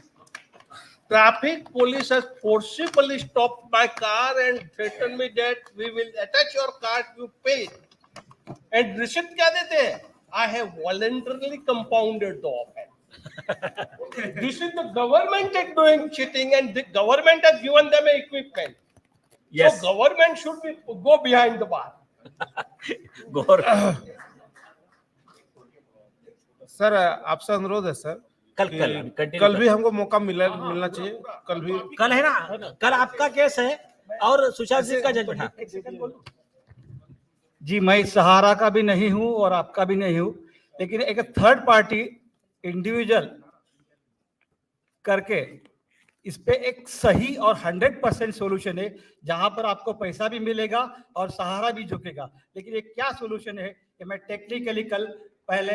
Traffic police has forcibly stopped my car and threatened me that we will attach your card, you pay. And receipt क्या देते हैं? I have voluntarily compounded the offense. This is the government is doing cheating, and the government has given them equipment. Yes. So government should go behind the bar. Gaur sir आपसे अनुरोध है सर कल कि कल continue कल भी करें। हमको मौका मिलना चाहिए। कल भी कल है ना, कल आपका केस है और सुशांत सिंह का जजमेंट है। जी मैं सहारा का भी नहीं हूं और आपका भी नहीं हूं, लेकिन एक थर्ड पार्टी इंडिविजुअल करके इस पे एक सही और 100% सॉल्यूशन है, जहां पर आपको पैसा भी मिलेगा और सहारा भी झुकेगा। लेकिन ये क्या सॉल्यूशन है कि मैं टेक्निकली कल पहले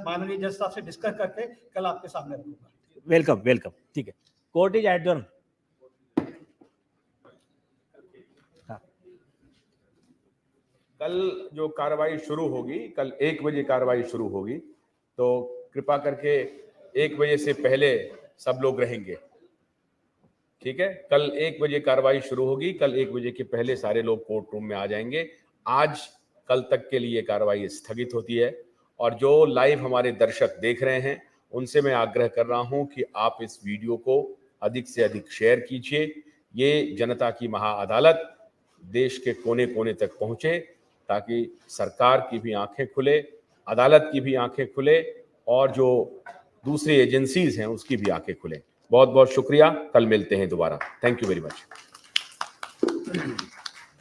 माननीय जज साहब से डिस्कस करके कल आपके सामने रखूंगा। वेलकम वेलकम, ठीक है। Court is adjourn. कल जो कार्रवाई शुरू होगी, कल 1 बजे कार्रवाई शुरू होगी, तो कृपा करके 1 बजे से पहले सब लोग रहेंगे, ठीक है। कल 1 बजे कार्रवाई शुरू होगी, कल 1 बजे के पहले सारे लोग कोर्ट रूम में आ जाएंगे। आज कल तक के लिए कार्रवाई स्थगित होती है, और जो लाइव हमारे दर्शक देख रहे हैं उनसे मैं आग्रह कर रहा हूं कि आप इस वीडियो को अधिक से अधिक शेयर कीजिए। ये जनता की महाअदालत देश के कोने कोने तक पहुंचे, ताकि सरकार की भी आंखें खुले, अदालत की भी आंखें खुले, और जो दूसरी एजेंसीज हैं उसकी भी आंखें खुले। बहुत बहुत शुक्रिया, कल मिलते हैं दोबारा। Thank you very much.